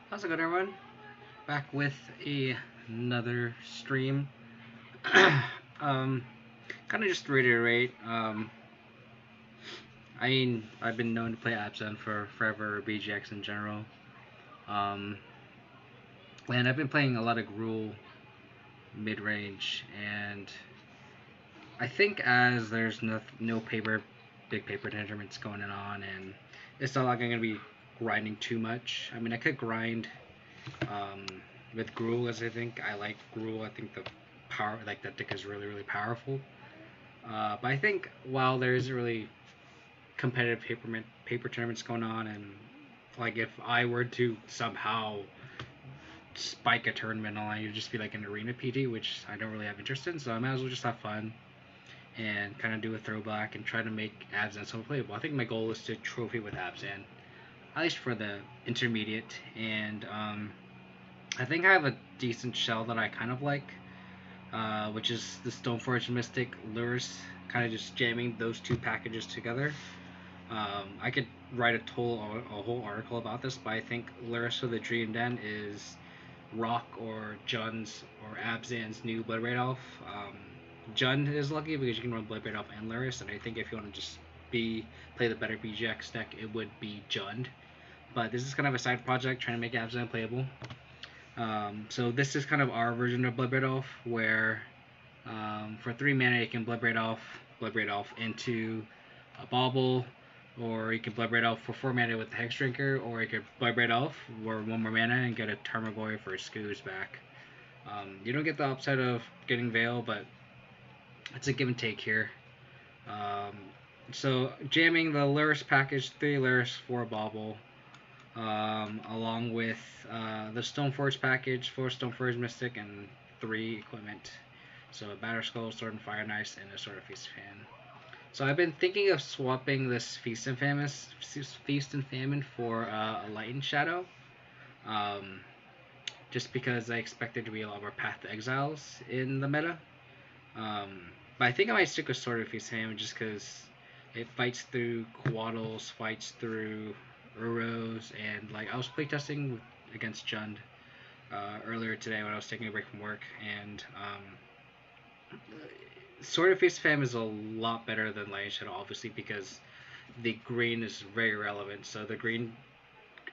How's it going, everyone? Back with another stream. um, kind of just to reiterate. I've been known to play Abzan for forever, or BGX in general. Um, and I've been playing a lot of Gruul mid range, and I think as there's no big paper tournaments going on, and it's not like I'm gonna be grinding too much. I mean, I could grind um, with Gruul, as I think I like Gruul. I think the power, like that deck, is really powerful. But I think while there isn't really competitive paper tournaments going on, and like if I were to somehow spike a tournament online, it'd just be like an arena PT, which I don't really have interest in. So I might as well just have fun and kind of do a throwback and try to make Abzan so playable. I think my goal is to trophy with Abzan, at least for the intermediate. And I think I have a decent shell that I kind of like, which is the Stoneforge Mystic Lurrus, kind of just jamming those two packages together. I could write a whole article about this, but I think Lurrus of the Dream Den is Rock or Jun's or Abzan's new Bloodbraid Elf. Jun is lucky because you can run Bloodbraid Elf and Lurrus, and I think if you want to just play the better BGX deck, it would be Jund. But this is kind of a side project trying to make Abzan playable. So this is kind of our version of Bloodbraid Elf, where for 3 mana you can Bloodbraid Elf into a Bauble, or you can Bloodbraid Elf for 4 mana with the Hex Drinker, or you could Bloodbraid Elf for 1 more mana and get a Tarmogoyf for Scooz back. You don't get the upside of getting Veil, but it's a give and take here. So jamming the Lurrus package, 3 Lurrus, 4 Bauble, along with the Stoneforge package, 4 Stoneforge Mystic, and 3 equipment. So a Batter Skull, Sword and Fire Knife, and a Sword of Feast and Famine. So I've been thinking of swapping this Feast and Famine for a Light and Shadow, just because I expect there to be a lot more Path to Exiles in the meta. But I think I might stick with Sword of Feast and Famine just because it fights through Quaddles, fights through Uros, and like I was playtesting against Jund earlier today when I was taking a break from work, and Sword of Feast Fam is a lot better than Light and Shadow, obviously, because the green is very relevant. So the green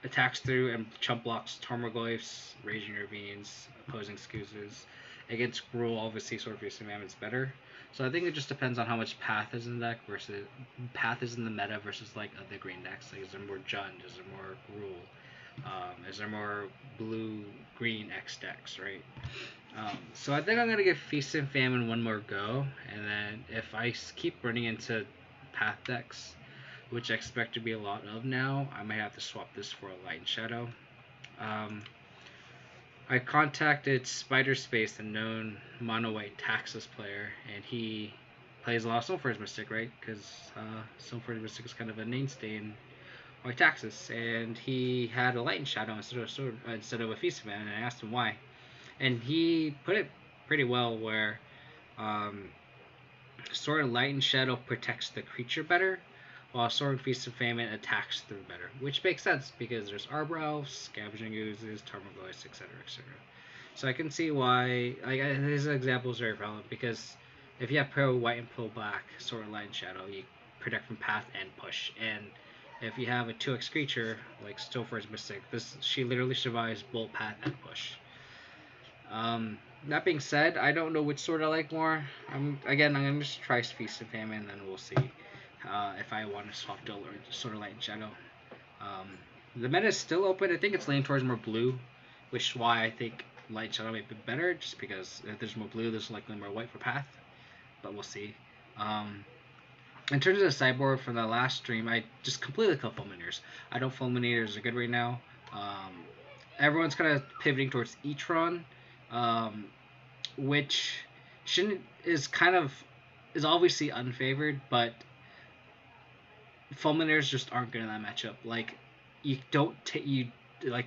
attacks through and chump blocks Tarmogoyfs, Raging Ravines, opposing Scoozes. Against Gruul, obviously, Sword of Feast Fam is better. So I think it just depends on how much Path is in the deck versus Path is in the meta versus like other green decks. Like, is there more Jund? Is there more Gruul? Is there more blue-green X decks, right? So I think I'm gonna give Feast and Famine one more go, and then if I keep running into Path decks, which I expect to be a lot of now, I might have to swap this for a Light and Shadow. I contacted Spider Space, a known mono white Taxus player, and he plays a lot of Stoneforge Mystic, right? Because Stoneforge Mystic is kind of a mainstay in white Taxus, and he had a Light and Shadow instead of a Feast of Famine, and I asked him why. And he put it pretty well, where Sword of Light and Shadow protects the creature better, while Sword and Feast of Famine attacks through better, which makes sense because there's Arbor Elves, Scavenging Oozes, Tarmogoyfs, etc., etc. So I can see why, like, his example is very relevant, because if you have pro white and pro black, Sword of Light and Shadow, you protect from path and push, and if you have a 2x creature like Stoneforge Mystic, she literally survives both path and push. That being said, I don't know which sword I like more. I'm gonna just try Feast and Famine, and then we'll see if I want to swap to Sword of Light and Shadow. The meta is still open. I think it's leaning towards more blue, which is why I think Light and Shadow might be better, just because if there's more blue, there's likely more white for path. But we'll see. In terms of the sideboard from the last stream, I just completely cut Fulminators. I know Fulminators are good right now. Everyone's kind of pivoting towards Etron, which is obviously unfavored, but Fulminators just aren't good in that matchup. Like,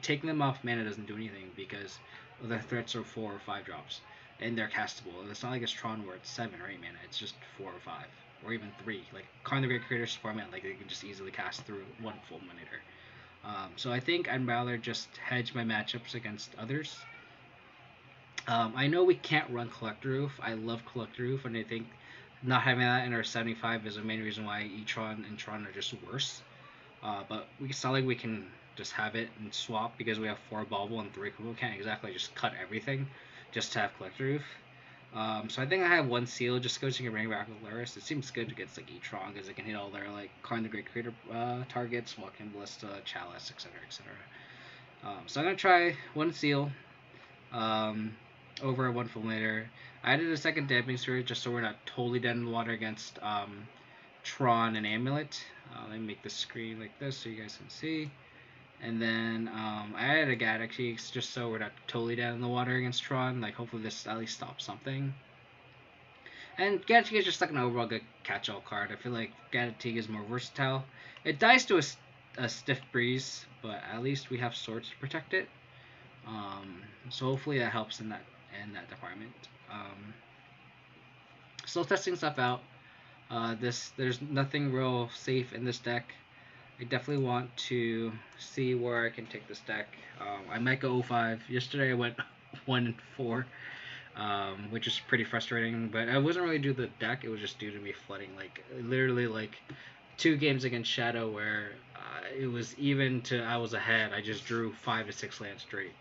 taking them off mana doesn't do anything because their threats are 4 or 5 drops and they're castable. It's not like it's Tron where it's 7 or 8 mana. It's just 4 or 5 or even 3. Like Karn the Great Creator's 4 mana. Like, they can just easily cast through one Fulminator. So I think I'd rather just hedge my matchups against others. I know we can't run Collector Roof. I love Collector Roof, and I think not having that in our 75 is the main reason why E-Tron and Tron are just worse. But it's not like we can just have it and swap because we have 4 Bauble and 3 Gruul. Can't exactly just cut everything just to have Collector Roof. So I think I have 1 seal just because you can bring back with Lurrus. It seems good against like E-Tron because it can hit all their like Karn the Great Creator targets, Walking Ballista, Chalice, etc., etc. So I'm gonna try 1 seal over 1 Fulminator. I added a second Damping Spirit just so we're not totally dead in the water against Tron and Amulet. Let me make the screen like this so you guys can see. And then I added a Galaxy just so we're not totally down in the water against Tron. Like, hopefully this at least stops something. And Galaxy is just like an overall good catch-all card. I feel like Galaxy is more versatile. It dies to a Stiff Breeze, but at least we have Swords to protect it. So hopefully that helps in that department. Still testing stuff out. There's nothing real safe in this deck. I definitely want to see where I can take this deck. I might go 05. Yesterday I went 1-4, which is pretty frustrating. But I wasn't really due to the deck. It was just due to me flooding. Like literally like 2 games against Shadow where it was even to I was ahead. I just drew 5 to 6 lands straight,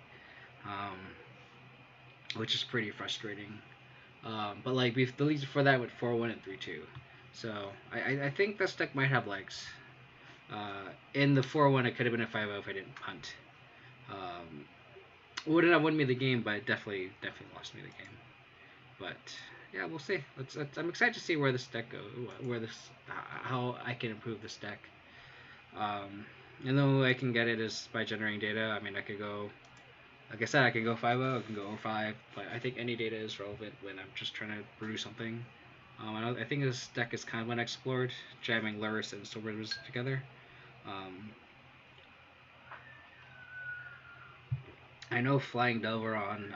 which is pretty frustrating. But like the leads before that went 4-1 and 3-2. So I think this deck might have legs. In the 4-1, it could have been a 5-0 if I didn't punt. Wouldn't have won me the game, but it definitely lost me the game. But yeah, we'll see. I'm excited to see where this deck goes, how I can improve this deck. And the only way I can get it is by generating data. I mean, I could go, like I said, I can go 5-0, I can go 05, but I think any data is relevant when I'm just trying to brew something. I think this deck is kind of unexplored, jamming Lurrus and Stoneblade Mystic together. I know Flying Delver on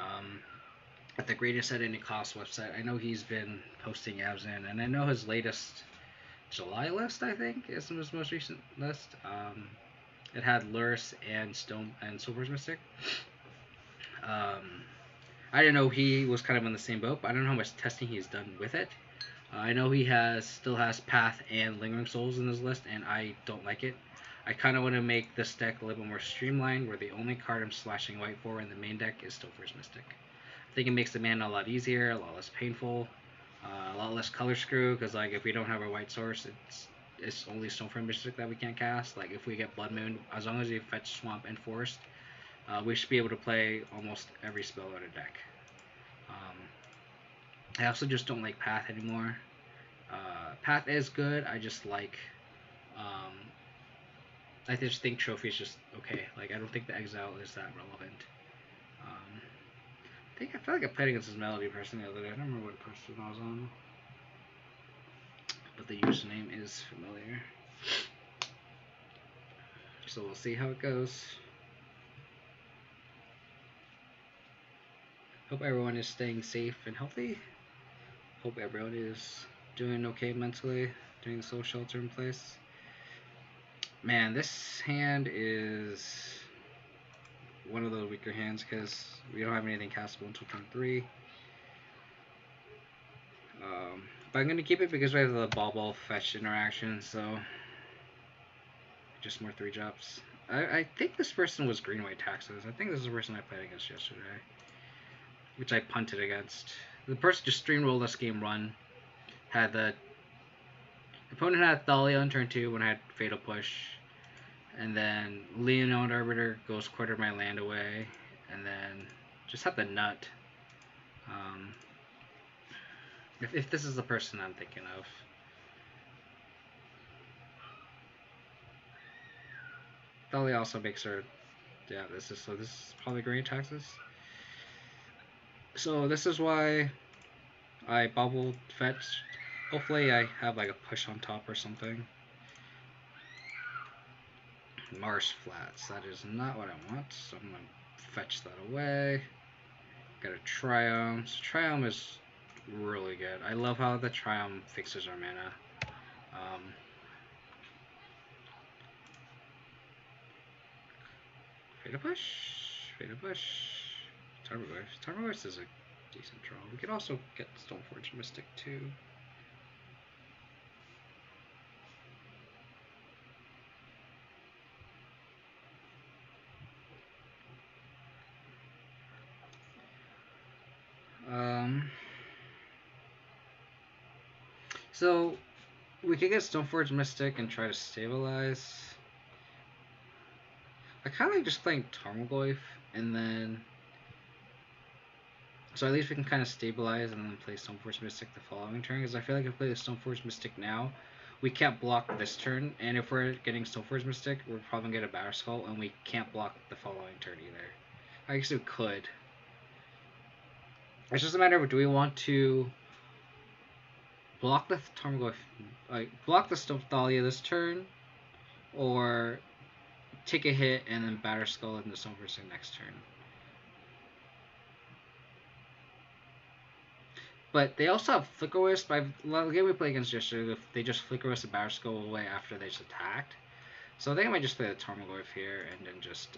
at the Greatest at Any Cost website, I know he's been posting Abzan, and I know his latest July list, I think, is his most recent list. It had Lurrus and Stoneforge Mystic. I didn't know he was kind of on the same boat, but I don't know how much testing he's done with it. I know he still has Path and Lingering Souls in his list, and I don't like it. I kind of want to make this deck a little bit more streamlined, where the only card I'm slashing white for in the main deck is Stoneforge Mystic. I think it makes the mana a lot easier, a lot less painful, a lot less color screw, because like if we don't have a white source, it's only Stoneforge Mystic that we can't cast. Like if we get Blood Moon, as long as we fetch Swamp and Forest, we should be able to play almost every spell out of deck. I also just don't like Path anymore. Path is good. I just like. I just think Trophy is just okay. Like I don't think the Exile is that relevant. I feel like I played against this Melody person the other day. I don't remember what person I was on, but the username is familiar. So we'll see how it goes. Hope everyone is staying safe and healthy. Hope everyone is doing okay mentally during the social shelter in place. Man, this hand is one of the weaker hands because we don't have anything castable until turn 3. But I'm going to keep it because we have the ball fetch interaction, so just more 3-drops. I think this person was green-white taxes. I think this is the person I played against yesterday, which I punted against. The person just stream rolled this game run. Had the opponent had Thalia on turn 2 when I had Fatal Push, and then Leonid Arbiter goes quarter my land away, and then just had the nut. If this is the person I'm thinking of. Thalia also makes her, yeah, this is probably green taxes. So this is why I bubbled fetch. Hopefully I have like a push on top or something. Marsh Flats, that is not what I want, so I'm going to fetch that away. Got a Triumph. So Triumph is really good. I love how the Triumph fixes our mana. Fade a push. Fade a push. Tarmogoyf. Tarmogoyf is a decent draw. We could also get Stoneforge Mystic too. So we could get Stoneforge Mystic and try to stabilize. I kind of like just playing Tarmogoyf and then, so at least we can kind of stabilize and then play Stoneforge Mystic the following turn. Because I feel like if we play the Stoneforge Mystic now, we can't block this turn, and if we're getting Stoneforge Mystic, we're probably gonna get a Batterskull, and we can't block the following turn either. I guess we could. It's just a matter of, do we want to block the Tarmogoyf, block the Thalia this turn, or take a hit and then Batterskull into Stoneforge Mystic next turn. But they also have Flicker Wisp. The game we played against yesterday, they just Flicker Wisp the Batterskull away after they just attacked. So I think I might just play the Tarmogoyf here and then just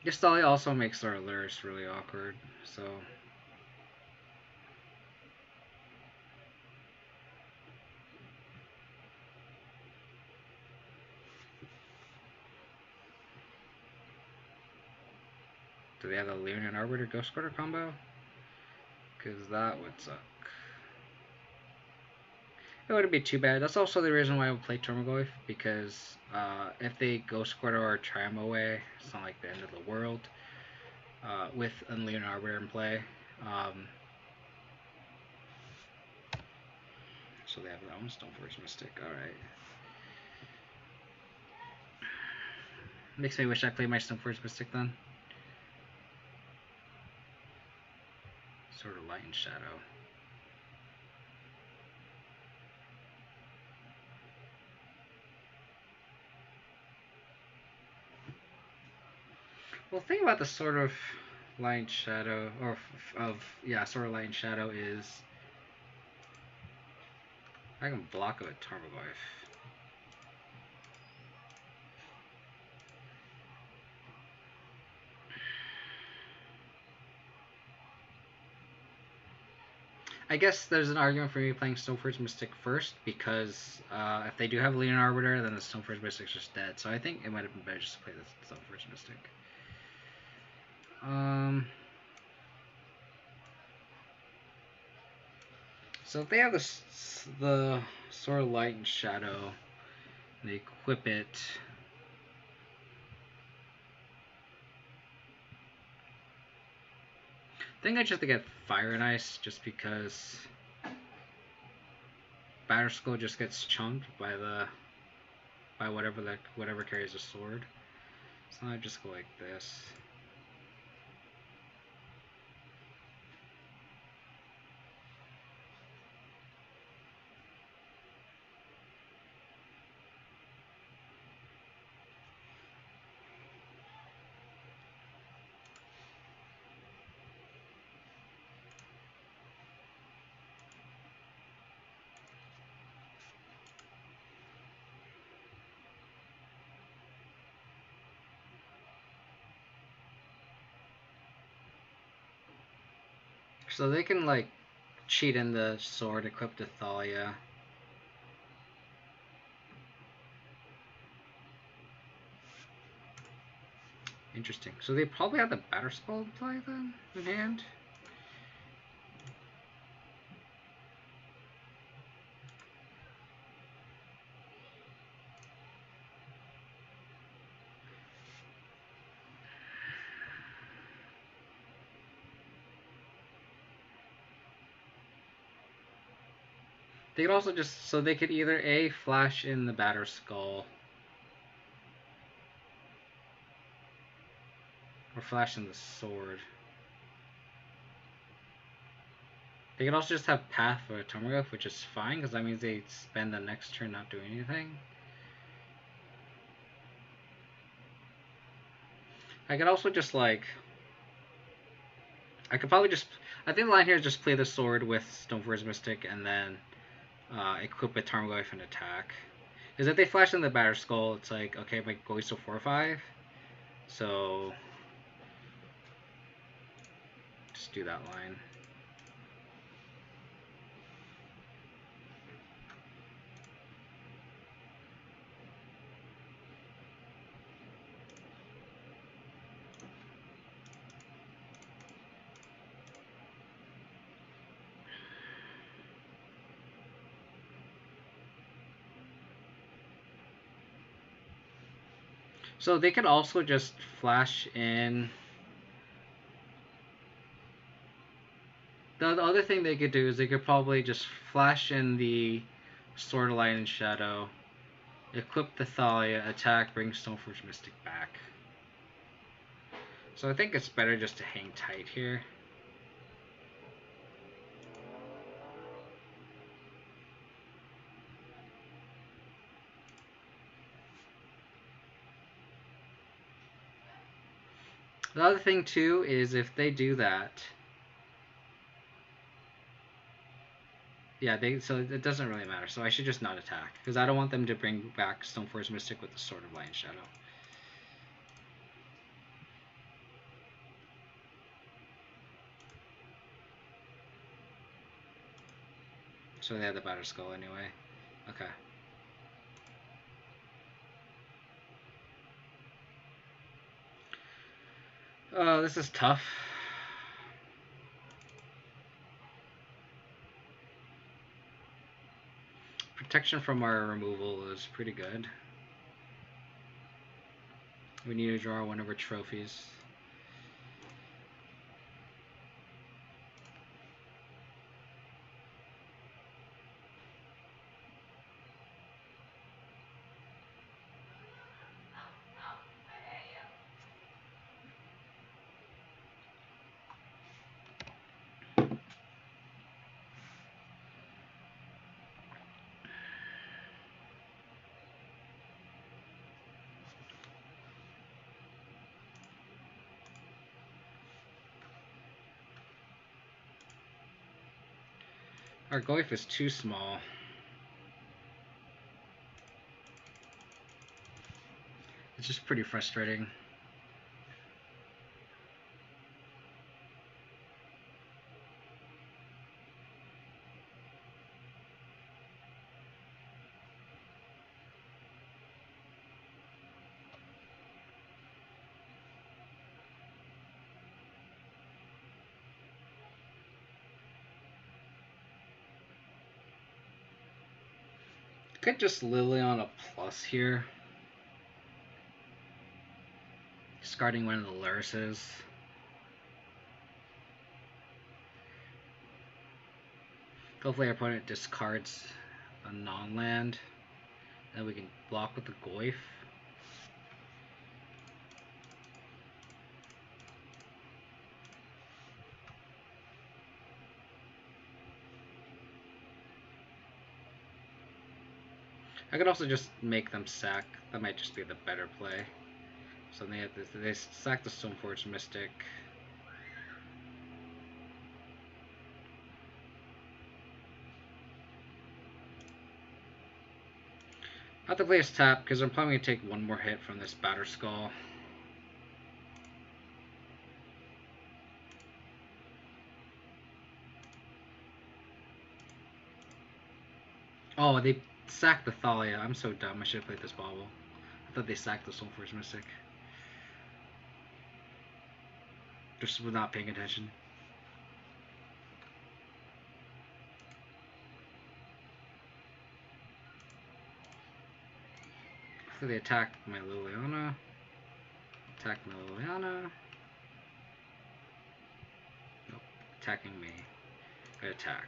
this Thalia also makes our Lurrus really awkward, so do they have a Leonin Arbiter Ghost Quarter combo? Because that would suck. It wouldn't be too bad. That's also the reason why I would play Tarmogoyf, because if they Ghost Quarter or Tram away, it's not like the end of the world. With a Leonin Arbiter in play. So they have their own Stoneforge Mystic. Alright. Makes me wish I played my Stoneforge Mystic then. Sort of Light and Shadow. Well, the thing about the Sword of Light and Shadow, or Sword of Light and Shadow is I can block it with Tarmogoyf. I guess there's an argument for me playing Stoneforge Mystic first, because if they do have Leonin Arbiter, then the Stoneforge Mystic's just dead. So I think it might have been better just to play the Stoneforge Mystic. So if they have the Sword of Light and Shadow, and they equip it. I think I just have to get Fire and Ice, just because Batterskull just gets chunked by whatever carries a sword. So I just go like this. So they can like cheat in the sword, equip the Thalia. Interesting. So they probably have the Batterskull in play then in hand. They could also just, so they could either A, flash in the Batterskull, or flash in the sword. They could also just have Path for a Tarmogoyf, which is fine, because that means they spend the next turn not doing anything. I could also just like, I could probably just, I think the line here is just play the sword with Stoneforge Mystic and then equip a Tarmogoyf and attack. Because if they flash in the Batter Skull, it's like, okay, my goalie's still 4-5. So just do that line. So they could also just flash in. The other thing they could do is they could probably just flash in the Sword of Light and Shadow, equip the Thalia, attack, bring Stoneforge Mystic back. So I think it's better just to hang tight here. The other thing too is if they do that, yeah, so it doesn't really matter. So I should just not attack because I don't want them to bring back Stoneforge Mystic with the Sword of Light and Shadow. So they have the Batter Skull anyway. Okay. Oh, this is tough. Protection from our removal is pretty good. We need to draw one of our trophies. Our Goyf is too small. It's just pretty frustrating. Could just Lily on a plus here. Discarding one of the Lurruses. Hopefully our opponent discards a non-land. Then we can block with the Goyf. I could also just make them sack. That might just be the better play. So they have this, they sack the Stoneforge Mystic. I have to play his tap because I'm probably going to take one more hit from this Batter Skull. Oh, they sacked the Thalia. I'm so dumb. I should have played this bobble. I thought they sacked the Stoneforge Mystic. Just was not paying attention. So they attack my Liliana. Attack my Liliana. Nope. Attacking me. I attack.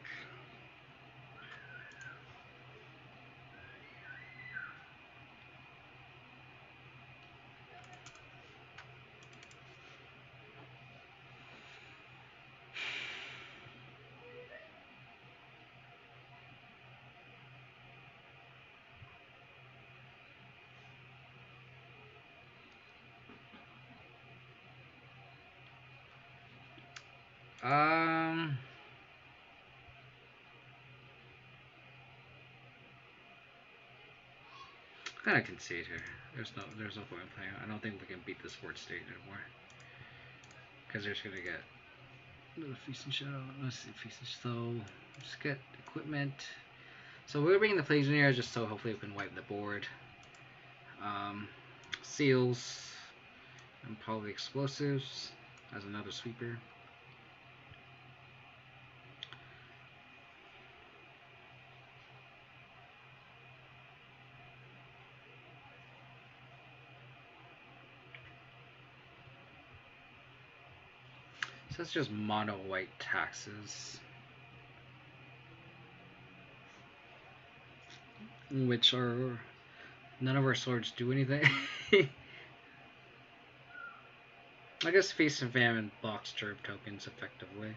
Kind of concede here. There's no point in playing. I don't think we can beat this fourth stage anymore. Because they're just gonna get another feast and shadow. Let's see, feast and so just get equipment. So we're bringing the plagues in here just so hopefully we can wipe the board. Seals and probably explosives as another sweeper. So that's just mono white taxes, which are none of our swords do anything. I guess Feast and Famine blocks Gerb tokens effectively.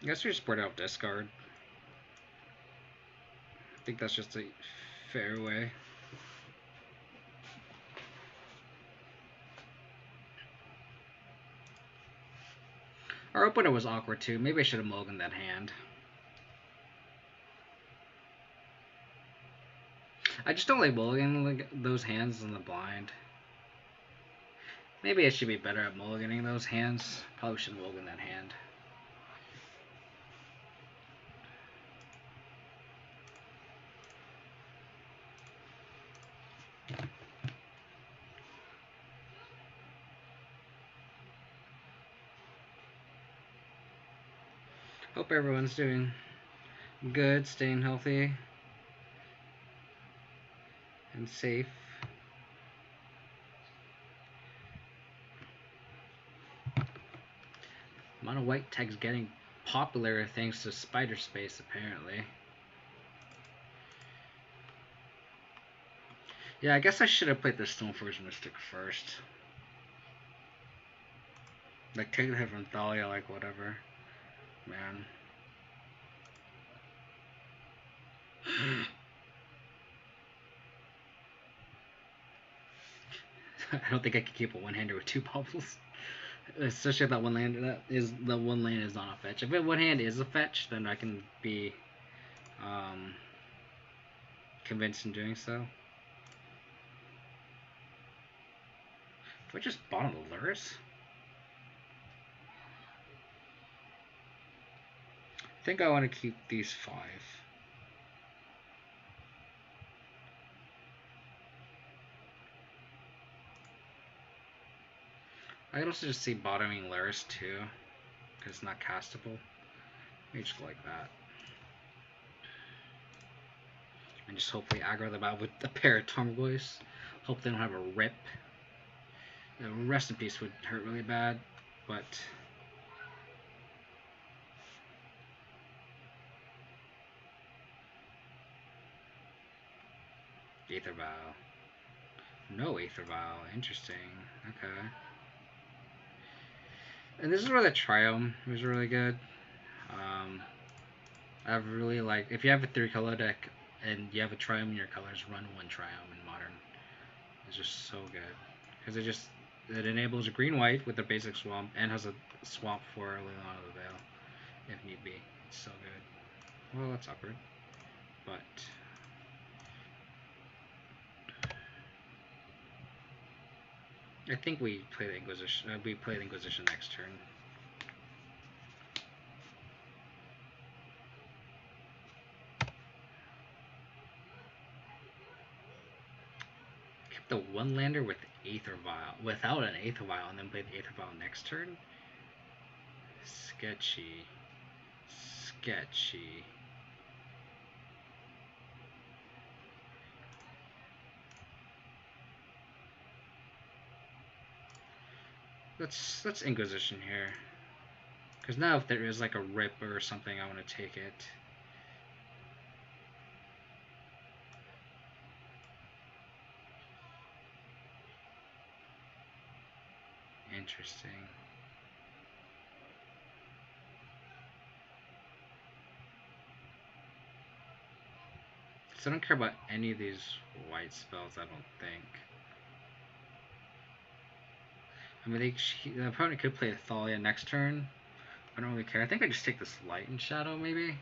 I guess we just board out discard. I think that's just a fair way. Our opener was awkward too. Maybe I should have mulliganed that hand. I just don't like mulliganing those hands in the blind. Maybe I should be better at mulliganing those hands. Probably should mulligan that hand. Hope everyone's doing good, staying healthy and safe. Mono white tag's getting popular thanks to Spider Space, apparently. Yeah, I guess I should have played the Stoneforge Mystic first. Like, take the hit from Thalia, like, whatever. Man. I don't think I could keep a one-hander with two bubbles. Especially if that one land is not a fetch. If it one hand is a fetch, then I can be convinced in doing so. Do I just bottom the Lurrus? I think I want to keep these 5. I can also just see bottoming Lurrus too, because it's not castable. Maybe just go like that. And just hopefully aggro them out with a pair of Tarmogoyfs. Hope they don't have a rip. The Rest in Peace would hurt really bad, but Aether Vial. No Aether Vial. Interesting. Okay. And this is where the Triome was really good. I really like, if you have a 3-color deck and you have a Triome in your colors, run 1 Triome in Modern. It's just so good. Because it enables a green-white with a basic swamp and has a swamp for Liliana of the Veil, if need be. It's so good. Well, that's awkward. But I think we play the Inquisition. We play the Inquisition next turn. Kept the one lander with Aether Vial, without an Aether Vial, and then play the Aether Vial next turn. Sketchy. Sketchy. Let's Inquisition here. Because now if there is like a rip or something, I want to take it. Interesting. So I don't care about any of these white spells, I don't think. I mean, the opponent could play Thalia next turn, I don't really care. I think I just take this light and shadow maybe.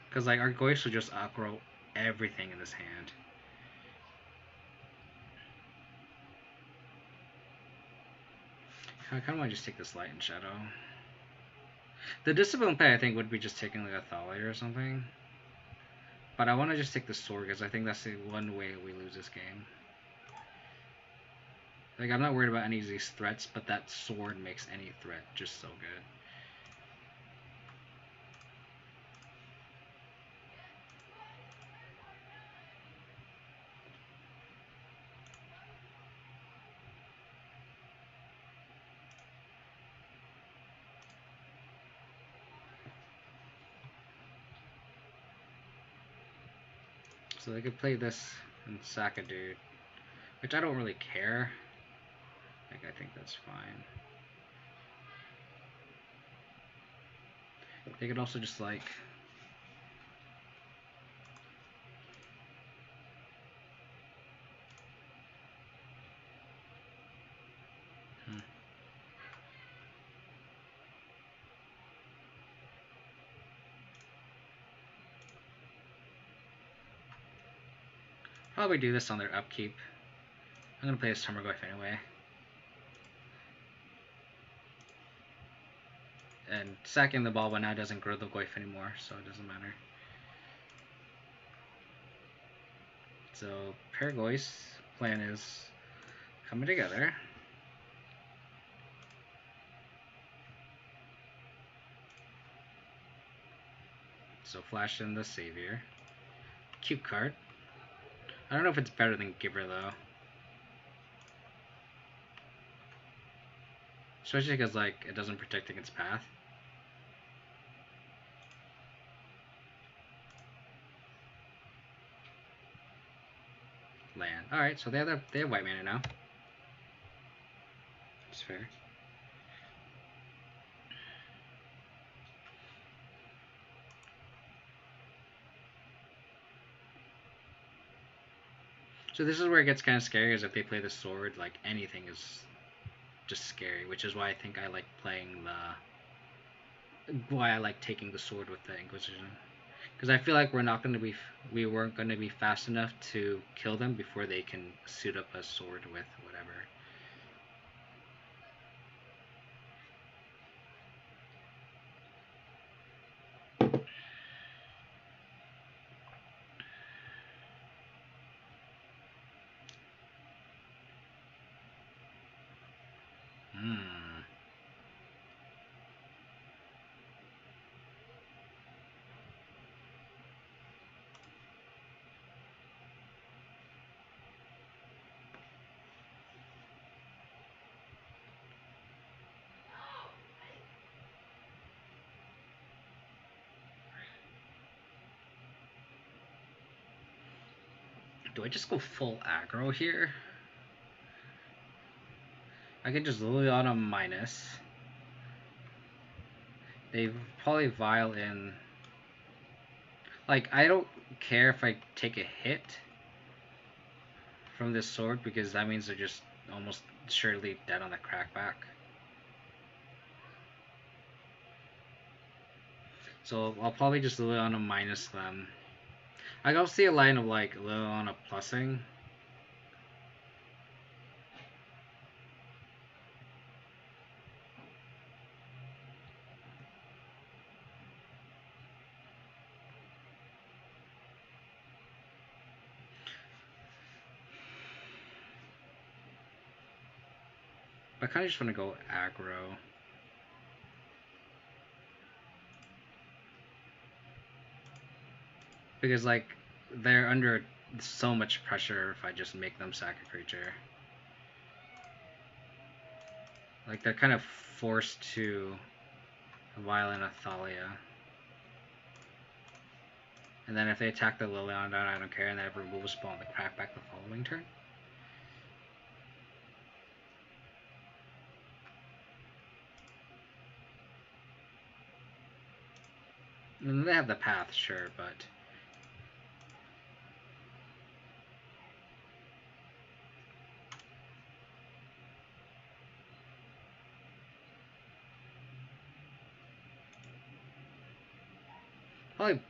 Because like our Goyce will just aggro everything in this hand. I kind of want to just take this light and shadow. The discipline play I think would be just taking like a Thalia or something. But I want to just take the sword because I think that's the one way we lose this game. Like, I'm not worried about any of these threats, but that sword makes any threat just so good. So they could play this and sack a dude, which I don't really care. Like, I think that's fine. They could also just like probably do this on their upkeep. I'm gonna play this Tarmogoyf anyway. And sacking the ball now doesn't grow the Goyf anymore, so it doesn't matter. So Paragoy's plan is coming together. So flash in the Savior. Cute card. I don't know if it's better than Giver though. Especially because like it doesn't protect against path. Land. Alright, so they have white mana now. It's fair. So this is where it gets kind of scary, is if they play the sword, like anything is just scary, which is why I think I like playing why I like taking the sword with the Inquisition. Because I feel like we weren't going to be fast enough to kill them before they can suit up a sword with whatever. Do I just go full aggro here? I could just Liliana minus. They probably vial in. Like, I don't care if I take a hit from this sword, because that means they're just almost surely dead on the crackback. So I'll probably just Liliana minus them. I don't see a line of like Liliana plussing. I kind of just want to go aggro. Because like they're under so much pressure if I just make them sack a creature. Like they're kind of forced to Violent Athalia. And then if they attack the Liliana, I don't care, and then I remove a spell on the crackback the following turn. And they have the path, sure, but Probably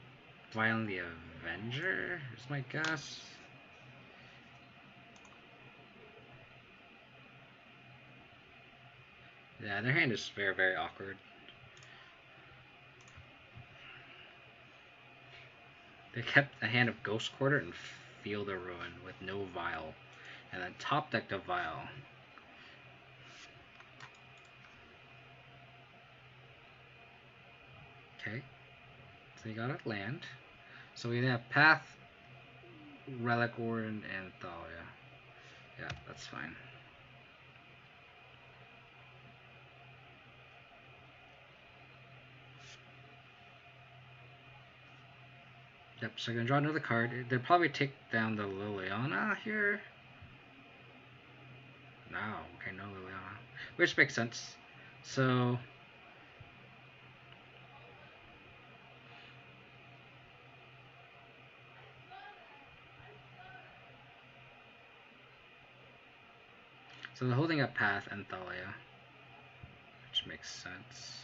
Violent the Avenger is my guess. Yeah, their hand is very, very awkward. They kept a hand of Ghost Quarter and Field of Ruin with no Vial. And then top decked a Vial. Okay. So you got a land. So we have Path, Relic Warden, and Thalia. Yeah, that's fine. Yep, so I'm going to draw another card. They'll probably take down the Liliana here. No, okay, no Liliana. Which makes sense. So they're holding up Path and Thalia, which makes sense.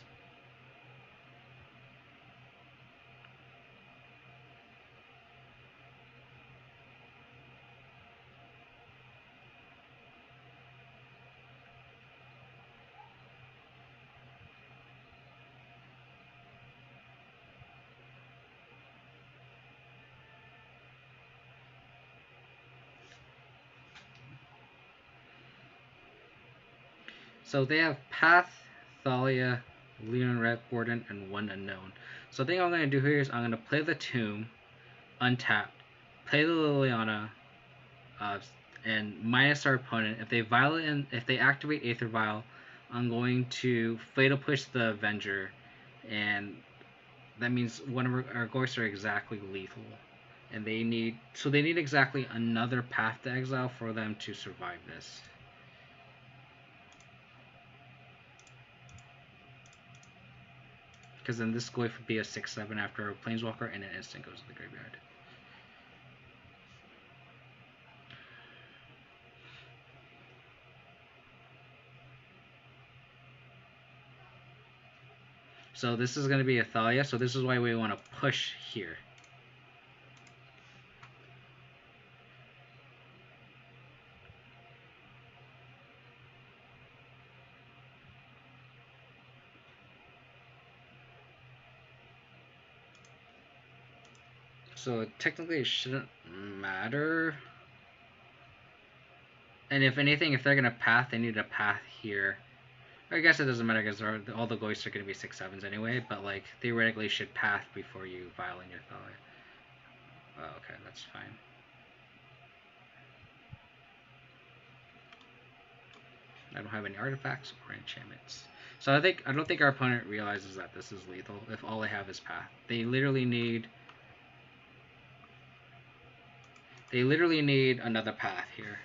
So they have Path, Thalia, Leon Red Warden, and one unknown. So the thing I'm going to do here is I'm going to play the Tomb, untap, play the Liliana, and minus our opponent. If they activate Aether Vial, I'm going to Fatal Push the Avenger, and that means one of our ghosts are exactly lethal. And they need exactly another Path to Exile for them to survive this. Because then this glyph would be a 6/7 after a Planeswalker and an instant goes to the graveyard. So this is going to be a Thalia, so this is why we want to push here. So technically it shouldn't matter. And if anything, if they're going to Path, they need a Path here. I guess it doesn't matter because all the ghosts are going to be 6/7s anyway, but like theoretically should Path before you Vial in your Thalia. Oh, okay, that's fine. I don't have any artifacts or enchantments. So I don't think our opponent realizes that this is lethal if all they have is Path. They literally need another Path here.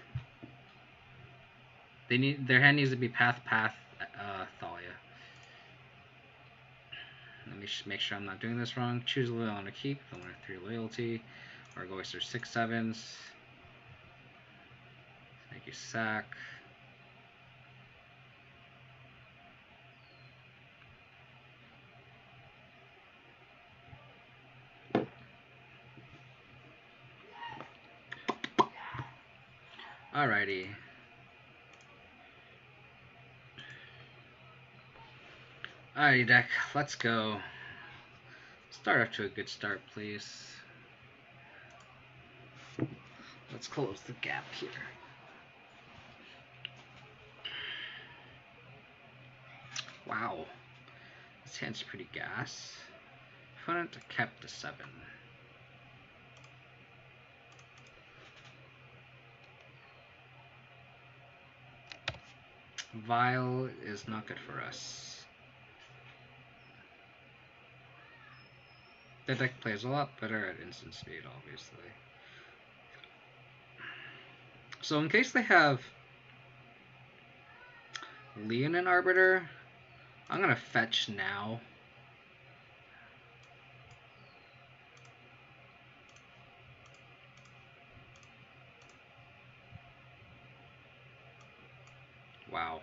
Their hand needs to be Path, Thalia. Let me make sure I'm not doing this wrong. Choose a Liliana to keep. I want 3 loyalty. Our ghosts are 6/7s. Make you sack. Alrighty. Alrighty, deck. Let's go. Start off to a good start, please. Let's close the gap here. Wow. This hand's pretty gas. Opponent kept a 7. Vial is not good for us. The deck plays a lot better at instant speed, obviously. So in case they have Leonin Arbiter, I'm going to fetch now. Wow.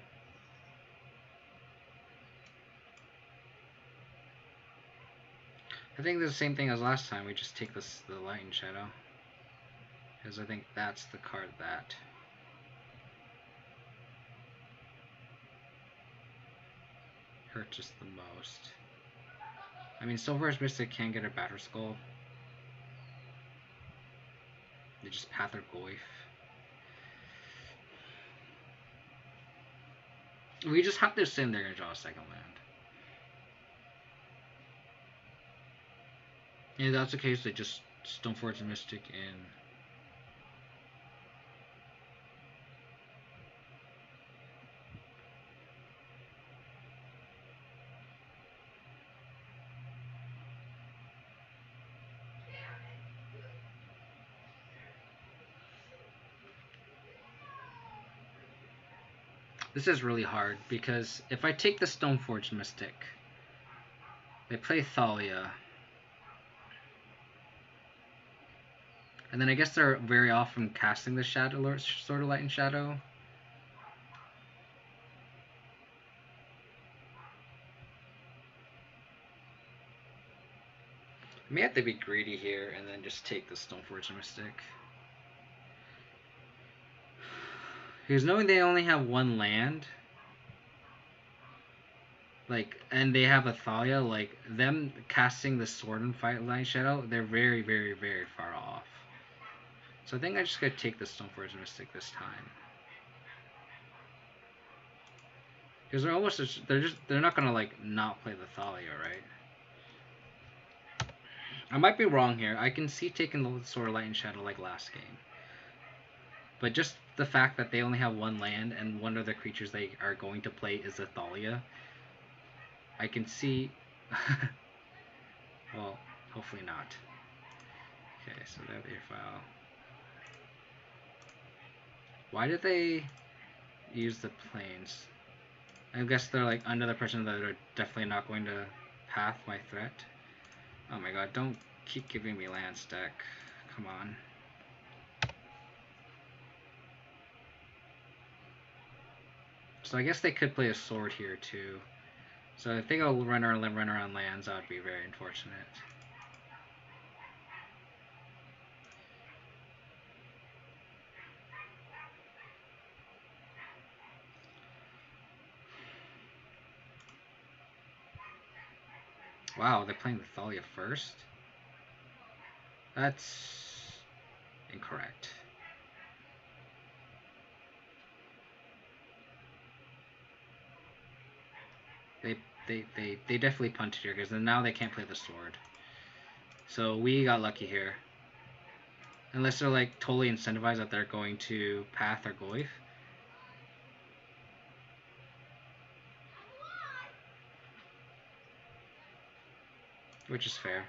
I I think it's the same thing as last time. We just take this the Light and Shadow, because I think that's the card that hurts us the most. I mean, Stoneforge Mystic can get a Batter Skull. They just path their Goyf. We just have to assume they're going to draw a second land. And if that's the case, they just Stoneforge Mystic in. This is really hard, because if I take the Stoneforge Mystic, they play Thalia, and then I guess they're very off from casting the Shadow, Sword of Light and Shadow. I may have to be greedy here and then just take the Stoneforge Mystic. Because knowing they only have one land, like, and they have a Thalia, like, them casting the Sword and Fight Light Shadow, they're very, very, very far off. So I think I just gotta take the Stoneforge Mystic this time. Because they're not gonna, like, not play the Thalia, right? I might be wrong here. I can see taking the Sword of Light and Shadow like last game. But just the fact that they only have one land and one of the creatures they are going to play is a Thalia, I can see... well, hopefully not. Okay, so they have their file. Why did they use the planes? I guess they're like under the impression that they're definitely not going to path my threat. Oh my god, don't keep giving me land stack. Come on. So I guess they could play a sword here too. So if they go run around lands, that would be very unfortunate. Wow, they're playing the Thalia first? That's incorrect. They definitely punted here, because now they can't play the sword. So we got lucky here. Unless they're like totally incentivized that they're going to path or Goyf. Which is fair.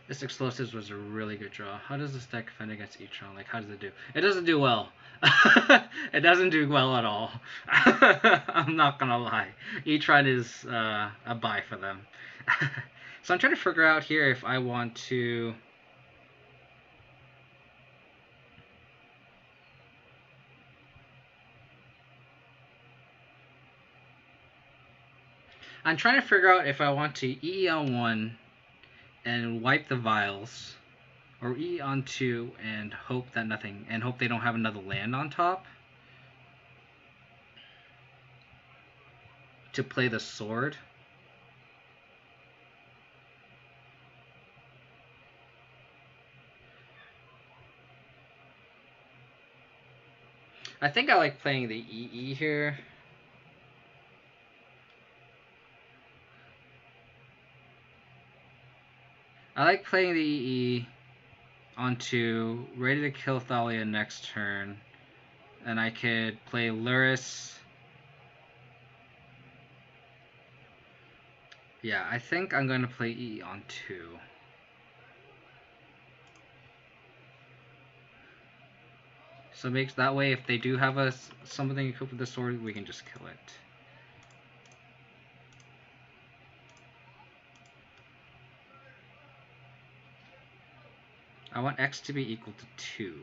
This Explosives was a really good draw. How does this deck defend against E-Tron? Like, how does it do? It doesn't do well. It doesn't do well at all. I'm not gonna lie. E-Tron is a buy for them. So I'm trying to figure out here if I want to... I'm trying to figure out if I want to E on 1 and wipe the vials, or E on 2 and hope they don't have another land on top to play the sword. I think I like playing the EE here. I like playing the EE onto ready to kill Thalia next turn, and I could play Lurrus. Yeah, I think I'm going to play E on 2. So makes that way if they do have something equipped with the sword, we can just kill it. I want X to be equal to 2.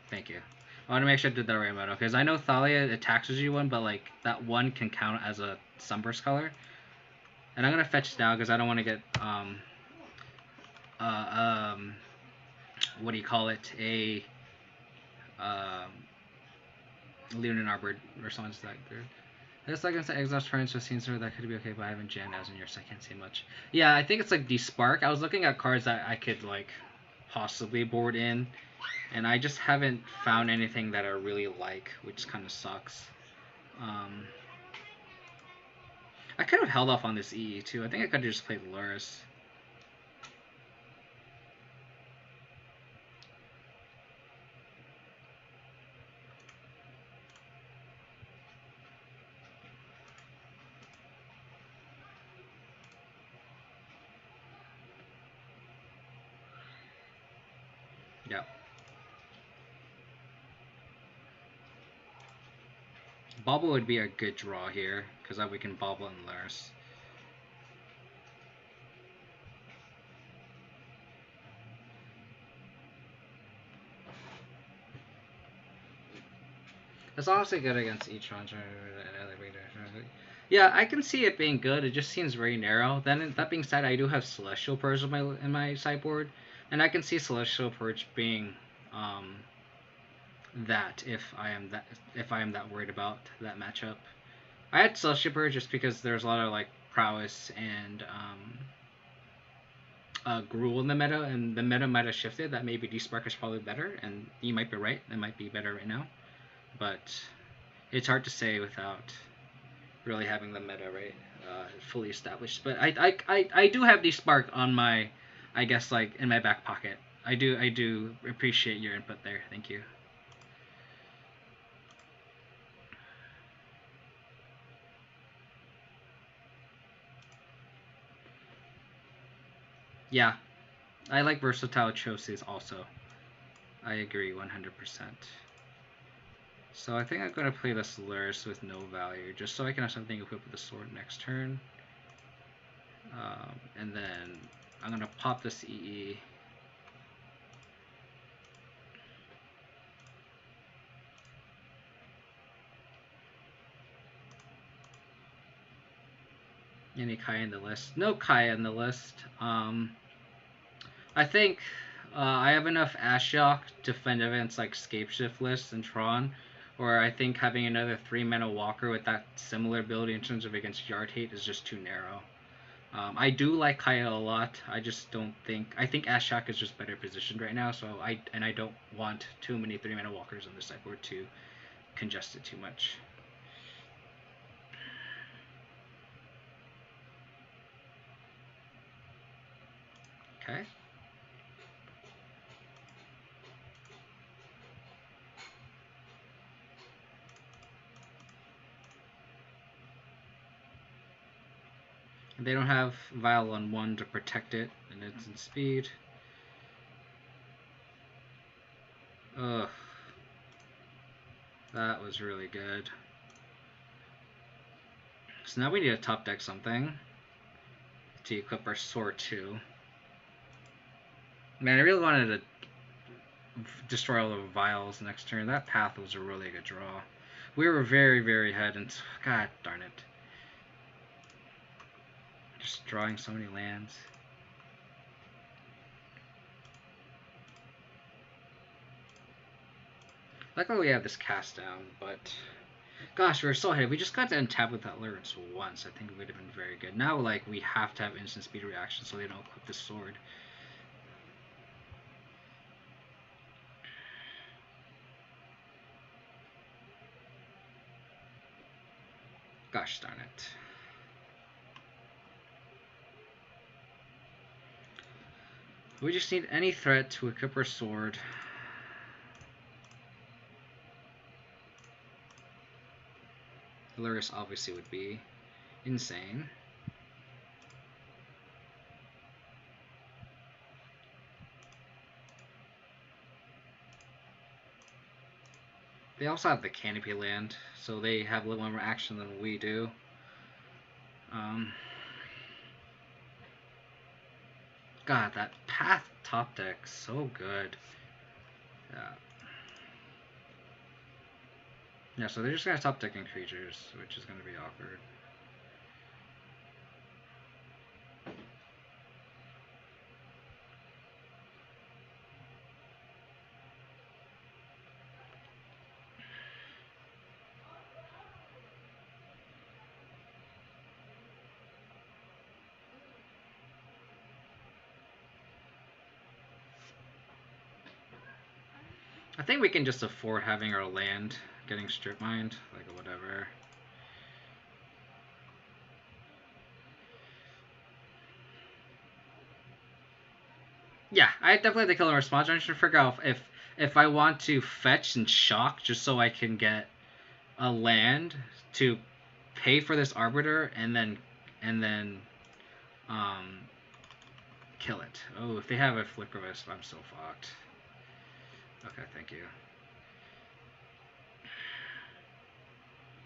Thank you. I want to make sure I did that right amount, because I know Thalia attacks as you one, but like that one can count as a sunburst color. And I'm gonna fetch now because I don't want to get what do you call it? A Leonin Arbor or something like that. It's like inside exhaust turns, so seems that could be okay, but I haven't jammed as in yours, so I can't see much. Yeah, I think it's like Despark. I was looking at cards that I could like possibly board in, and I just haven't found anything that I really like, which kind of sucks. I could have held off on this EE too. I think I could have just played Lurrus. Yeah. Bobble would be a good draw here, because we can Bobble and Lurrus. It's honestly good against each one. Yeah, I can see it being good. It just seems very narrow. Then that being said, I do have Celestial Purge in my sideboard, and I can see Celestial Purge being that if I am that worried about that matchup. I had Celestial Purge just because there's a lot of like prowess and Gruul in the meta, and the meta might have shifted. That maybe Despark is probably better, and you might be right. It might be better right now, but it's hard to say without really having the meta fully established. But I do have Despark on my, I guess, like in my back pocket. I do appreciate your input there. Thank you. Yeah, I like versatile choices also. I agree 100%. So I think I'm going to play this Lurrus with no value, just so I can have something equipped with the sword next turn. And then I'm going to pop this EE. Any Kaya in the list? No Kaya in the list. I think I have enough Ashiok to defend against like Scapeshiftless and Tron, or I think having another 3-mana Walker with that similar ability in terms of against Yard Hate is just too narrow. I do like Kaya a lot. I just don't think... I think Ashiok is just better positioned right now, so I don't want too many 3-mana Walkers on the sideboard to congest it too much. Okay. They don't have Vial on 1 to protect it, and it's in speed. Ugh. That was really good. So now we need to top deck something to equip our sword too. Man, I really wanted to destroy all the vials next turn. That path was a really good draw. We were very, very ahead, and god darn it. Just drawing so many lands. Luckily we have this cast down, but gosh, we were so ahead. If we just got to untap with that Lurrus once, I think it would have been very good. Now, like, we have to have instant speed reaction so they don't equip the sword. Gosh darn it. We just need any threat to equip our sword. Lurrus obviously would be insane. They also have the canopy land, so they have a little more action than we do. God, that path top deck, so good. Yeah. Yeah, so they're just gonna top decking creatures, which is gonna be awkward. I think we can just afford having our land getting strip mined, like whatever. Yeah, I definitely have to kill a response. I'm trying to figure out if I want to fetch and shock just so I can get a land to pay for this arbiter and then kill it. Oh, if they have a flicker wisp, I'm so fucked. Okay, thank you.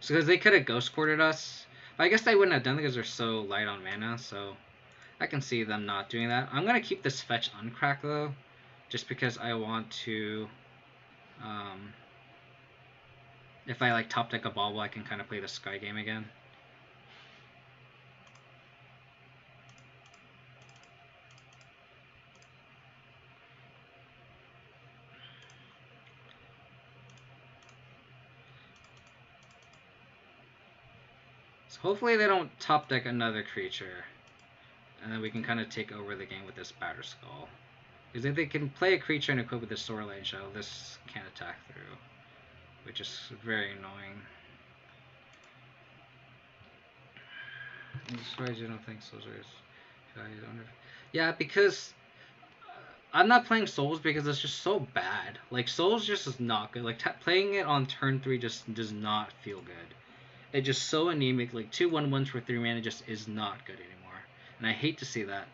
So because they could have ghost courted us, I guess they wouldn't have done it because they're so light on mana. So I can see them not doing that. I'm gonna keep this fetch uncracked though, just because I want to. If I like top deck a bauble, I can kind of play the sky game again. So hopefully they don't top deck another creature, and then we can kind of take over the game with this Batter Skull. Because if they can play a creature and equip with the Storyline Shell, this can't attack through, which is very annoying. I'm surprised you don't think Souls are... Yeah, because I'm not playing Souls because it's just so bad. Like, Souls just is not good. Like, playing it on turn 3 just does not feel good. It's just so anemic. Like, 2 1/1s for 3 mana just is not good anymore. And I hate to see that.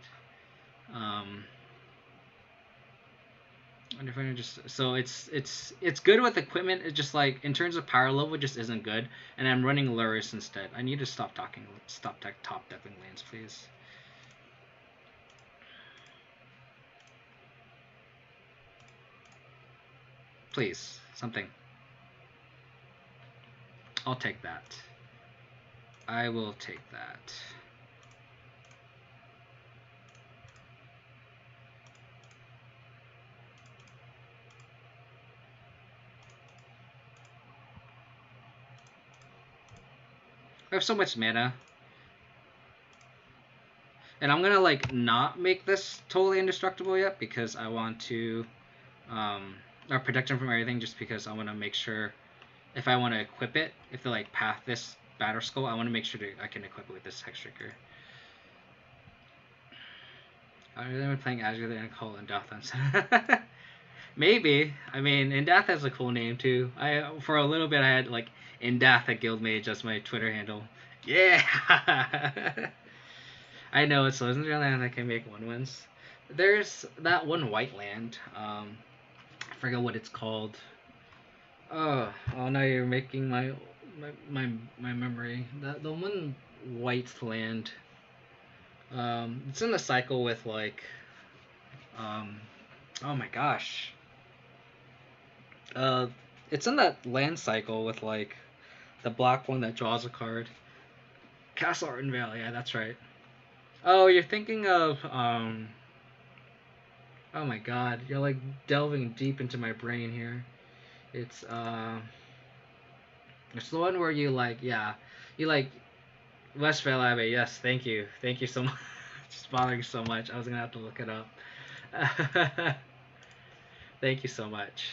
So it's good with equipment. It's just like in terms of power level, it just isn't good. And I'm running Lurrus instead. I need to stop top decking lands, please. Please, something. I'll take that. I will take that. I have so much mana. And I'm gonna like not make this totally indestructible yet because I want to or protect him from everything, just because I want to make sure if I want to equip it, if they like path this Batter Skull, I want to make sure I can equip it with this Hextrigger. I've been playing Azure and call Indath. Maybe. I mean, Indath has a cool name too. For a little bit I had like Indath at Guildmage as my Twitter handle. Yeah. I know it's legendary land that can make 1/1s. There's that one white land. I forget what it's called. Oh, now you're making my memory. The one white land. It's in the cycle with like. Oh my gosh. It's in that land cycle with like the black one that draws a card. Castle Ardenvale, yeah, that's right. Oh, you're thinking of oh my god, you're like delving deep into my brain here. It's the one where you like, yeah, you like Westvale Abbey. Yes, thank you so much. It's bothering so much. I was gonna have to look it up. Thank you so much.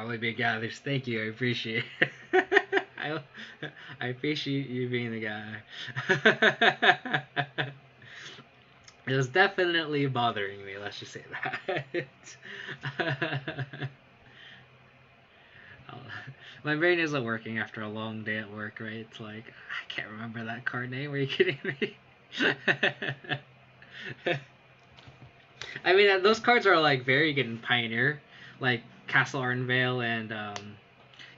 only big gathers. Thank you. I appreciate it. I appreciate you being the guy. It was definitely bothering me. Let's just say that. My brain isn't working after a long day at work, right? It's like, I can't remember that card name. Are you kidding me? I mean, those cards are like very good in Pioneer, like Castle Ardenvale and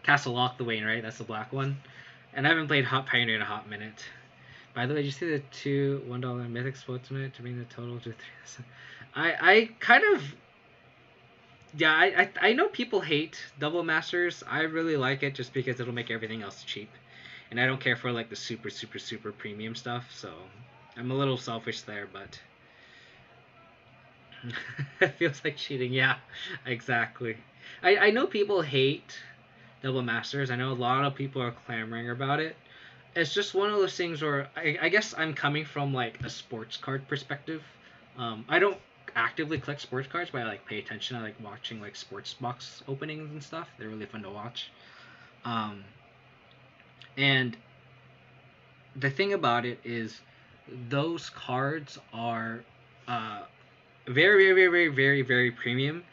Castle Lock the Wane, right? That's the black one. And I haven't played Hot Pioneer in a hot minute. By the way, did you see the two $1 mythic spots tonight to bring the total to 3? I kind of, yeah, I know people hate Double Masters. I really like it just because it'll make everything else cheap, and I don't care for like the super premium stuff. So I'm a little selfish there, but it feels like cheating. Yeah, exactly. I know people hate Double Masters. I know a lot of people are clamoring about it. It's just one of those things where I guess I'm coming from like a sports card perspective. I don't actively collect sports cards, but I like pay attention. I like watching like sports box openings and stuff. They're really fun to watch. And the thing about it is, those cards are very premium.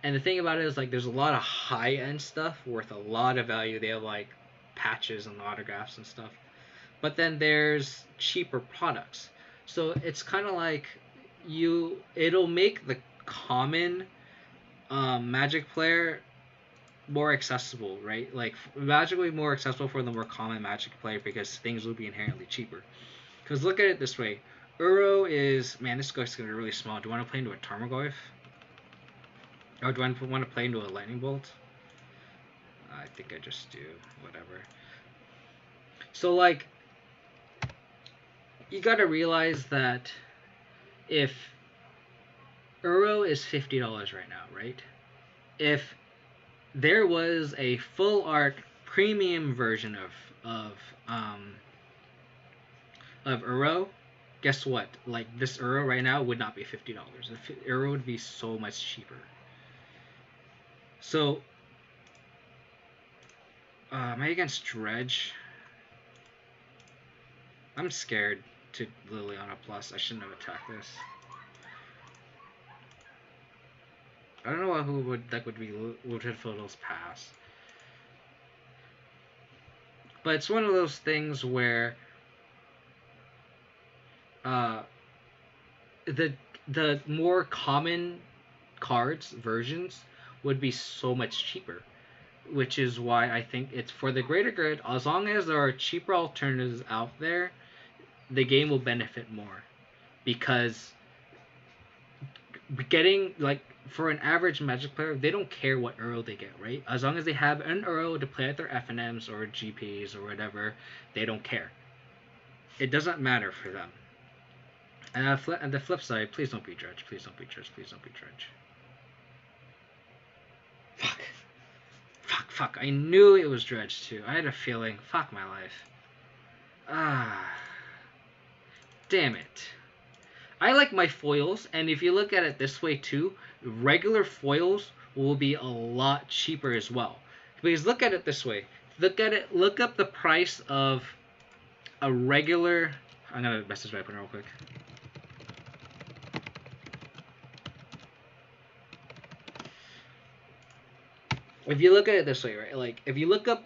And the thing about it is, like, there's a lot of high end stuff worth a lot of value. They have like patches and autographs and stuff. But then there's cheaper products. So it's kind of like it'll make the common Magic player more accessible, right? Like Magic will be more accessible for the more common Magic player because things will be inherently cheaper. Because look at it this way. Uro is, man, this guy's going to be really small. Do you want to play into a Tarmogoyf? Or do I want to play into a Lightning Bolt? I think I just do. Whatever. So, like, you got to realize that if Uro is $50 right now, right? If there was a full art premium version of Uro, guess what? Like, this Uro right now would not be $50. Uro would be so much cheaper. So, am I against Dredge? I'm scared to Liliana Plus. I shouldn't have attacked this. I don't know who would be Photos pass. But it's one of those things where the more common cards versions would be so much cheaper, which is why I think it's for the greater good. As long as there are cheaper alternatives out there, the game will benefit more, because getting, like, for an average Magic player, they don't care what Uro they get, right? As long as they have an Uro to play at their FNMs or GPs or whatever, they don't care. It doesn't matter for them. And on the flip side, please don't be Dredge. Please don't be Dredge. Please don't be Dredge. Fuck. I knew it was Dredge too. I had a feeling. Fuck my life. Damn it. I like my foils, and if you look at it this way too, regular foils will be a lot cheaper as well. Because look at it this way. Look up the price of a regular... I'm going to message my opponent real quick. If you look at it this way, right? Like, if you look up...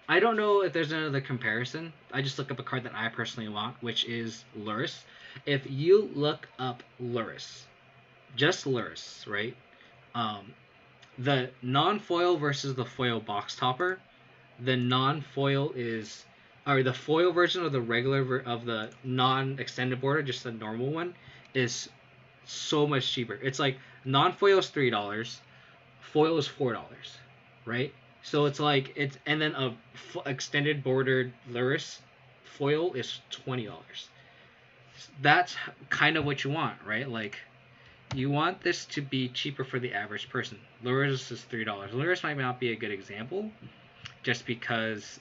I don't know if there's another comparison. I just look up a card that I personally want, which is Lurrus. If you look up Lurrus, just Lurrus, right? The non-foil versus the foil box topper, the non-foil is... Or the foil version of the regular... of the non-extended border, just the normal one, is so much cheaper. It's like, non-foil is $3, foil is $4, right? So it's like, and then a extended bordered Lurrus foil is $20. That's kind of what you want, right? Like, you want this to be cheaper for the average person. Lurrus is $3. Lurrus might not be a good example, just because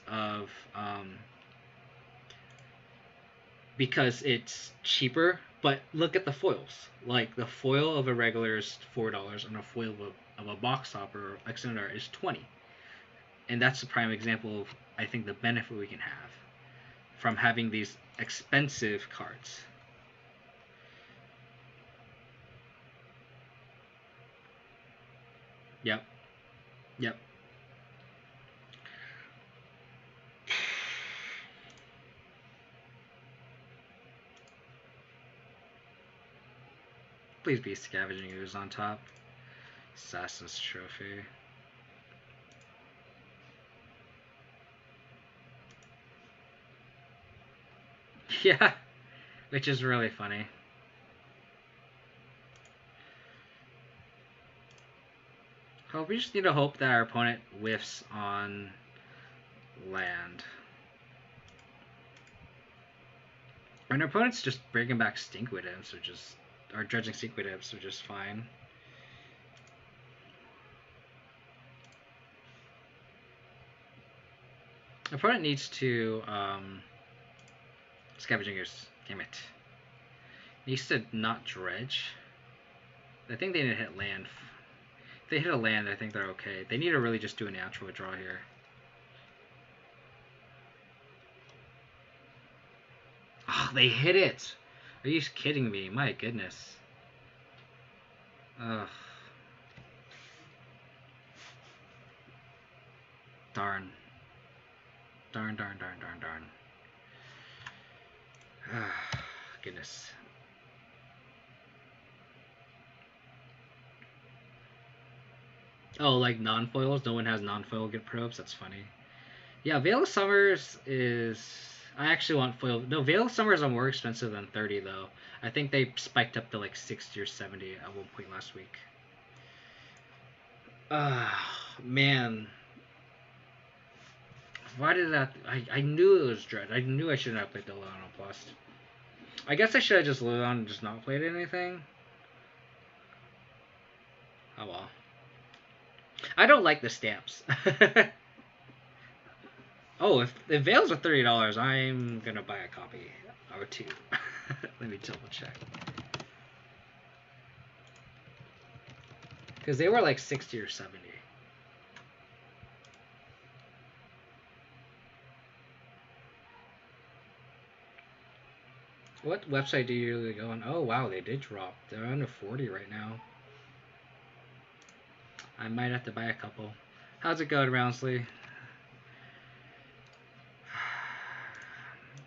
it's cheaper. But look at the foils. Like, the foil of a regular is $4, and a foil of a box topper extended art is 20. And that's a prime example of, I think, the benefit we can have from having these expensive cards. Yep. Yep. Please be Scavenging Ooze on top. Assassin's Trophy. Yeah, which is really funny. Oh, we just need to hope that our opponent whiffs on land. And our opponent's just bringing back Stinkwood Imps, or Dredging Stinkwood Imps, which is fine. Our opponent needs to Scavenging Ooze. Damn it. Needs to not dredge. I think they need to hit land. If they hit a land, I think they're okay. They need to really just do a natural draw here. Oh, they hit it! Are you kidding me? My goodness. Ugh. Darn. Darn, darn, darn, darn, darn. Goodness. Oh, like non-foils? No one has non-foil good probes? That's funny. Yeah, Veil of Summers is... I actually want foil. No, Veil of Summers are more expensive than 30, though. I think they spiked up to like 60 or 70 at one point last week. Man. Why did that... I knew it was Dread. I knew I shouldn't have played the Lilano Plus. I guess I should have just lived on and just not played anything. Oh well. I don't like the stamps. Oh, if Veils are $30, I'm gonna buy a copy or two. Let me double check. Because they were like 60 or 70. What website do you usually go on? Oh wow, they did drop. They're under 40 right now. I might have to buy a couple. How's it going, Roundsley?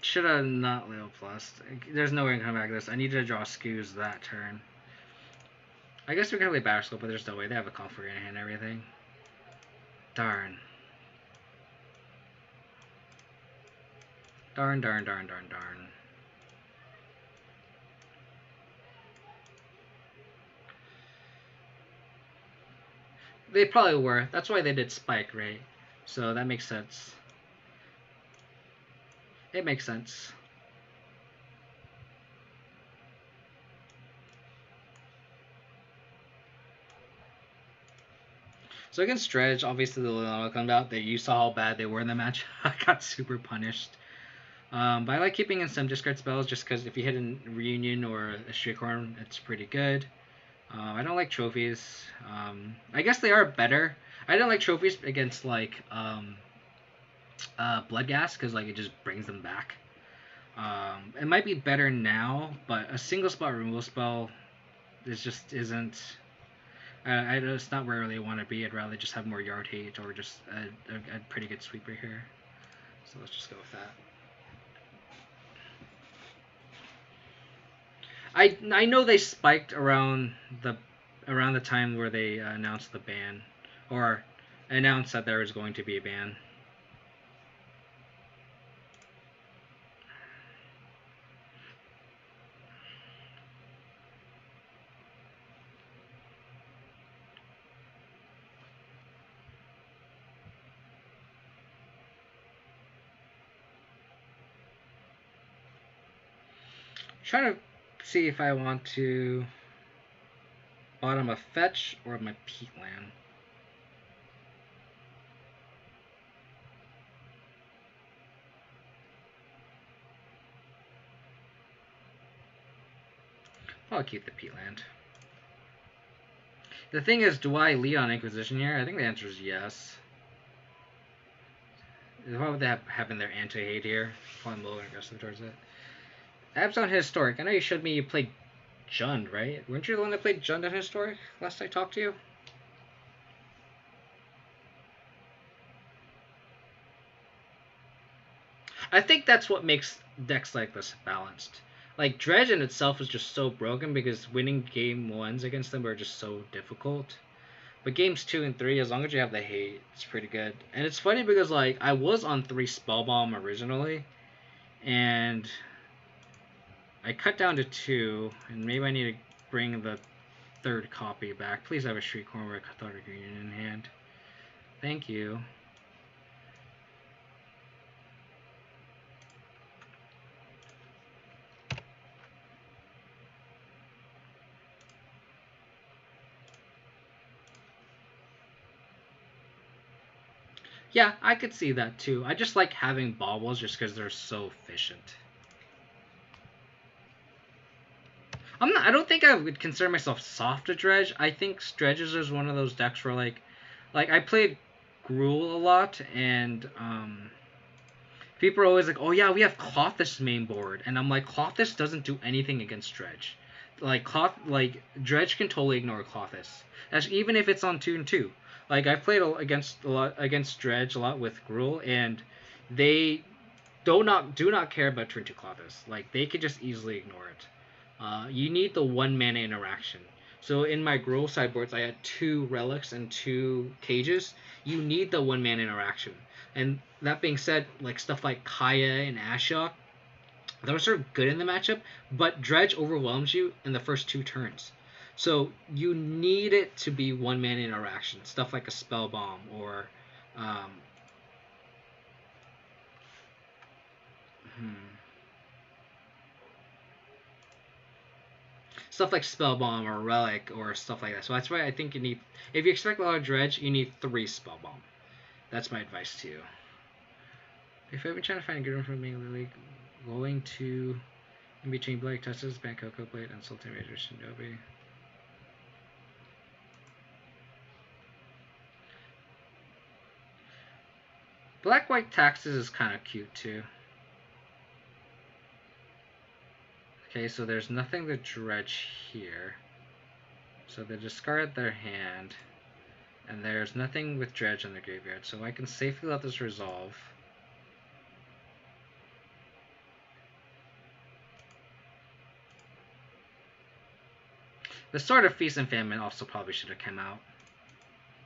Should have not Leo Plus. There's no way I can come back to this. I need to draw skews that turn. I guess we can play Batterskull, but there's no way. They have a Comfort in hand and everything. Darn. Darn, darn, darn, darn, darn. They probably were. That's why they did Spike, right? So that makes sense. It makes sense. So against Dredge, obviously the Lilano comes out. You saw how bad they were in the match. I got super punished. But I like keeping in some discard spells just because if you hit a Reunion or a Streakhorn, it's pretty good. I don't like trophies. I guess they are better. I don't like trophies against like Bloodghast because like it just brings them back. It might be better now, but a single spot removal spell isn't. It's not where I really want to be. I'd rather just have more yard hate or just a pretty good sweeper here. So let's just go with that. I know they spiked around the time where they announced the ban, or announced that there was going to be a ban. Trying to see if I want to bottom a fetch or my peatland. I'll keep the peatland. The thing is, do I lead on Inquisition here? I think the answer is yes. Why would they have in their anti-hate here? Well, I'm a little aggressive towards it. Abzan Historic. I know you showed me you played Jund, right? Weren't you the one that played Jund at Historic last I talked to you? I think that's what makes decks like this balanced. Like, Dredge in itself is just so broken because winning game 1s against them are just so difficult. But games 2 and 3, as long as you have the hate, it's pretty good. And it's funny because, like, I was on 3 Spellbomb originally, and I cut down to 2, and maybe I need to bring the 3rd copy back. Please have a Street Corner Cathartic Union in hand. Thank you. Yeah, I could see that too. I just like having baubles just because they're so efficient. I don't think I would consider myself soft to Dredge. I think Dredges is one of those decks where like I played Gruul a lot, and people are always like, "Oh yeah, we have Klothys main board," and I'm like, Klothys doesn't do anything against Dredge. Like Dredge can totally ignore Klothys. That's even if it's on 2-2. Like I've played against Dredge a lot with Gruul, and they do not care about turn 2 Klothys. Like they could just easily ignore it. You need the 1 mana interaction. So in my Gruul sideboards, I had 2 relics and 2 cages. You need the 1 mana interaction. And that being said, like stuff like Kaya and Ashok, those are good in the matchup, but Dredge overwhelms you in the first 2 turns. So you need it to be 1 mana interaction. Stuff like a Spell Bomb or stuff like Spell Bomb or Relic or stuff like that. So that's why I think you need, if you expect a lot of Dredge, you need 3 Spell Bomb. That's my advice to you. If I've been trying to find a good one for me, Lily, going to in between Blake Teslas, Cocoa Blade, and Sultan Raider Shinobi. Black White Taxes is kind of cute too. Okay, so there's nothing to dredge here. So they discard their hand, and there's nothing with dredge in the graveyard, so I can safely let this resolve. The Sword of Feast and Famine also probably should have come out.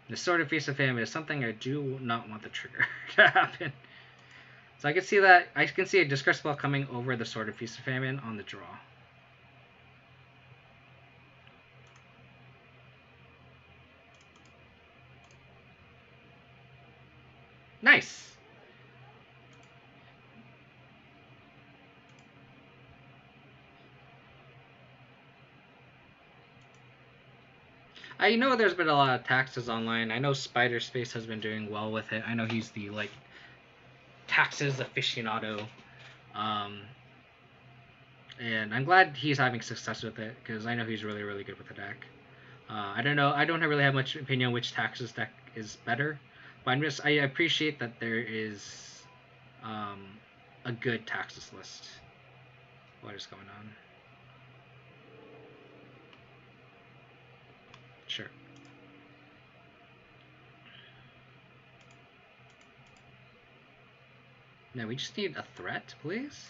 The Sword of Feast and Famine is something I do not want the trigger to happen. So I can see that. I can see a discard spell coming over the Sword of Feast and Famine on the draw. Nice! I know there's been a lot of taxes online. I know Spider Space has been doing well with it. I know he's the taxes aficionado, and I'm glad he's having success with it because I know he's really really good with the deck. I don't know. I don't really have much opinion on which taxes deck is better, but I appreciate that there is a good taxes list. What is going on? Sure. Now we just need a threat, please.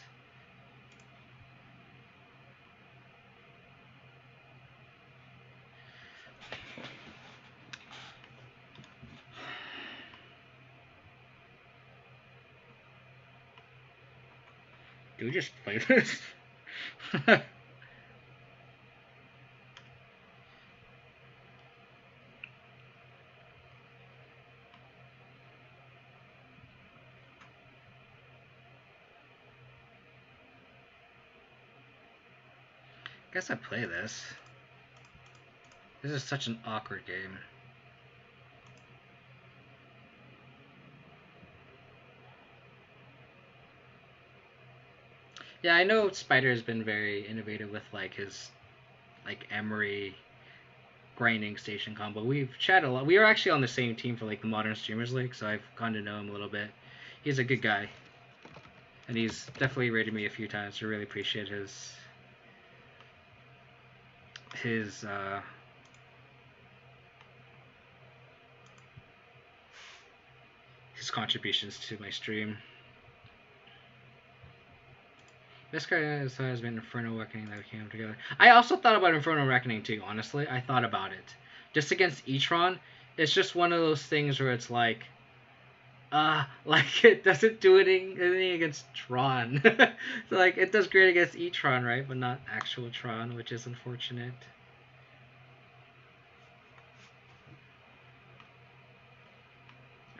Do we just play this? Guess I play this. This is such an awkward game. Yeah, I know Spider has been very innovative with his Emery grinding station combo. We've chatted a lot. We were actually on the same team for like the Modern Streamers League, so I've gotten to know him a little bit. He's a good guy, and he's definitely rated me a few times. I really appreciate his contributions to my stream. This guy has been Inferno Reckoning that came together. I also thought about Inferno Reckoning too, honestly. I thought about it. Just against Etron, it's just one of those things where it's like it doesn't do anything against Tron. So, like, it does great against Etron, right? But not actual Tron, which is unfortunate.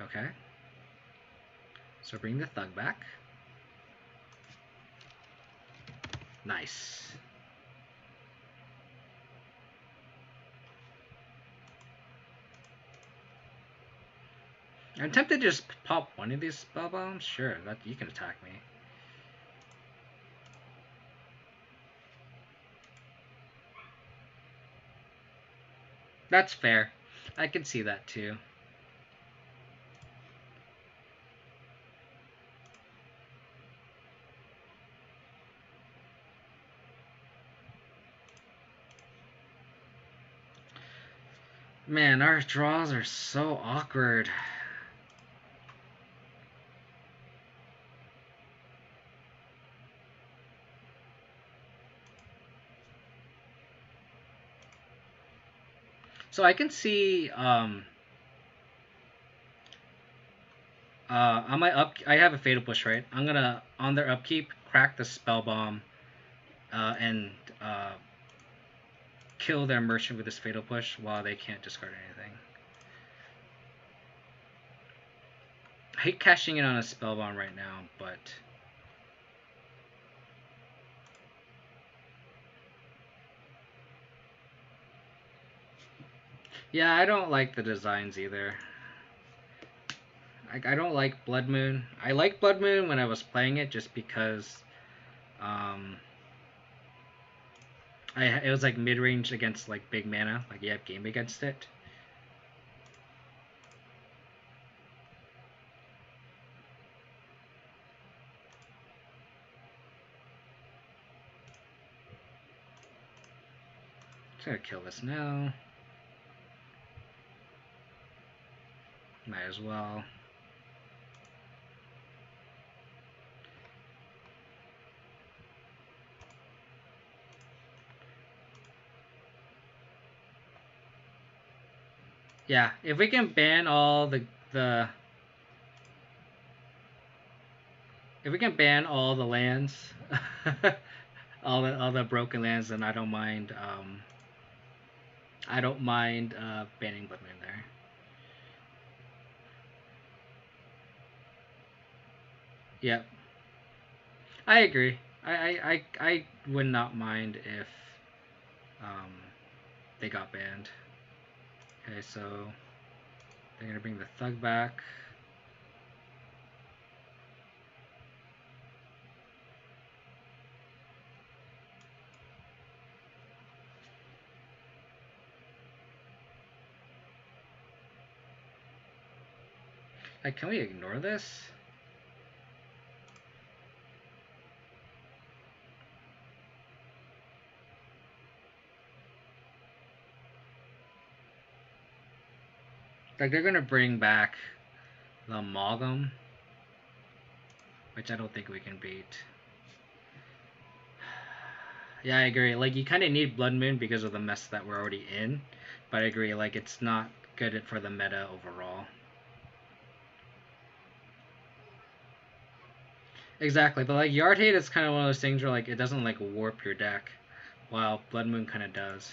Okay. So bring the Thug back. Nice. I'm tempted to just pop one of these spell bombs. Sure, that you can attack me. That's fair. I can see that too. Man, our draws are so awkward. So I can see on my I have a Fatal Push, right? I'm gonna on their upkeep crack the Spell Bomb and kill their Merchant with this Fatal Push while they can't discard anything. I hate cashing in on a Spell Bomb right now, but yeah, I don't like the designs either. I don't like Blood Moon. I like Blood Moon when I was playing it just because it was like mid-range against like big mana, like you have game against it. Just gonna kill this now. Might as well. Yeah, if we can ban all the if we can ban all the lands, all the broken lands, then I don't mind banning Blood Moon there. Yep. I agree. I would not mind if they got banned. Okay, so they're gonna bring the Thug back. Like, can we ignore this? Like, they're gonna bring back the Amalgam, which I don't think we can beat. Yeah, I agree. Like, you kind of need Blood Moon because of the mess that we're already in, but I agree, like, it's not good for the meta overall. Exactly, but like Yard Hate is kind of one of those things where like it doesn't like warp your deck, while Blood Moon kind of does.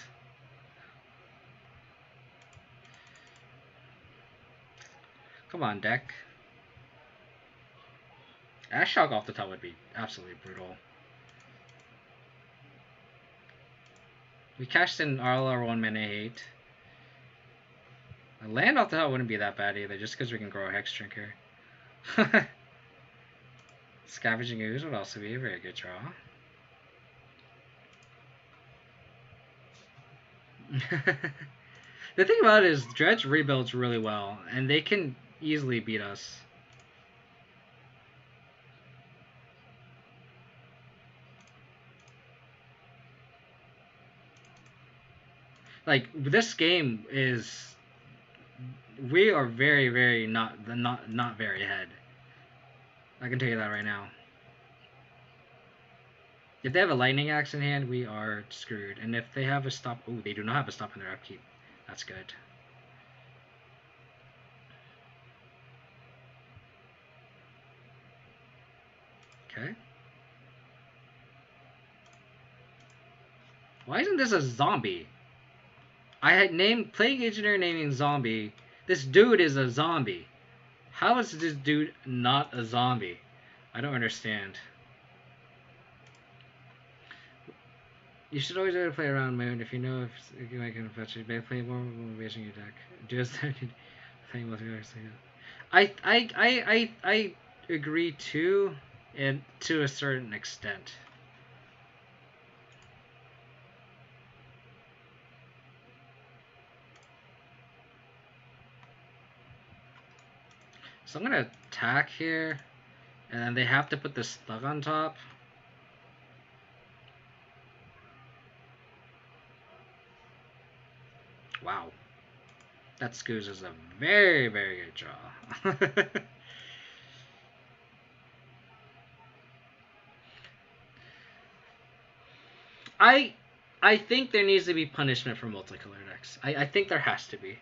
Come on, deck. Shock off the top would be absolutely brutal. We cashed in all our 1 mana hate. A land off the top wouldn't be that bad either, just because we can grow a Hex Drinker. Scavenging Ooze would also be a very good draw. The thing about it is Dredge rebuilds really well, and they can easily beat us. Like this game is, we are very, very not very ahead. I can tell you that right now. If they have a lightning axe in hand, we are screwed. And if they have a stop, oh, they do not have a stop in their upkeep. That's good. Okay. Why isn't this a zombie? I had named Plague Engineer naming zombie. This dude is a zombie. How is this dude not a zombie? I don't understand. You should always try to play around Moon if you know if you can fetch it. Play more motivation in your deck. Just playing with your I agree too, and to a certain extent. So I'm gonna attack here, and then they have to put this slug on top. Wow. That Scooz is a very, very good draw. I think there needs to be punishment for multicolor decks. I think there has to be.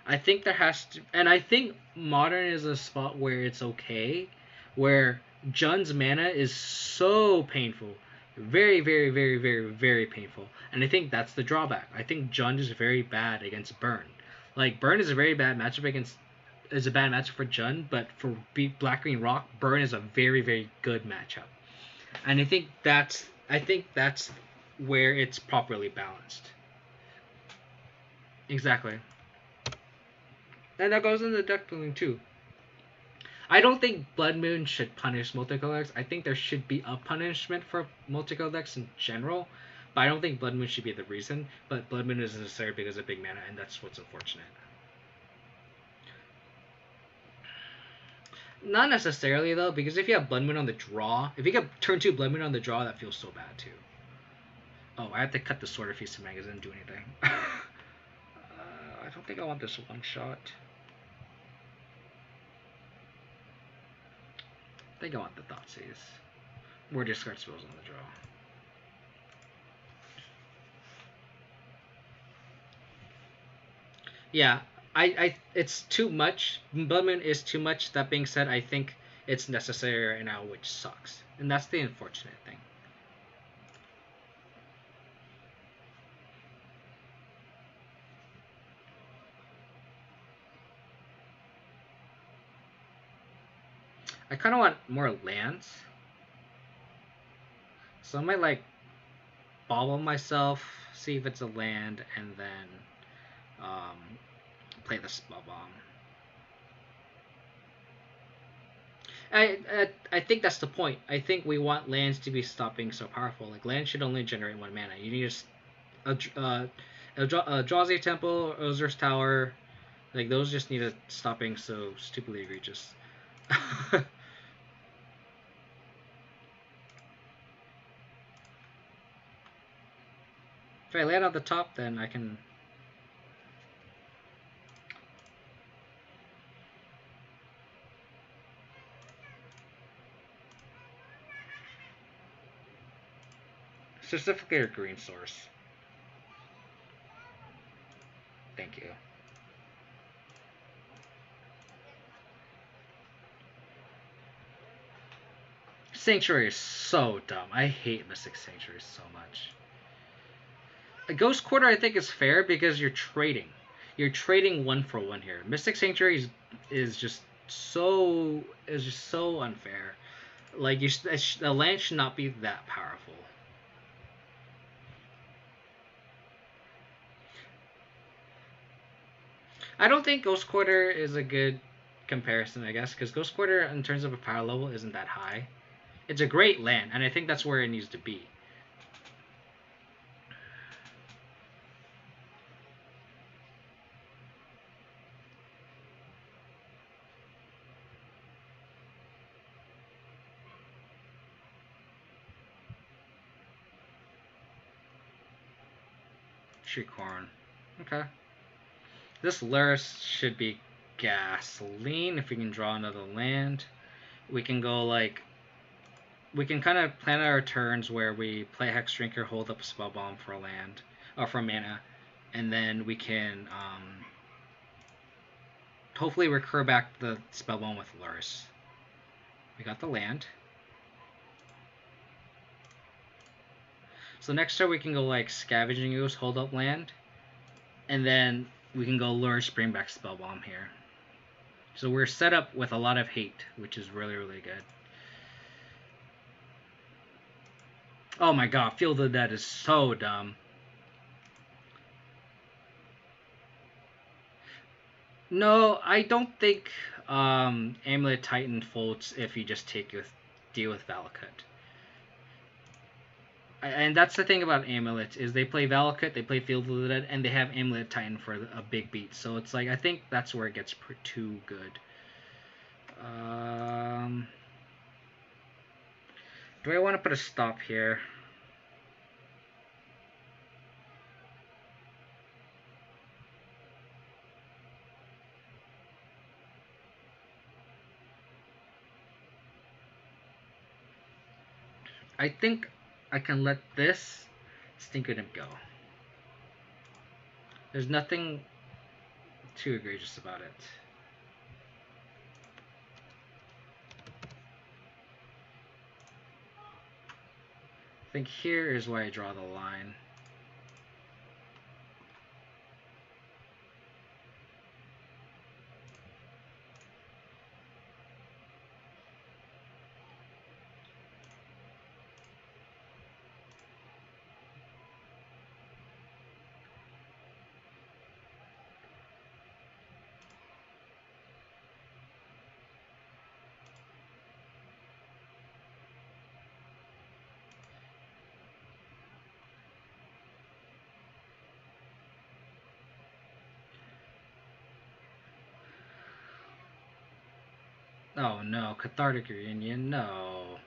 I think there has to, and I think Modern is a spot where it's okay, where Jun's mana is so painful, very, very, very, very, very painful, and I think that's the drawback. I think Jun is very bad against Burn. Like Burn is a very bad matchup against, is a bad matchup for Jun, but for Black Green Rock, Burn is a very, very good matchup, and I think that's where it's properly balanced. Exactly. And that goes into deck building too. I don't think Blood Moon should punish multicolor decks. I think there should be a punishment for multicolor decks in general, but I don't think Blood Moon should be the reason. But Blood Moon is necessary because of big mana, and that's what's unfortunate. Not necessarily though, because if you have Blood Moon on the draw, if you get turn 2 Blood Moon on the draw, that feels so bad too. Oh, I have to cut the Sword of Feast of Magazine and do anything. I don't think I want this one shot. I think I want the Thoughtseize. More discard spells on the draw. Yeah, it's too much. Blood Moon is too much. That being said, I think it's necessary right now, which sucks. And that's the unfortunate thing. I kind of want more lands. So I might like bobble myself, see if it's a land, and then play the Spell Bomb. I think that's the point. I think we want lands to be stopping so powerful. Like lands should only generate 1 mana. You need a Eldrazi Temple, Ozer's Tower. Like those just need a stopping so stupidly egregious. If I land on the top, then I can. Specifically a green source. Thank you. Sanctuary is so dumb. I hate Mystic Sanctuary so much. A Ghost Quarter I think is fair because you're trading. You're trading 1 for 1 here. Mystic Sanctuary is just so unfair. Like the land should not be that powerful. I don't think Ghost Quarter is a good comparison, I guess, because Ghost Quarter in terms of a power level isn't that high. It's a great land, and I think that's where it needs to be. Tricorn. Okay. This Lurrus should be gasoline if we can draw another land. We can go like... We can kind of plan our turns where we play Hex Drinker, hold up a Spell Bomb for a land, or for mana, and then we can hopefully recur back the Spell Bomb with Lurrus. We got the land. So next turn we can go like Scavenging Ooze, hold up land, and then we can go Lurrus, bring back Spell Bomb here. So we're set up with a lot of hate, which is really, really good. Oh my god, Field of the Dead is so dumb. No, I don't think Amulet Titan folds if you just deal with Valakut. And that's the thing about Amulet, is they play Valakut, they play Field of the Dead, and they have Amulet Titan for a big beat. So it's like, I think that's where it gets too good. Do I want to put a stop here? I think I can let this Stinker Imp go. There's nothing too egregious about it. I think here is where I draw the line. Oh no, Cathartic Reunion, no.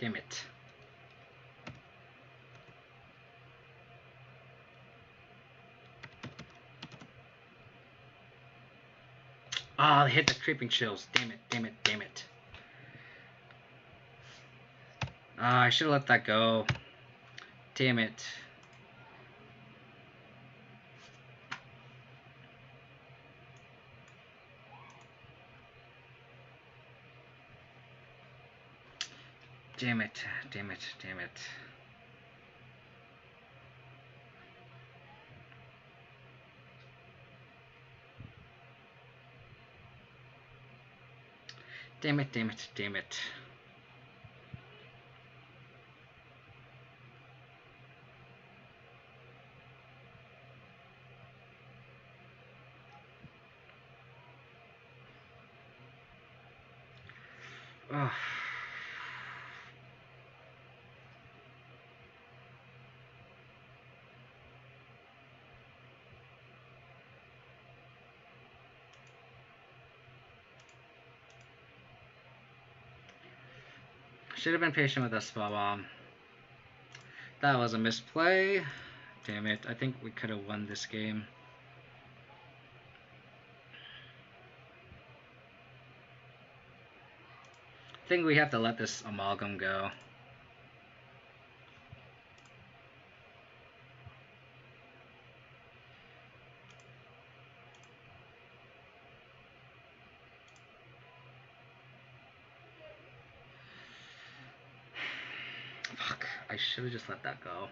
Damn it. Ah, oh, hit the Creeping Chills. Damn it, damn it, damn it. Ah, I should have let that go. Damn it. Damn it, damn it, damn it. Damn it, damn it, damn it. Ugh. Should have been patient with that Spell Bomb. That was a misplay. Damn it, I think we could have won this game. I think we have to let this Amalgam go. Fuck, I should have just let that go.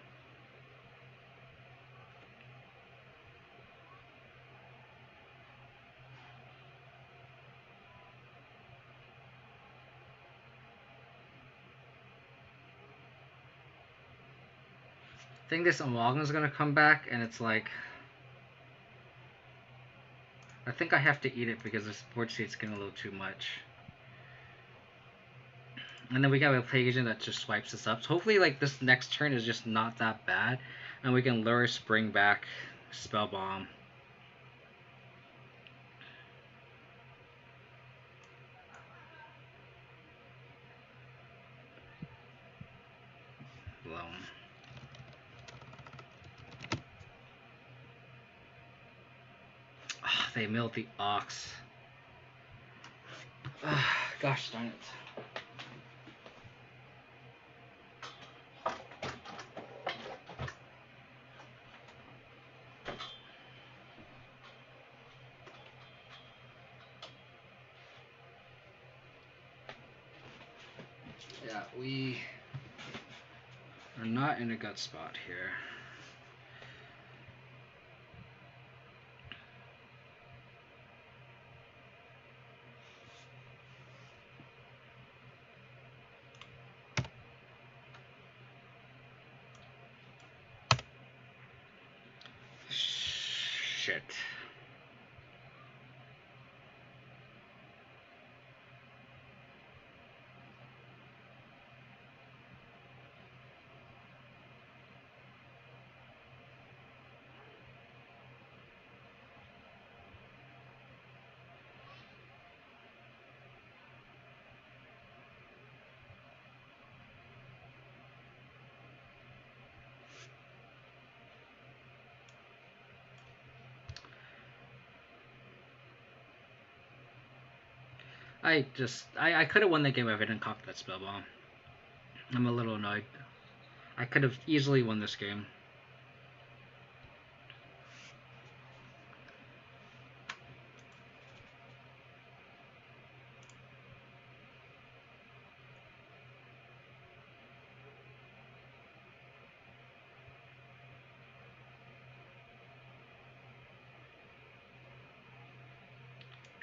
I think this Amalgam is gonna come back, and it's like, I think I have to eat it because this board state's getting a little too much. And then we got a Plague Agent that just swipes us up. So hopefully, like, this next turn is just not that bad, and we can Lurrus, bring back Spell Bomb. They milled the ox. Gosh darn it. Yeah, we are not in a good spot here. Shit. I could have won the game if I didn't cock that spell bomb. I'm a little annoyed. I could have easily won this game.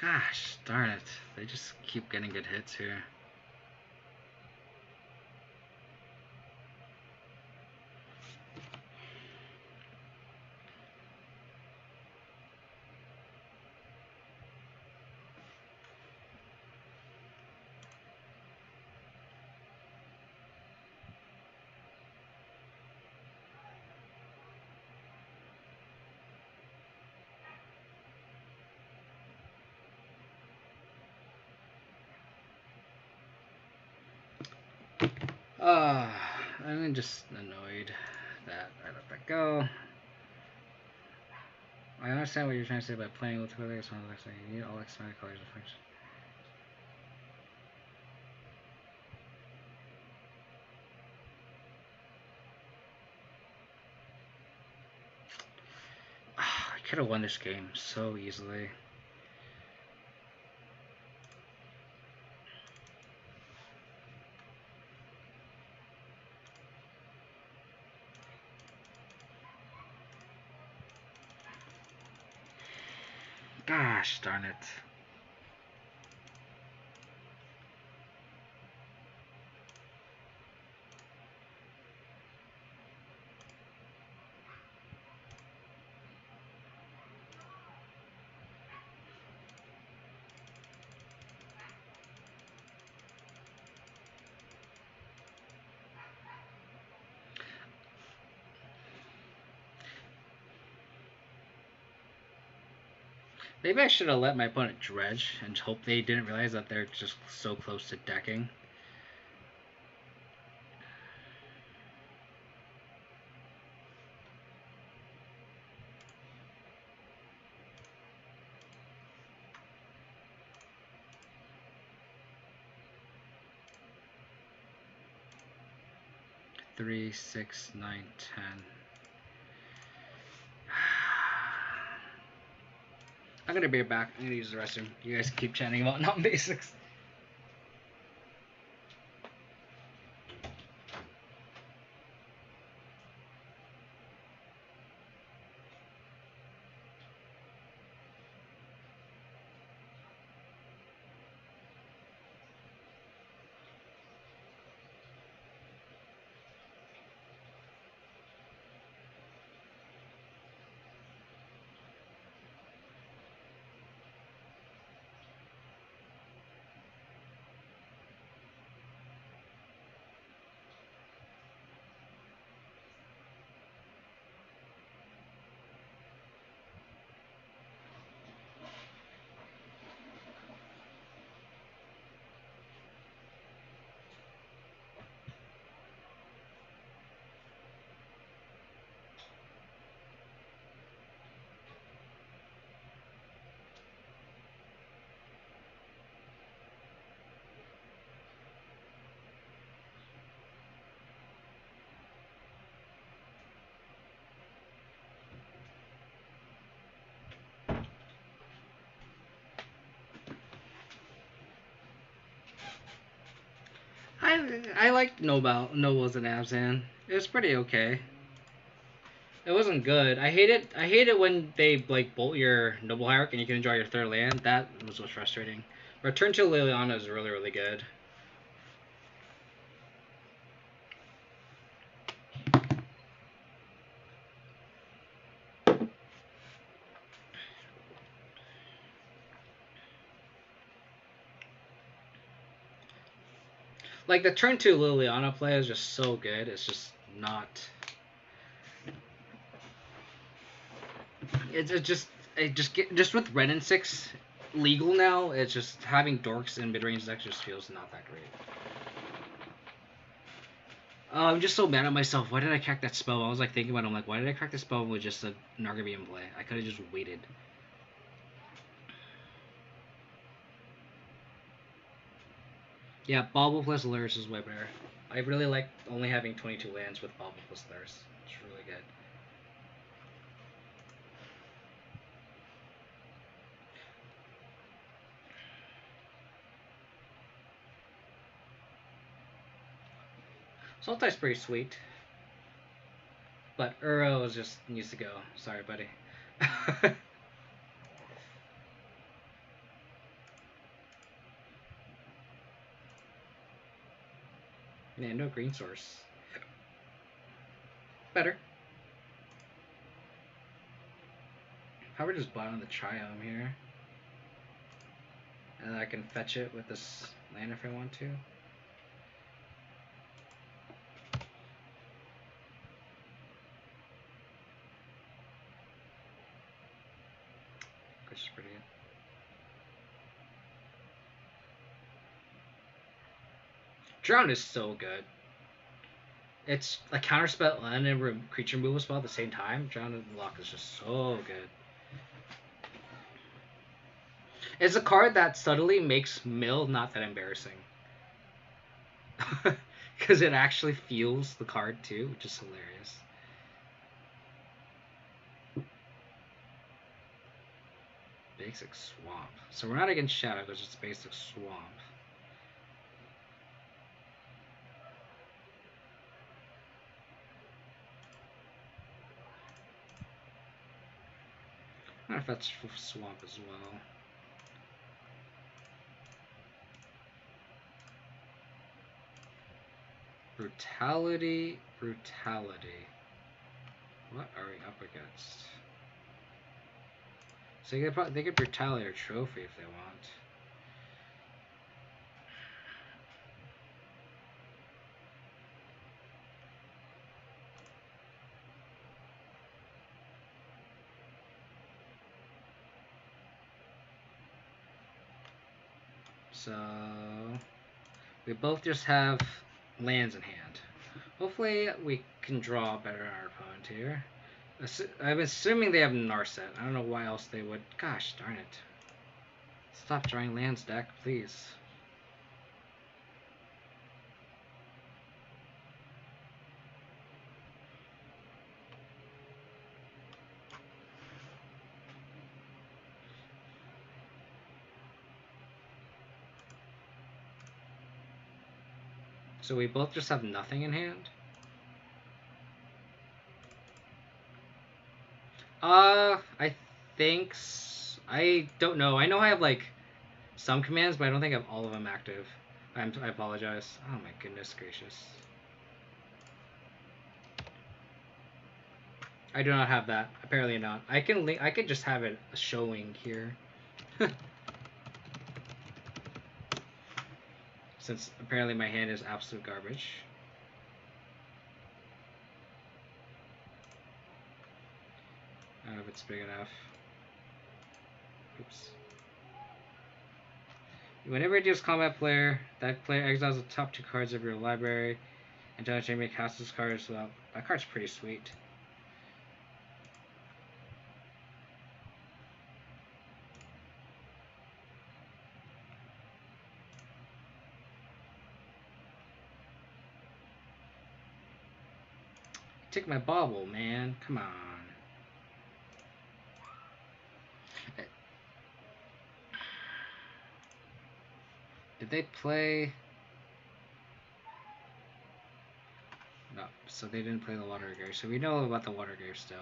Gosh darn it. They just keep getting good hits here. I'm just annoyed that I let that go. I understand what you're trying to say by playing with together. It's one of the things you need all external colors of function. I could have won this game so easily. Gosh darn it. Maybe I should have let my opponent dredge and hope they didn't realize that they're just so close to decking. Three, 6, 9, 10. I'm gonna be back. I'm gonna use the restroom. You guys keep chatting about non-basics. I liked Nobles and Abzan. It was pretty okay. It wasn't good. I hate it when they like bolt your noble hierarch and you can enjoy your third land. That was what's frustrating. Return to Liliana is really, really good. Like the turn 2 Liliana play is just so good. It's just not. Just with Ren and 6 legal now. It's just having dorks in mid range decks just feels not that great. I'm just so mad at myself. Why did I crack that spell? I was like thinking about it. I'm like, why did I crack the spell with just a Nargaby in play? I could have just waited. Yeah, Bauble plus Lurrus is way better. I really like only having 22 lands with Bauble plus Lurrus. It's really good. Sultai's pretty sweet. But Uro just needs to go. Sorry, buddy. Yeah, no green source. Better. Probably just bought on the Triome here. And then I can fetch it with this land if I want to. Which is pretty good. Drown is so good. It's a counterspell and a creature removal spell at the same time. Drown and Lock is just so good. It's a card that subtly makes mill not that embarrassing. Because it actually feels the card too, which is hilarious. Basic Swamp. So we're not against Shadow, because it's basic Swamp. I don't know if that's Swamp as well. Brutality. What are we up against? So they get Brutality or Trophy if they want. So we both just have lands in hand. Hopefully we can draw better than our opponent here. I'm assuming they have Narset. I don't know why else they would. Gosh darn it. Stop drawing lands, deck, please. So we both just have nothing in hand? I think... I don't know. I know I have, like, some commands, but I don't think I have all of them active. I apologize. Oh my goodness gracious. I do not have that. Apparently not. I could just have it showing here. Since apparently my hand is absolute garbage. I don't know if it's big enough. Oops. Whenever it deals combat player, that player exiles the top 2 cards of your library until the enemy casts this card. So that card's pretty sweet. Take my bauble, man. Come on. Did they play... so they didn't play the water grave. So we know about the water grave still.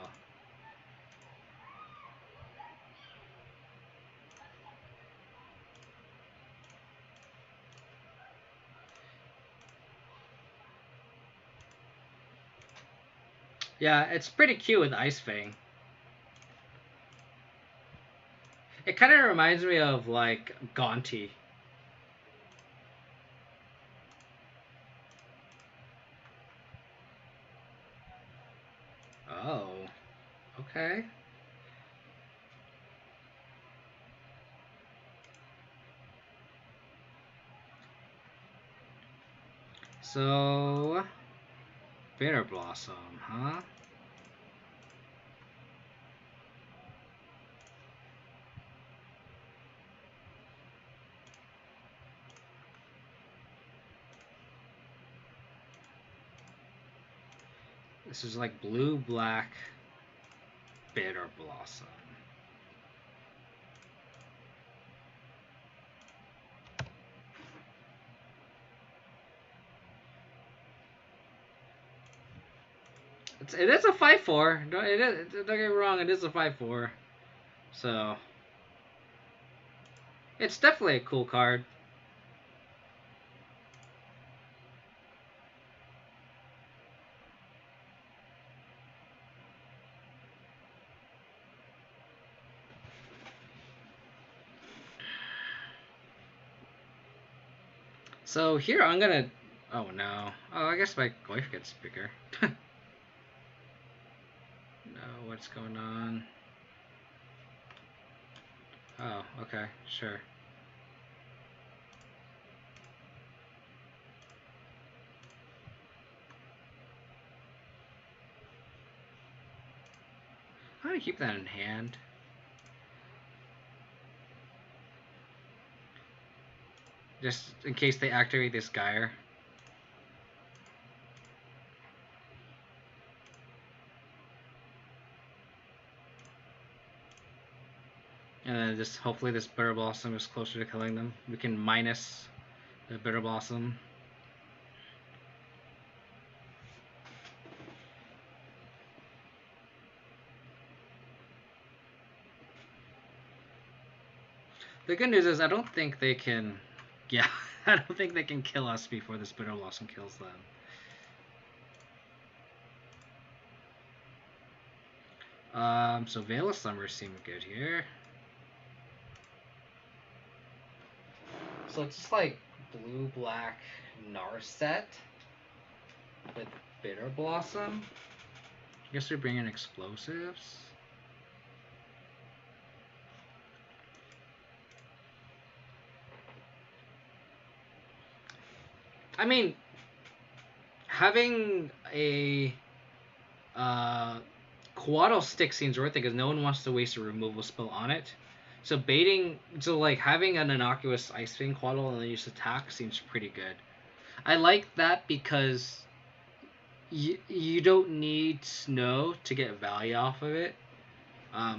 Yeah, it's pretty cute with Ice Fang. It kind of reminds me of like Gonti. Oh, okay. So, Bitter Blossom, huh? This is like blue-black Bitter Blossom. It is a 5/4. Don't get me wrong, it is a 5/4. So, it's definitely a cool card. So here I'm gonna. Oh no. Oh, I guess my wife gets bigger. No, what's going on? Oh, okay, sure. I'm gonna keep that in hand. Just in case they activate this Gyre. And then just hopefully this Bitter Blossom is closer to killing them. We can minus the Bitter Blossom. The good news is I don't think they can. Yeah, I don't think they can kill us before this Bitter Blossom kills them. So Veil of Summer seemed good here. So it's just like blue-black Narset with Bitter Blossom. I guess they're bringing explosives. I mean, having a Quaddle stick seems worth it because no one wants to waste a removal spell on it. So like having an innocuous Ice Fang Quaddle and then use attack seems pretty good. I like that because you don't need snow to get value off of it.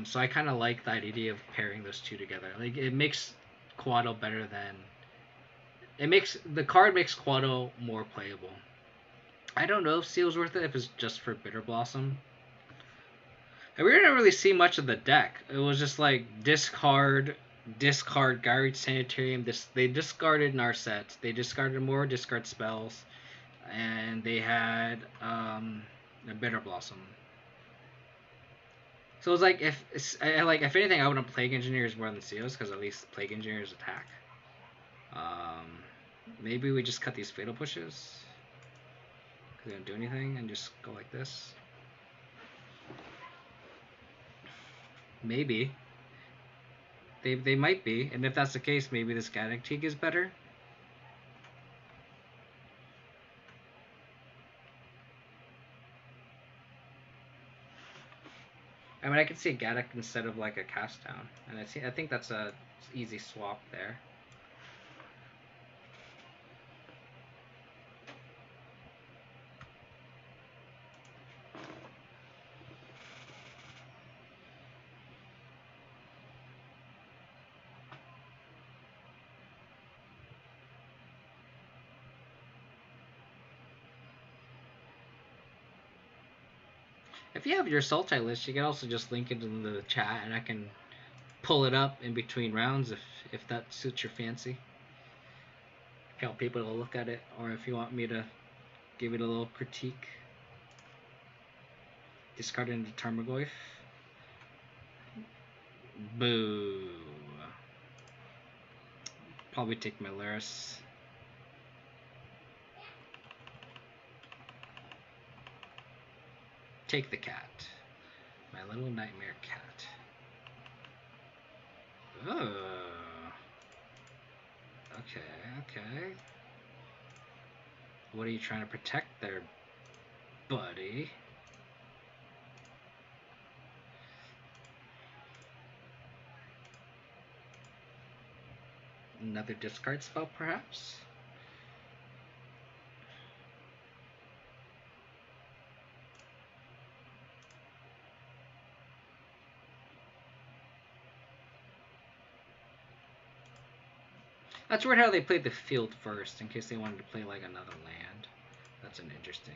So I kind of like that idea of pairing those two together. Like it makes Quaddle better than the card makes Quaddle more playable. I don't know if Seal's worth it if it's just for Bitter Blossom. And we didn't really see much of the deck. It was just like discard, Gyre Sanitarium. They discarded Narset. They discarded more discard spells, and they had a Bitter Blossom. So it was like if anything, I would have Plague Engineers more than Seals because at least Plague Engineers attack. Maybe we just cut these Fatal Pushes because they don't do anything and just go like this. Maybe. They might be, and if that's the case, maybe this Galactique is better. I mean, I could see a Gaddock instead of like a Cast Down, and I think that's a easy swap there. If you have your Sultai list, you can also just link it in the chat, and I can pull it up in between rounds if that suits your fancy. If you want people to look at it, or if you want me to give it a little critique. Discard into Tarmogoyf. Boo. Probably take my Lurrus. Take the cat. My little nightmare cat. Oh. Okay. What are you trying to protect there, buddy? Another discard spell, perhaps? That's weird how they played the field first, in case they wanted to play like another land. That's an interesting.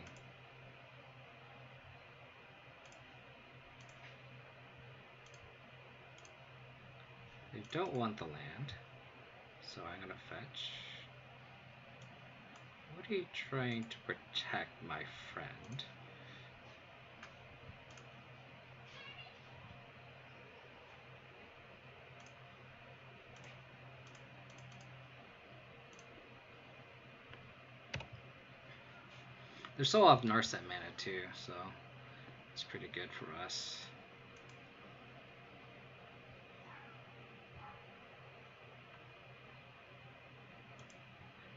They don't want the land, so I'm gonna fetch. What are you trying to protect, my friend? They're so off Narset mana too, so it's pretty good for us.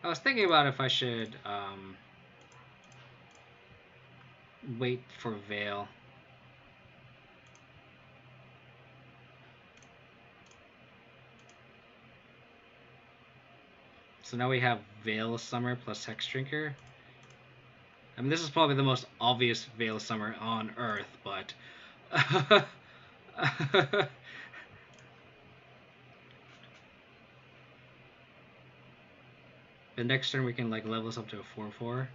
I was thinking about if I should wait for Veil. So now we have Veil Summer plus Hex Drinker. I mean, this is probably the most obvious Veil Summer on Earth, but the next turn we can like level this up to a 4/4.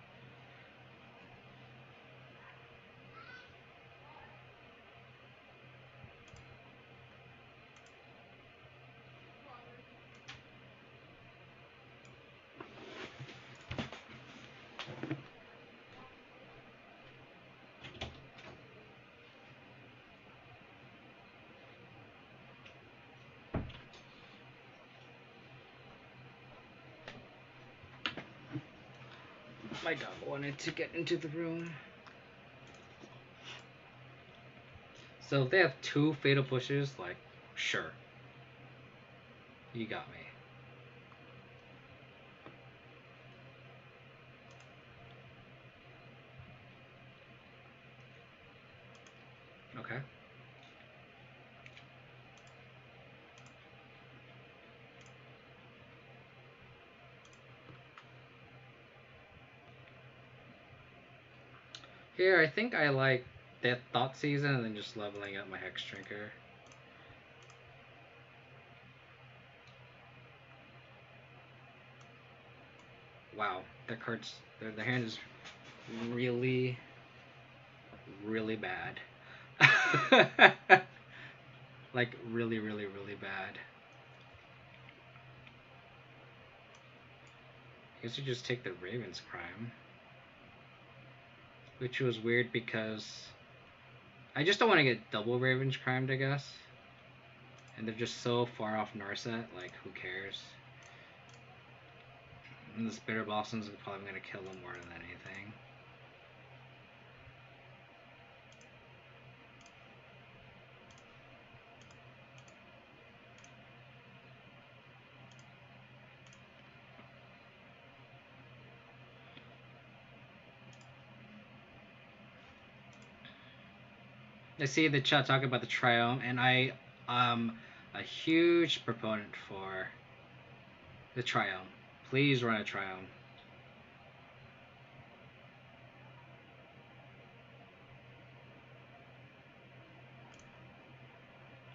My dog wanted to get into the room. So if they have 2 Fatal Pushes, like, sure. You got me. Okay. Here, I think I like that Thought Season and then just leveling up my Hex Drinker. Wow, their cards, their hand is really, really bad. Like, really, really, really bad. I guess you just take the Raven's Crime. Which was weird because I just don't want to get double Raven's Crimed, I guess. And they're just so far off Narset, like, who cares? And this Bitter Blossoms is probably going to kill them more than anything. I see the chat talking about the Triome, and I am a huge proponent for the Triome. Please run a Triome.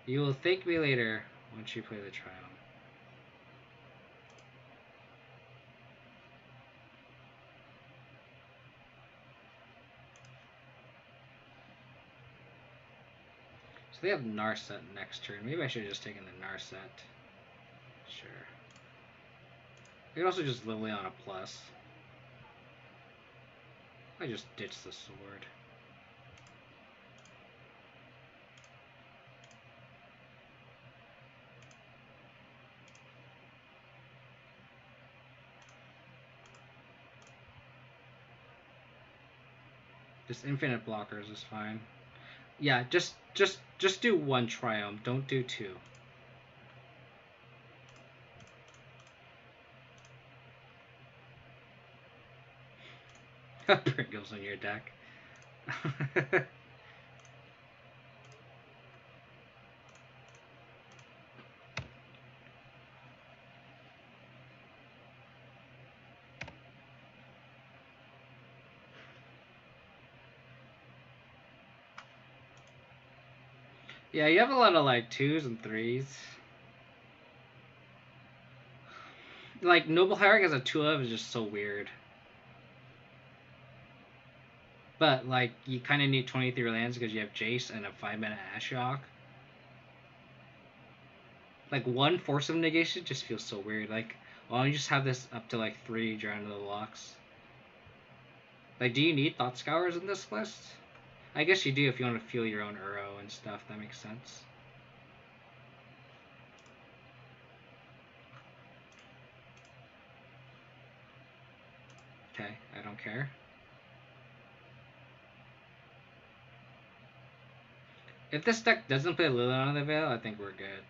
You will thank me later once you play the Triome. they have Narset next turn. Maybe I should have just taken the Narset. Sure. I could also just Liliana plus. I just ditch the sword. Just infinite blockers is fine. Yeah, just do one Triumph. Don't do two. Pringles on your deck. Yeah, you have a lot of like 2s and 3s. Like Noble Hierarch as a 2-of is just so weird. But like you kind of need 23 lands because you have Jace and a 5-mana Ashiok. Like one Force of Negation just feels so weird. Like why don't you just have this up to like 3 Drown of the Locks? Like do you need Thought Scours in this list? I guess you do if you want to feel your own Uro and stuff. That makes sense. Okay, I don't care. If this deck doesn't play Liliana the Veil, I think we're good.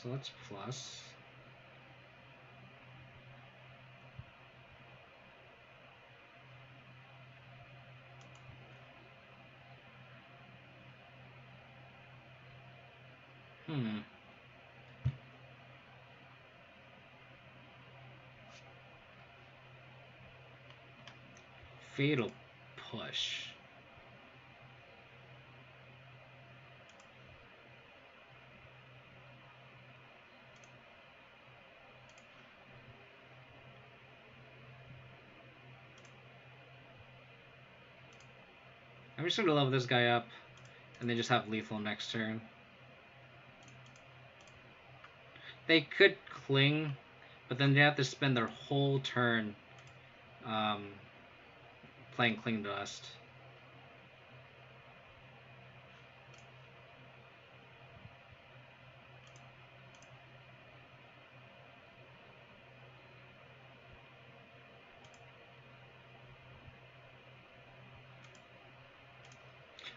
So let's plus. Fatal Push. I'm just gonna level this guy up and then just have lethal next turn. They could cling, but then they have to spend their whole turn playing Cling Dust.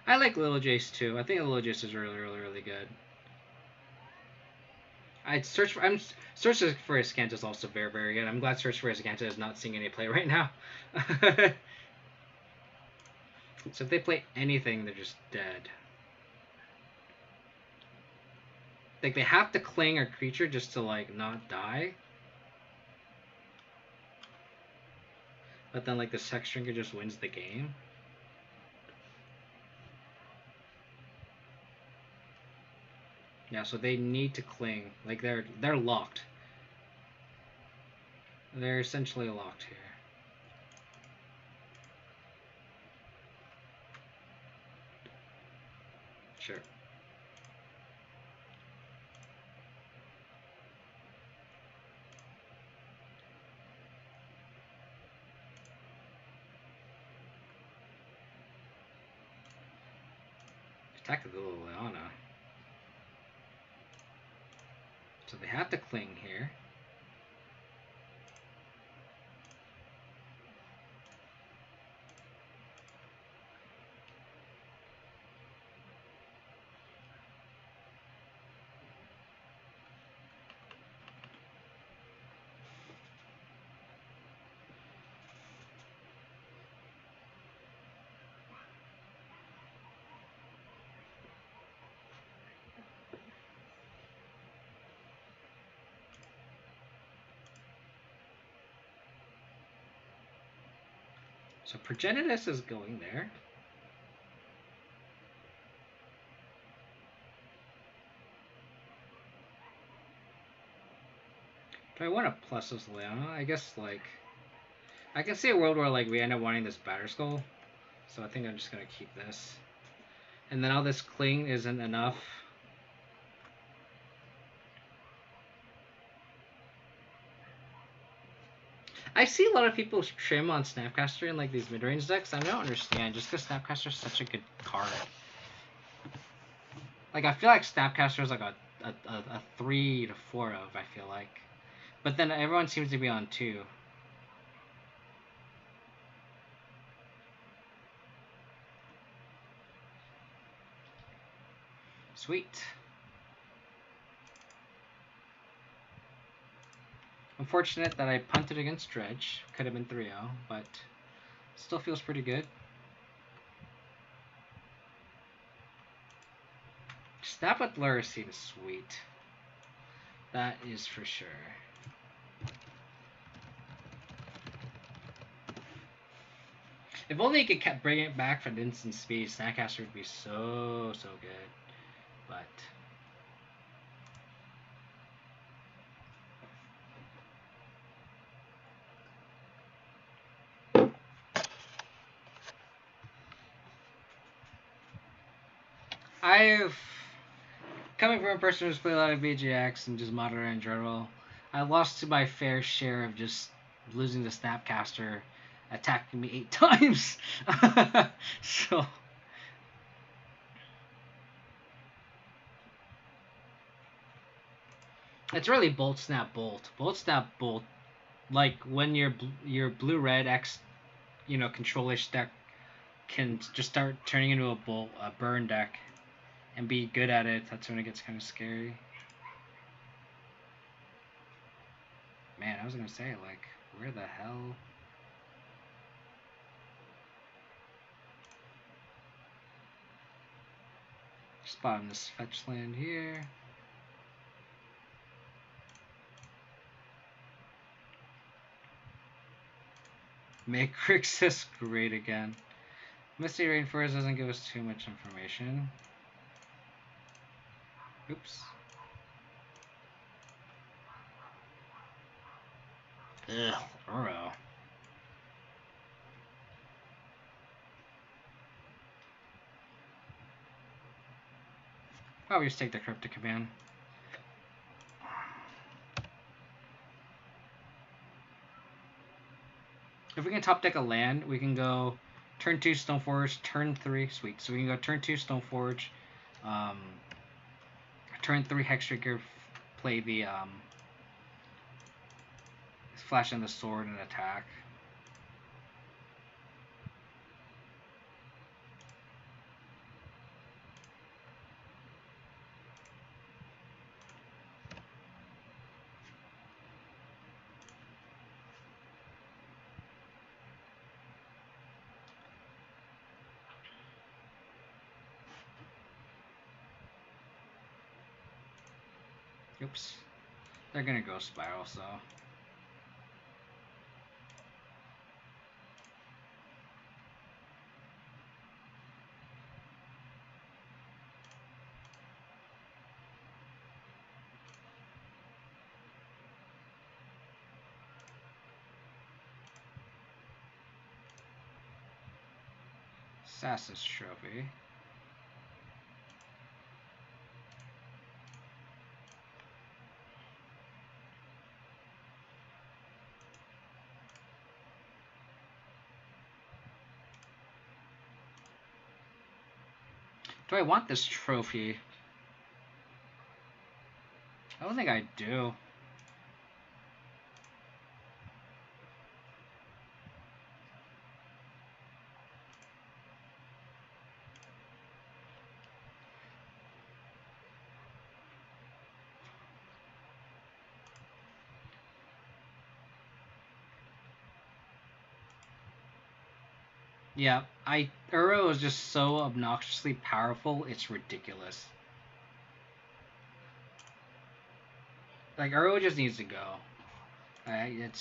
I like Little Jace too. I think Little Jace is really good. I'd search for. Search for Iskanta is also very good. I'm glad Search for Iskanta is not seeing any play right now. So if they play anything, they're just dead. Like they have to cling a creature just to like not die. But then like the Sex Drinker just wins the game. Yeah, so they need to cling. Like they're locked. They're essentially locked here. Sure. Attack the Liliana. So they have to cling here. So Progenitus is going there. Do I want to plus this Liliana? I guess like I can see a world where like we end up wanting this Batterskull. So I think I'm just gonna keep this. And then all this cling isn't enough. I see a lot of people trim on Snapcaster in like these mid-range decks. I don't understand, just because Snapcaster is such a good card. Like, I feel like Snapcaster is like a 3 to 4 of, I feel like. But then everyone seems to be on 2. Sweet. Unfortunate that I punted against Dredge. Could have been 3-0, but still feels pretty good. Snap with Lurrus seems sweet. That is for sure. If only you could bring it back from instant speed, Snapcaster would be so good. But coming from a person who's played a lot of BGX and just Modern in general, I lost to my fair share of just losing the Snapcaster attacking me 8 times. So it's really Bolt Snap Bolt. Bolt Snap Bolt. Like when your blue red X, control-ish deck can just start turning into a burn deck and be good at it. That's when it gets kind of scary. Man, I was gonna say, like, where the hell? Spotting this fetch land here. Make Grixis great again. Misty Rainforest doesn't give us too much information. Oops. Ugh, Uro. Probably just take the Cryptic Command. If we can top deck a land, we can go turn 2 Stoneforge, turn 3, sweet. So we can go turn 2 Stoneforge, turn 3 Hextrigger, play the flash in the sword and attack. Oops. They're gonna go Spiral, so. Sassus Trophy. Do I want this trophy? I don't think I do. Yeah, Uro is just so obnoxiously powerful, it's ridiculous. Like, Uro just needs to go. It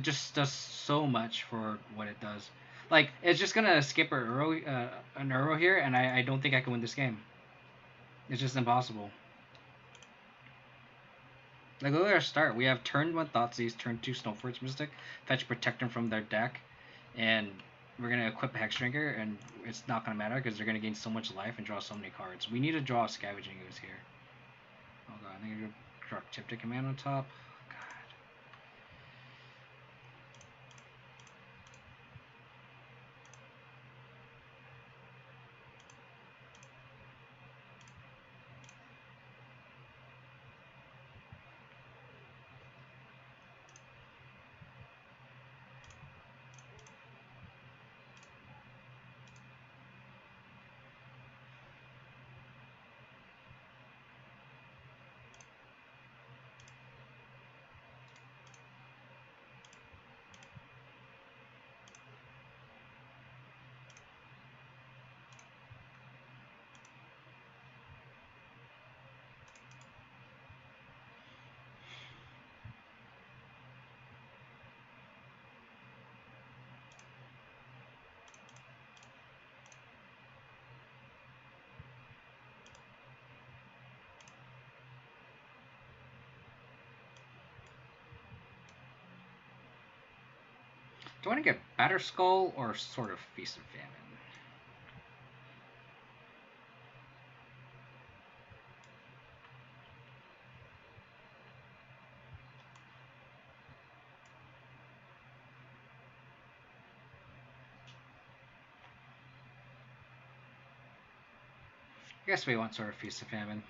just does so much for what it does. Like, it's just gonna skip an Uro here, and I don't think I can win this game. It's just impossible. Like, look at our start. We have turn 1 Thoughtseize, turn 2 Stoneforge Mystic, fetch Protect them from their deck, and we're gonna equip a Hex Drinker, and it's not gonna matter because they're gonna gain so much life and draw so many cards. We need to draw a Scavenging Ooze here. Oh god, I think I'm gonna draw Cryptic Command on top. God. Do I want to get Batter Skull or sort of Feast and Famine? I guess we want sort of Feast and Famine.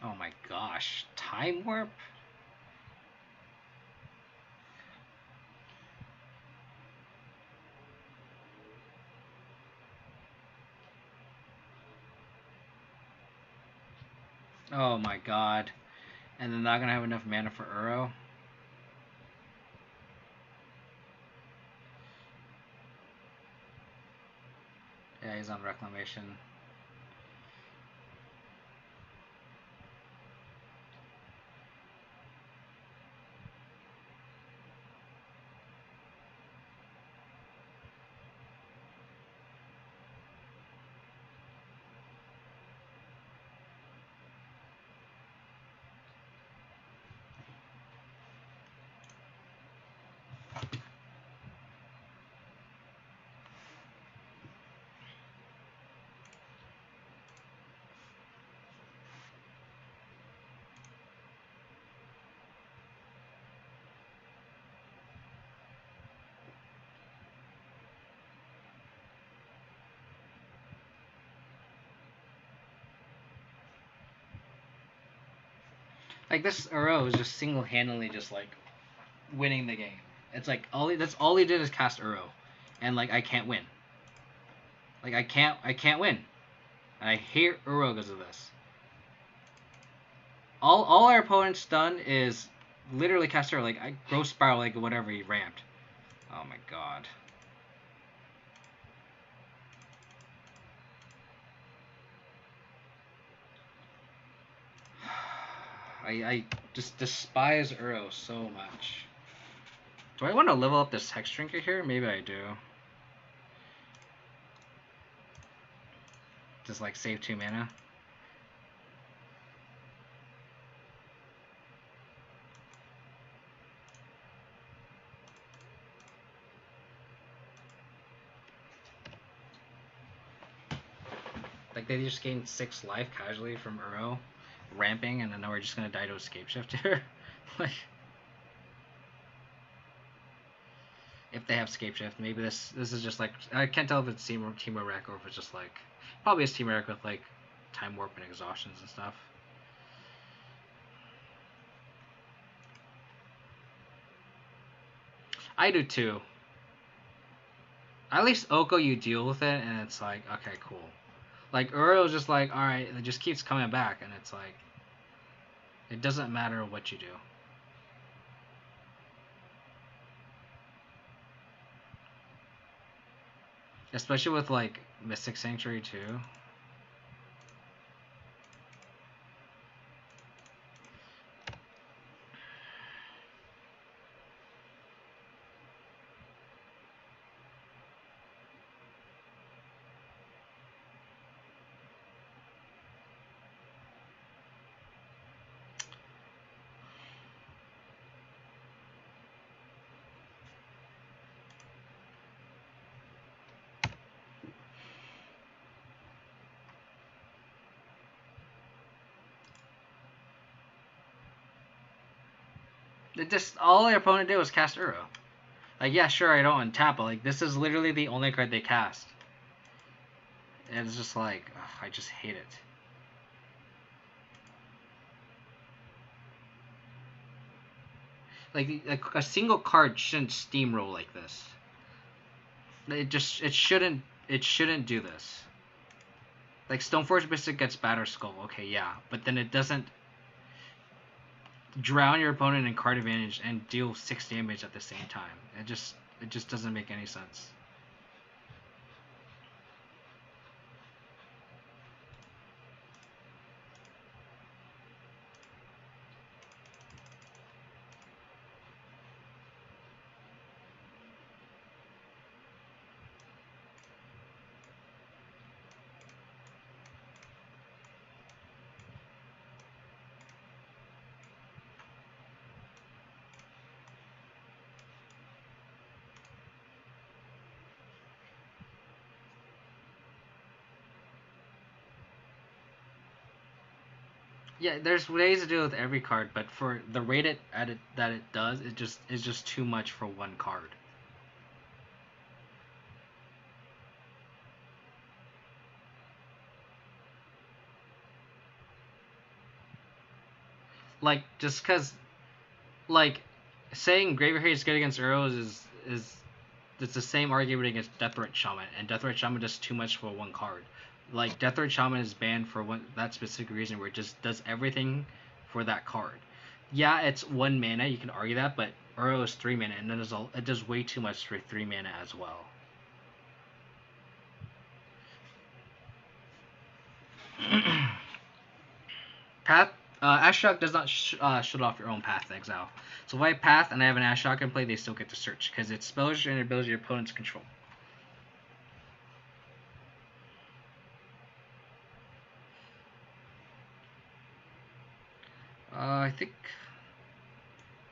Oh my gosh. Time Warp? Oh my god. And they're not gonna have enough mana for Uro? Yeah, he's on Reclamation. Like, this Uro is just single-handedly just, like, winning the game. It's like, that's all he did is cast Uro. And, like, I can't win. Like, I can't win. And I hate Uro because of this. All our opponent's done is literally cast Uro. Like, I Growth Spiral, like, whatever he ramped. Oh my god. I just despise Uro so much. Do I want to level up this Hex Drinker here? Maybe I do. Just like save 2 mana. Like, they just gained 6 life casually from Uro ramping, and then now we're just gonna die to Escape Shift here. Like, if they have Escape Shift, maybe this is just like, I can't tell if it's Team Wreck or if it's just like, probably it's Team Wreck with like Time Warp and Exhaustions and stuff. I do too. At least Oko, you deal with it, and it's like, okay, cool. Like, Uro's just like, alright, it just keeps coming back, and it's like, it doesn't matter what you do. Especially with, like, Mystic Sanctuary, too. It just all your opponent did was cast Uro. Like, yeah, sure, I don't untap, but like this is literally the only card they cast. And it's just like, ugh, I just hate it. Like a single card shouldn't steamroll like this. It shouldn't do this. Like Stoneforge Mystic gets Batter Skull, okay, yeah, but then it doesn't drown your opponent in card advantage and deal 6 damage at the same time. It just doesn't make any sense. Yeah, there's ways to deal with every card, but for the rate that it does, it's just too much for one card. Like just because, like, saying Graveyard Hate is good against Arrows is it's the same argument against Deaththreat Shaman, and Deaththreat Shaman does too much for one card. Like Deaththreat Shaman is banned for that specific reason, where it just does everything for that card. Yeah, it's 1 mana. You can argue that, but Uro is 3 mana, and then it does way too much for 3 mana as well. Path Ashiok does not shut off your own Path to Exile. So if I Path and I have an Ashiok in play, they still get to search because it spells your ability your opponent's control. I think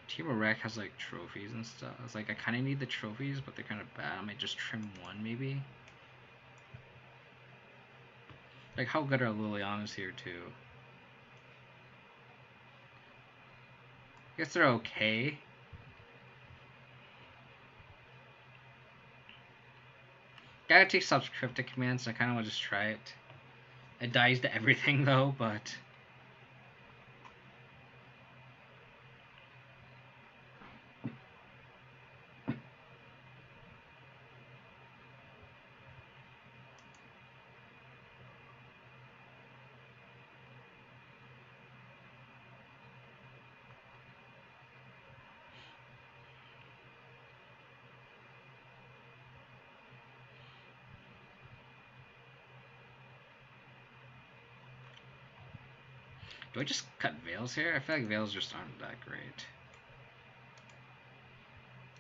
Team Rec has like trophies and stuff. It's like I kind of need the trophies, but they're kind of bad. I might just trim one maybe. Like how good are Liliana's here too? I guess they're okay. Gotta take subscripted commands, so I kind of want to just try it. It dies to everything though, but do I just cut Veils here? I feel like Veils just aren't that great.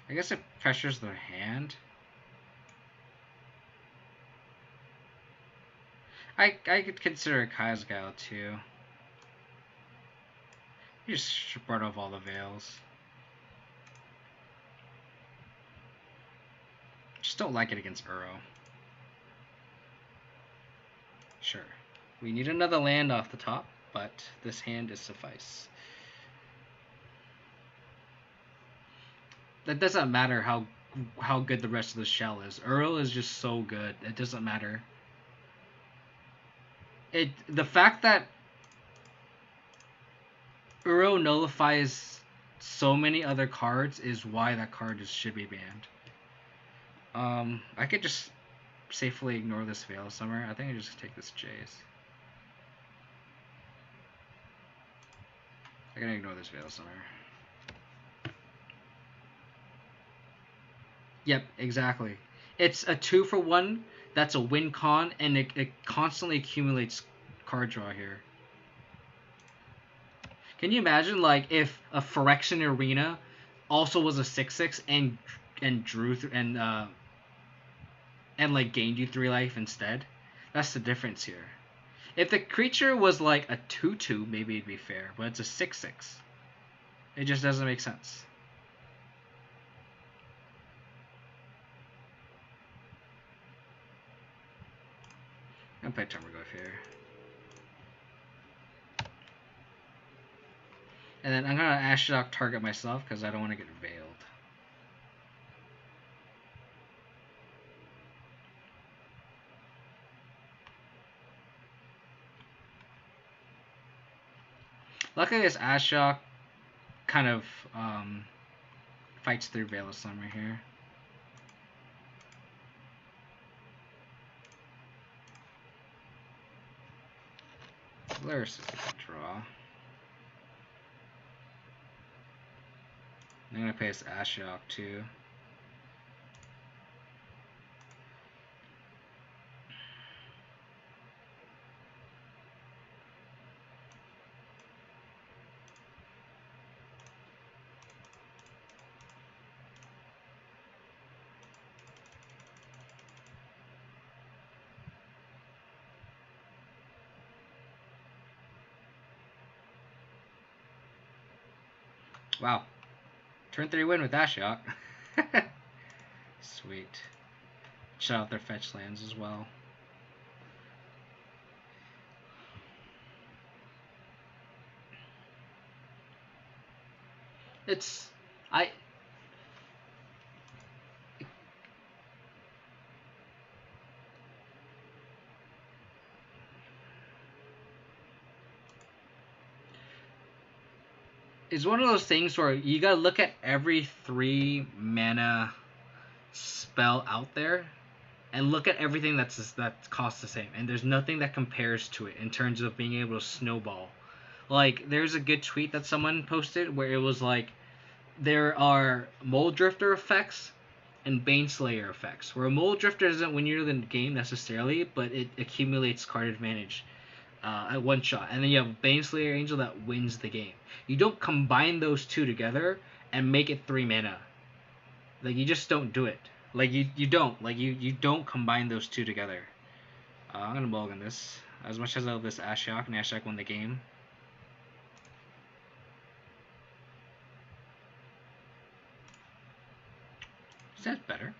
I guess it pressures their hand. I could consider Kai's Guile too. You just burn off all the Veils. Just don't like it against Uro. Sure. We need another land off the top, but this hand is suffice. That doesn't matter how good the rest of the shell is. Uro is just so good. It doesn't matter. The fact that Uro nullifies so many other cards is why that card should be banned. I could just safely ignore this Veil Summer. I think I just take this Jace. I can ignore this Veil Summer. Yep, exactly. It's a 2-for-1. That's a win con, and it constantly accumulates card draw here. Can you imagine like if a Phyrexian Arena also was a 6/6 and drew and like gained you 3 life instead? That's the difference here. If the creature was like a 2/2, maybe it'd be fair, but it's a 6/6. It just doesn't make sense. I'm gonna play Termaglyph here. And then I'm gonna Ashiok target myself because I don't want to get veiled. Luckily, this Ashiok kind of fights through Veil of Summer here. Lurrus is a good draw. I'm gonna play this Ashiok too. Wow. Turn 3 win with Ashiok. Sweet. Shut out their fetch lands as well. It's it's one of those things where you gotta look at every 3 mana spell out there and look at everything that costs the same, and there's nothing that compares to it in terms of being able to snowball. Like, there's a good tweet that someone posted where it was like, there are Mold Drifter effects and Baneslayer effects, where a Mold Drifter doesn't win you the game necessarily, but it accumulates card advantage at one shot. And then you have Baneslayer Angel that wins the game. You don't combine those two together and make it 3 mana. Like, you just don't do it. Like, you don't. Like, you don't combine those two together. I'm going to mulligan this. As much as I love this Ashiok, and Ashiok won the game. Is that better?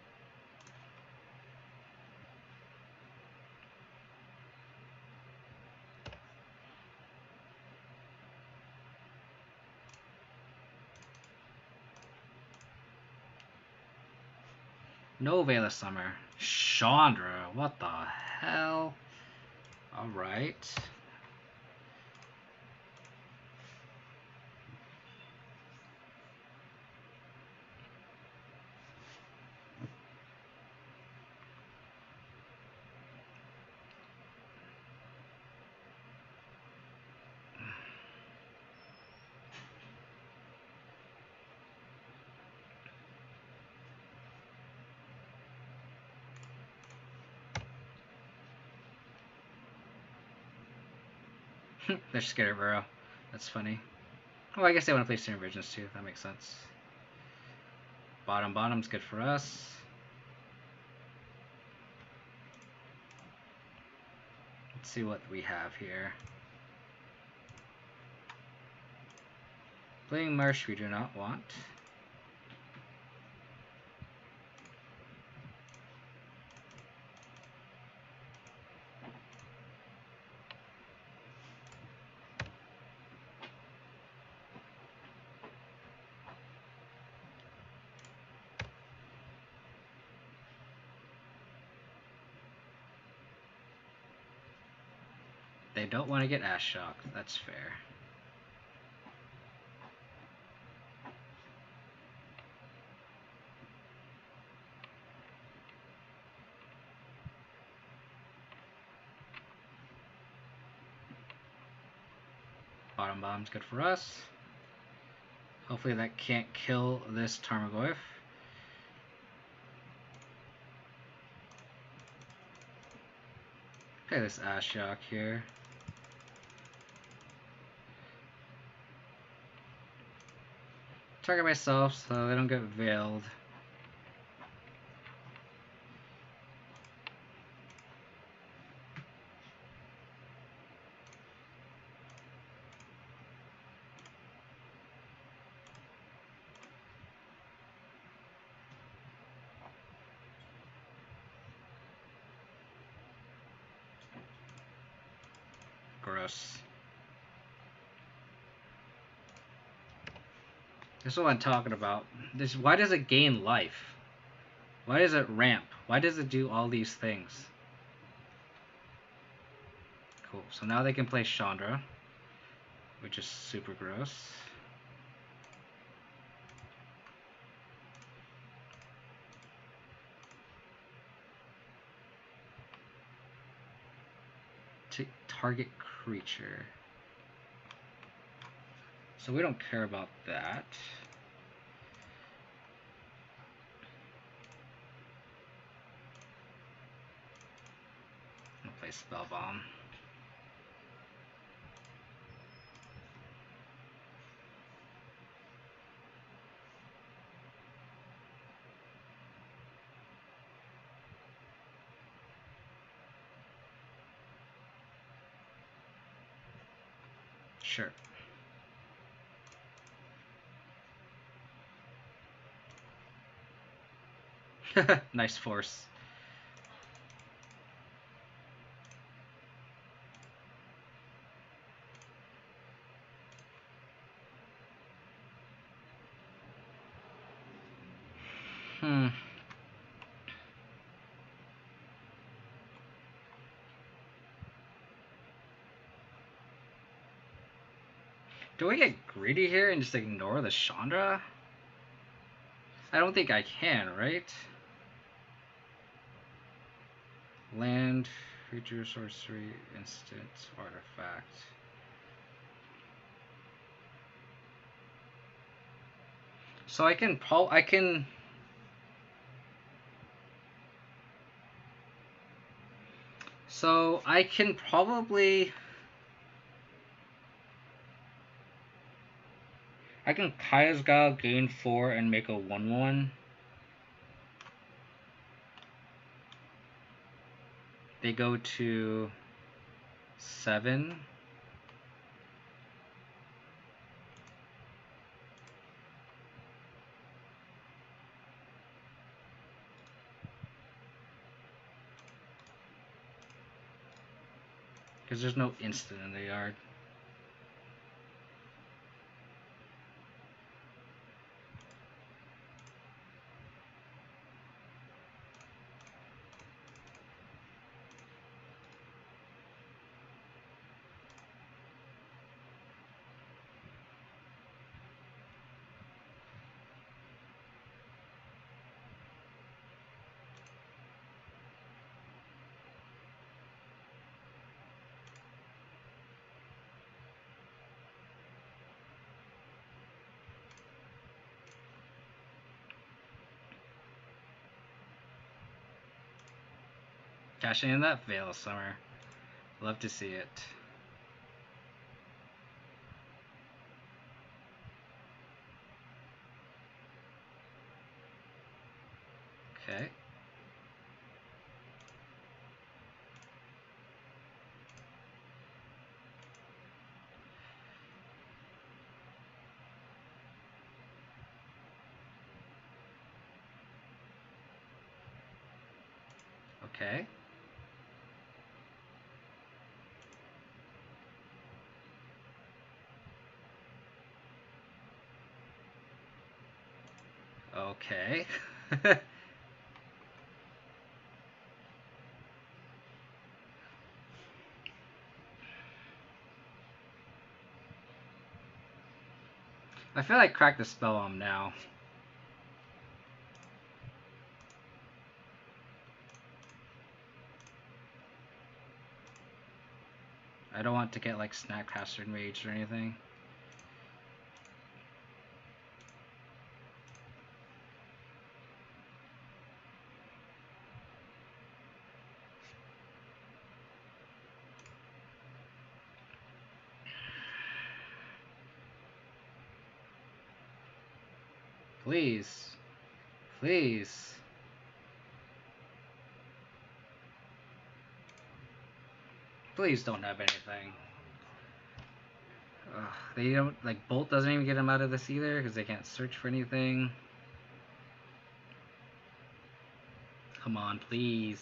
No Veil of Summer. Chandra, what the hell? Alright. They're scared of Burrow. That's funny. Oh, I guess they want to play Serum Visions too. That makes sense. Bottom's good for us. Let's see what we have here. Playing Marsh we do not want. They don't want to get Ashiok. That's fair. Bomb's good for us. Hopefully that can't kill this Tarmogoyf. Okay, this Ashiok here. Target myself so they don't get veiled. Gross. This is what I'm talking about. Why does it gain life? Why does it ramp? Why does it do all these things? Cool. So now they can play Chandra, which is super gross. Target creature. So we don't care about that. I'm gonna play Spellbomb. Sure. Nice force. Do I get greedy here and just ignore the Chandra? I don't think I can, right? Land, creature, sorcery, instant, artifact. So I can So I can probably... I can Kaya's Guile, gain 4, and make a 1/1. They go to 7. Because there's no instant in the yard. Cashing in that Veil of Summer. Love to see it. Okay. Okay. Okay. I feel like crack the spell on now. I don't want to get like Snapcaster Mage or anything. Please. Please. Please don't have anything. Ugh, they don't, like, Bolt doesn't even get them out of this either because they can't search for anything. Come on, please.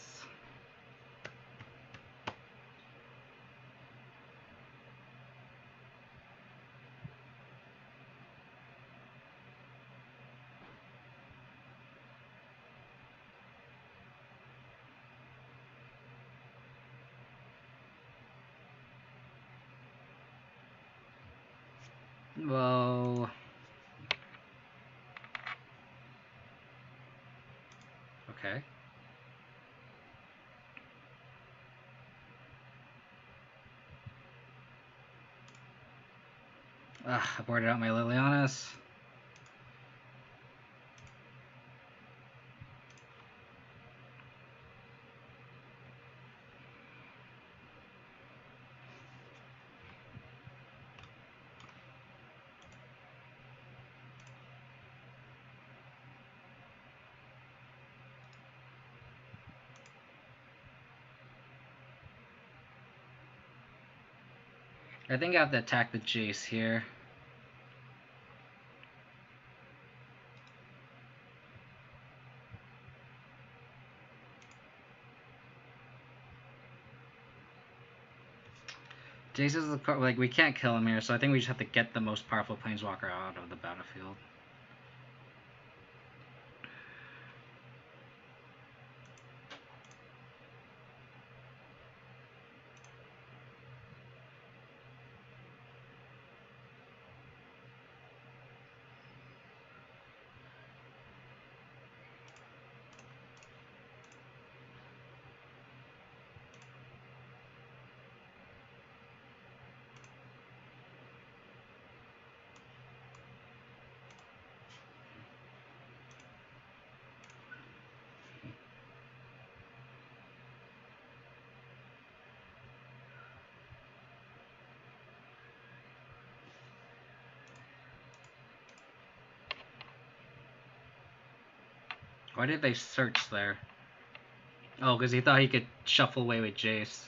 Well, okay. I boarded out my Lilianas. I think I have to attack the Jace here. Jace is the card, like, we can't kill him here, so I think we just have to get the most powerful Planeswalker out of the battlefield. Why did they search there? Oh, because he thought he could shuffle away with Jace.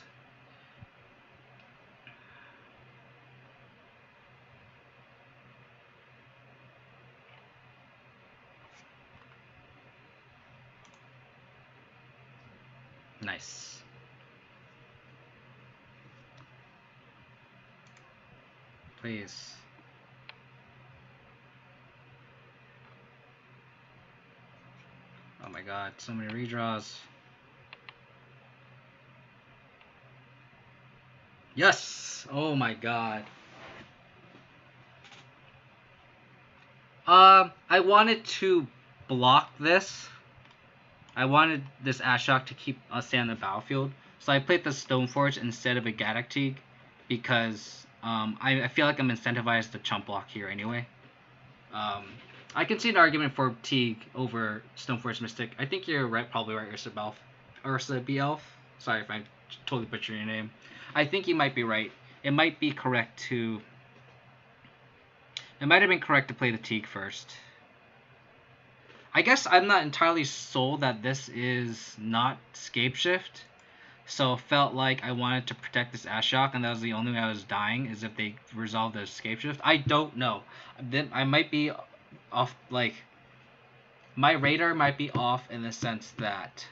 Nice. Please. Oh my god, so many redraws. Yes! Oh my god. I wanted to block this. I wanted this Ashok to keep us stay on the battlefield. So I played the Stoneforge instead of a Gaddock because I feel like I'm incentivized to chump block here anyway. I can see an argument for Teague over Stoneforge Mystic. I think you're right, probably right, Ursa B. Elf. Sorry if I'm totally butchering your name. I think you might be right. It might be correct to... It might have been correct to play the Teague first. I guess I'm not entirely sold that this is not Scapeshift. So felt like I wanted to protect this Ashok, and that was the only way I was dying, is if they resolved the Scapeshift. I don't know. Then I might be off, like... My radar might be off in the sense that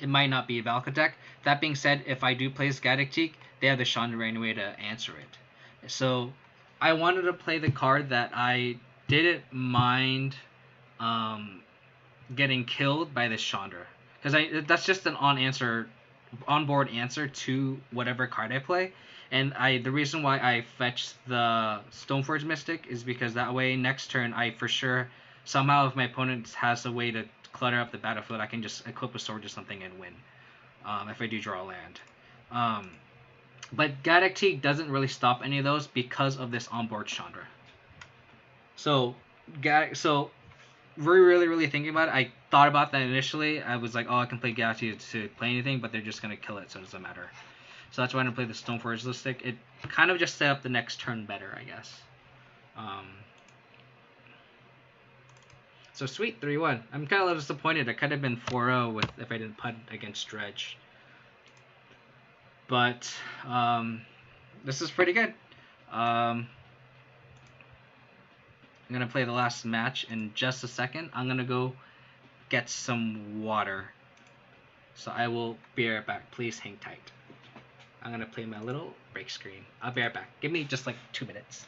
it might not be a Valka deck. That being said, if I do play Gaddock, they have the Chandra anyway to answer it. So I wanted to play the card that I didn't mind getting killed by this Chandra. Because that's just an on-board answer to whatever card I play. And the reason why I fetched the Stoneforge Mystic is because that way next turn I for sure somehow if my opponent has a way to clutter up the battlefield I can just equip a sword or something and win. If I do draw a land. But Gaddock doesn't really stop any of those because of this onboard Chandra. So really thinking about it, I thought about that initially. I was like, oh, I can play Gaddock to play anything, but they're just gonna kill it, so it doesn't matter. So that's why I didn't play the Stoneforge Mystic. It kind of just set up the next turn better, I guess. So sweet, 3-1. I'm kind of a little disappointed. I could have been 4-0 if I didn't punt against Dredge. But this is pretty good. I'm going to play the last match in just a second. I'm going to go get some water. So I will be right back. Please hang tight. I'm going to play my little break screen. I'll be right back. Give me just like 2 minutes.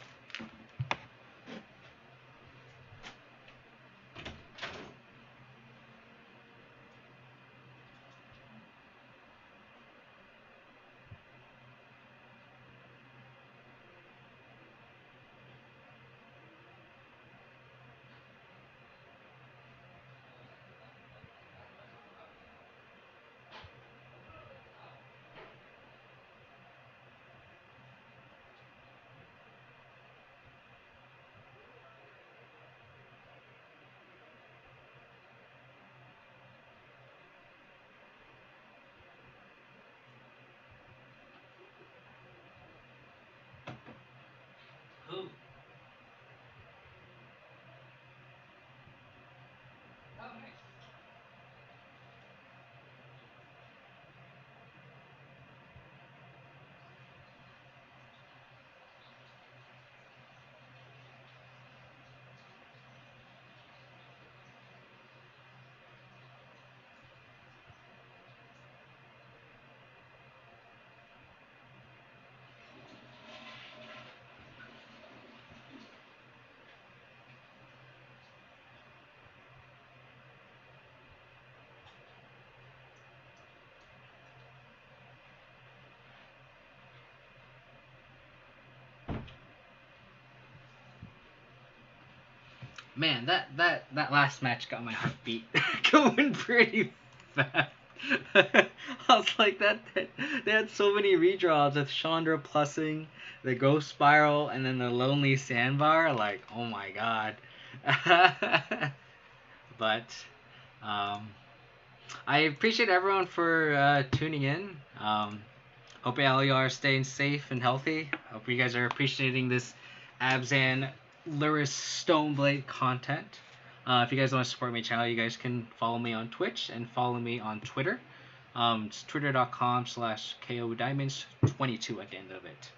Man, that last match got my heartbeat going pretty fast. I was like they had so many redraws with Chandra plussing, the Ghost Spiral, and then the Lonely Sandbar. Like, oh my god. But I appreciate everyone for tuning in. Hope all you are staying safe and healthy. Hope you guys are appreciating this Abzan Lurrus Stoneblade content. If you guys want to support my channel, you guys can follow me on Twitch and follow me on Twitter. It's twitter.com/KODiamonds22 at the end of it.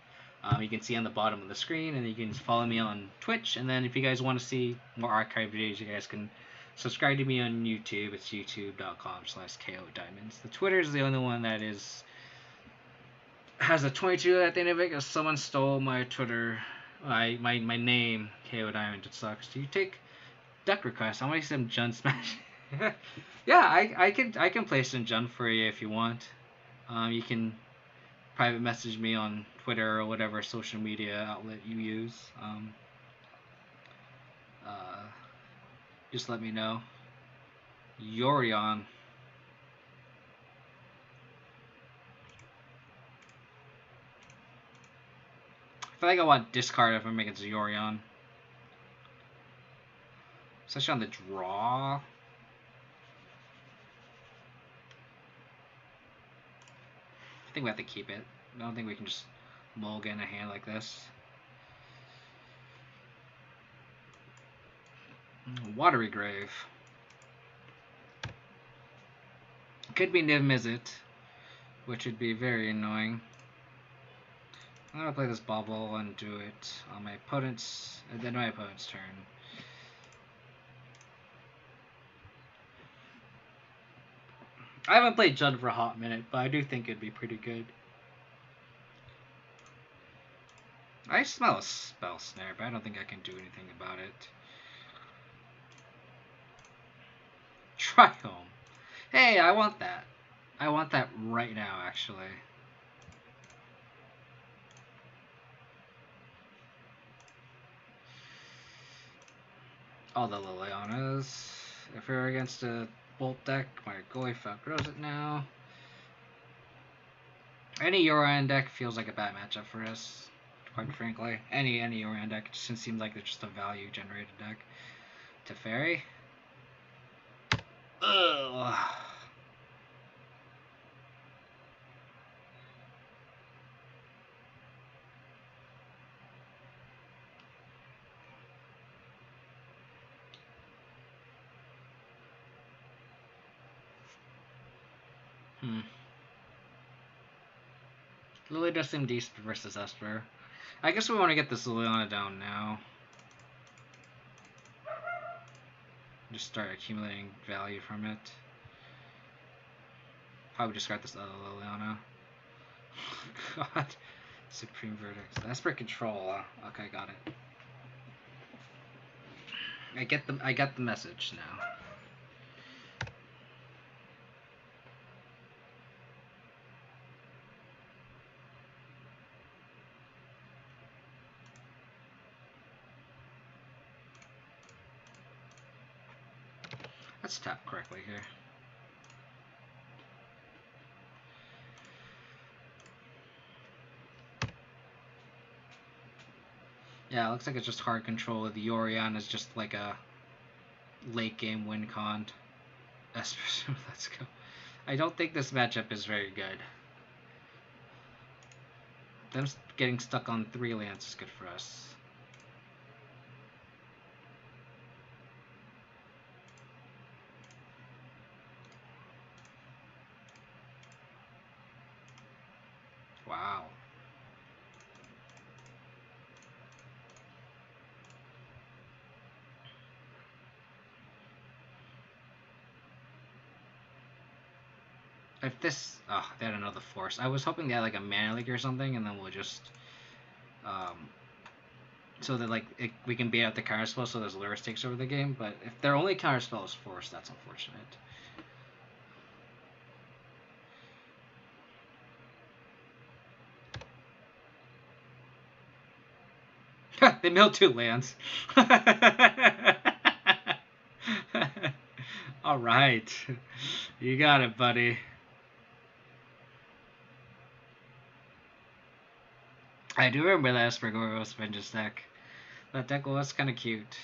You can see on the bottom of the screen, and you can follow me on Twitch. And then if you guys want to see more archive videos, you guys can subscribe to me on YouTube. It's youtube.com/KODiamonds. The Twitter is the only one that has a 22 at the end of it because someone stole my Twitter, my name, KO Diamond. It sucks. Do you take duck requests? I want to see some Jun Smash. Yeah, I can play some Jun for you if you want. You can private message me on Twitter or whatever social media outlet you use. Just let me know. Yorion. I feel like I want discard if I'm making Yorion. Especially on the draw. I think we have to keep it. I don't think we can just mulligan a hand like this. Watery Grave. Could be Niv Mizzet, which would be very annoying. I'm gonna play this bubble and do it on my opponent's, and then my opponent's turn. I haven't played Jund for a hot minute, but I do think it'd be pretty good. I smell a spell snare, but I don't think I can do anything about it. Triome. Hey, I want that. I want that right now, actually. All the Lilianas. If we're against a Bolt deck, my Goyf outgrows it now. Any Yorion deck feels like a bad matchup for us, quite frankly. Any Yorion deck just seems like it's just a value generated deck. Teferi. Ugh. Lily does seem decent versus Esper. I guess we want to get this Liliana down now. Just start accumulating value from it. Probably discard this other Liliana. God. Supreme Verdict. Esper Control. Okay, got it. I get the message now. Let's tap correctly here. Yeah, it looks like it's just hard control. The Yorion is just like a late game win con. Let's go. I don't think this matchup is very good. Them getting stuck on 3 lands is good for us. Wow. If this, oh, they had another force. I was hoping they had like a mana leak or something, and then we'll just, so that like we can beat out the counter spell, so there's Lurrus takes over the game. But if their only counter spell is force, that's unfortunate. They milled 2 lands. All right, you got it, buddy. I do remember that Aspergillus Vengeance deck. That deck was kind of cute.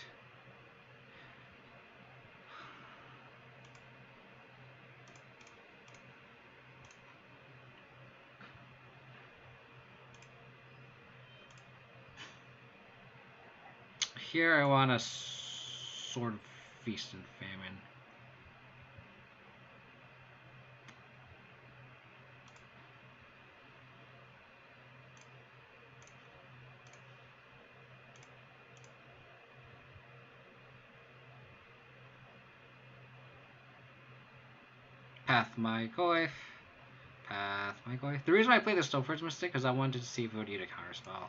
Here I want a Sword of Feast and Famine. Path my Goyf. Path my Goyf. The reason why I played the Stoneforge Mystic is I wanted to see if it would eat a counterspell.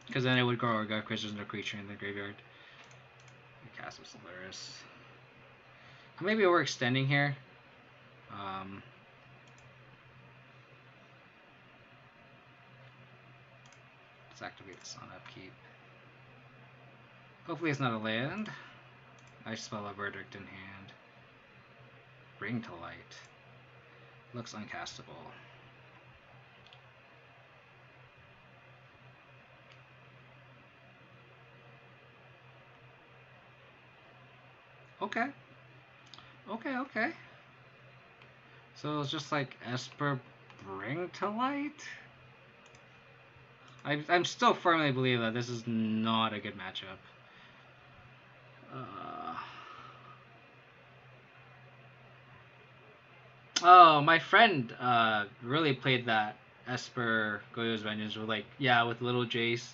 Because then it would grow Orga because there's no creature in the graveyard. Cast Abzan Lurrus. Maybe we're extending here. Let's activate this on upkeep. Hopefully it's not a land. I spell a Verdict in hand. Bring to Light. Looks uncastable. Okay. Okay. So it's just like Esper Bring to Light? I'm still firmly believe that this is not a good matchup. Oh, my friend really played that Esper Goyo's Vengeance with with little Jace,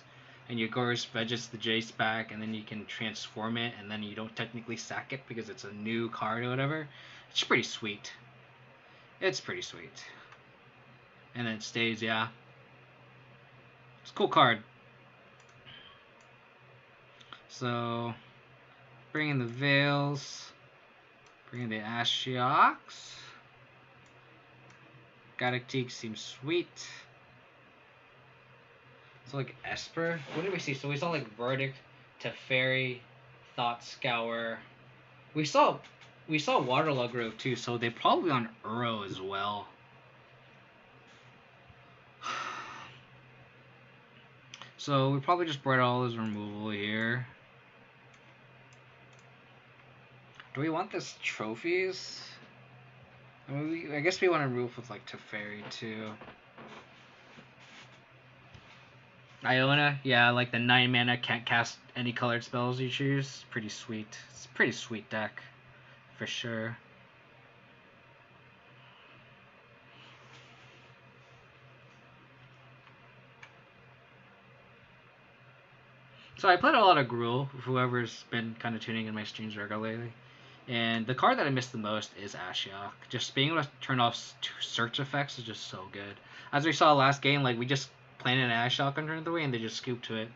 and your Goyo's Vengeance the Jace back, and then you can transform it, and then you don't technically sack it because it's a new card or whatever. It's pretty sweet. It's pretty sweet. And then it stays, yeah. It's a cool card. So, bring in the Veils, bring in the Ashioks. Galactique seems sweet. So like Esper, what did we see? So we saw like Verdict, Teferi, Thought Scour. We saw Waterlog Grove too, so they're probably on Uro as well. So we probably just brought all his removal here. Do we want this trophies? I mean, I guess we want to remove with like Teferi too. Iona, yeah, like the 9 mana can't cast any colored spells you choose. Pretty sweet. It's a pretty sweet deck, for sure. So I played a lot of Gruul, whoever's been kind of tuning in my streams regularly. And the card that I missed the most is Ashiok. Just being able to turn off search effects is just so good. As we saw last game, like we just planted an Ashiok under the way and they just scooped to it.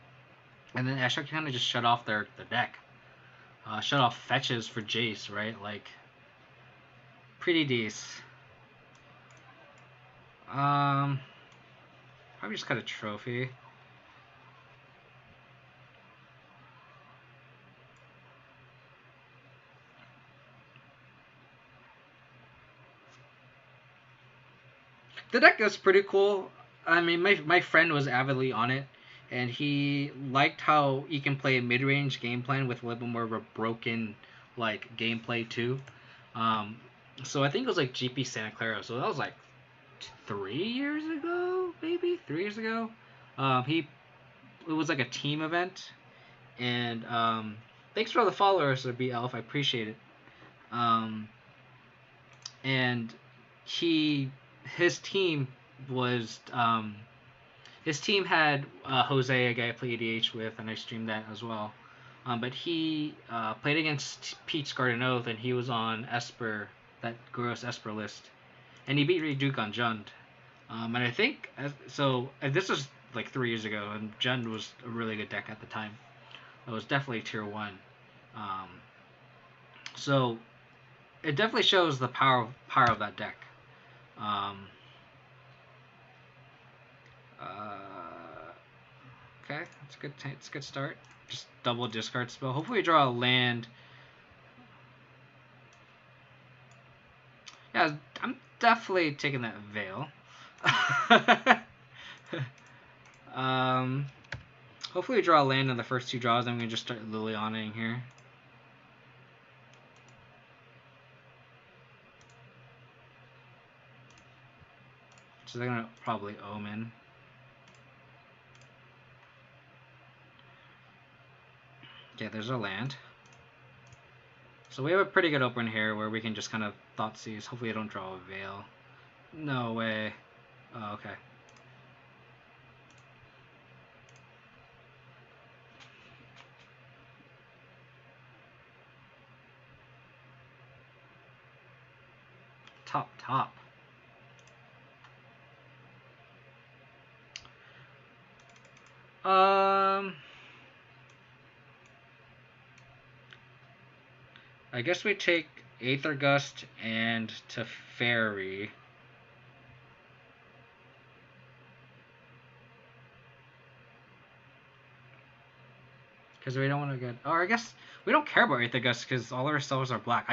And then Ashiok kind of just shut off the deck. Shut off fetches for Jace, right? Like, pretty decent. Probably just got a trophy. The deck is pretty cool. I mean, my friend was avidly on it, and he liked how you can play a mid-range game plan with a little bit more of a broken like gameplay too. So I think it was like GP Santa Clara. So that was like 3 years ago, maybe 3 years ago. It was like a team event, and thanks for all the followers, B Elf. I appreciate it. And his team was his team had Jose, a guy I play EDH with, and I streamed that as well. But he played against Pete's Garden Oath, and he was on Esper, that gross Esper list, and he beat Reduke on Jund. And I think so. This was like 3 years ago, and Jund was a really good deck at the time. It was definitely tier 1. So it definitely shows the power of that deck. Okay, that's a good. It's a good start. Just double discard spell. Hopefully, we draw a land. Yeah, I'm definitely taking that Veil. um, hopefully, we draw a land in the first two draws. I'm gonna just start Lilianaing here. So they're gonna probably Omen. Okay, there's our land. So we have a pretty good open here where we can just kind of thought seize. Hopefully I don't draw a Veil. No way. Oh, okay. Top. I guess we take Aether Gust and Teferi. Because we don't want to get... Or I guess we don't care about Aether Gust because all our spells are black.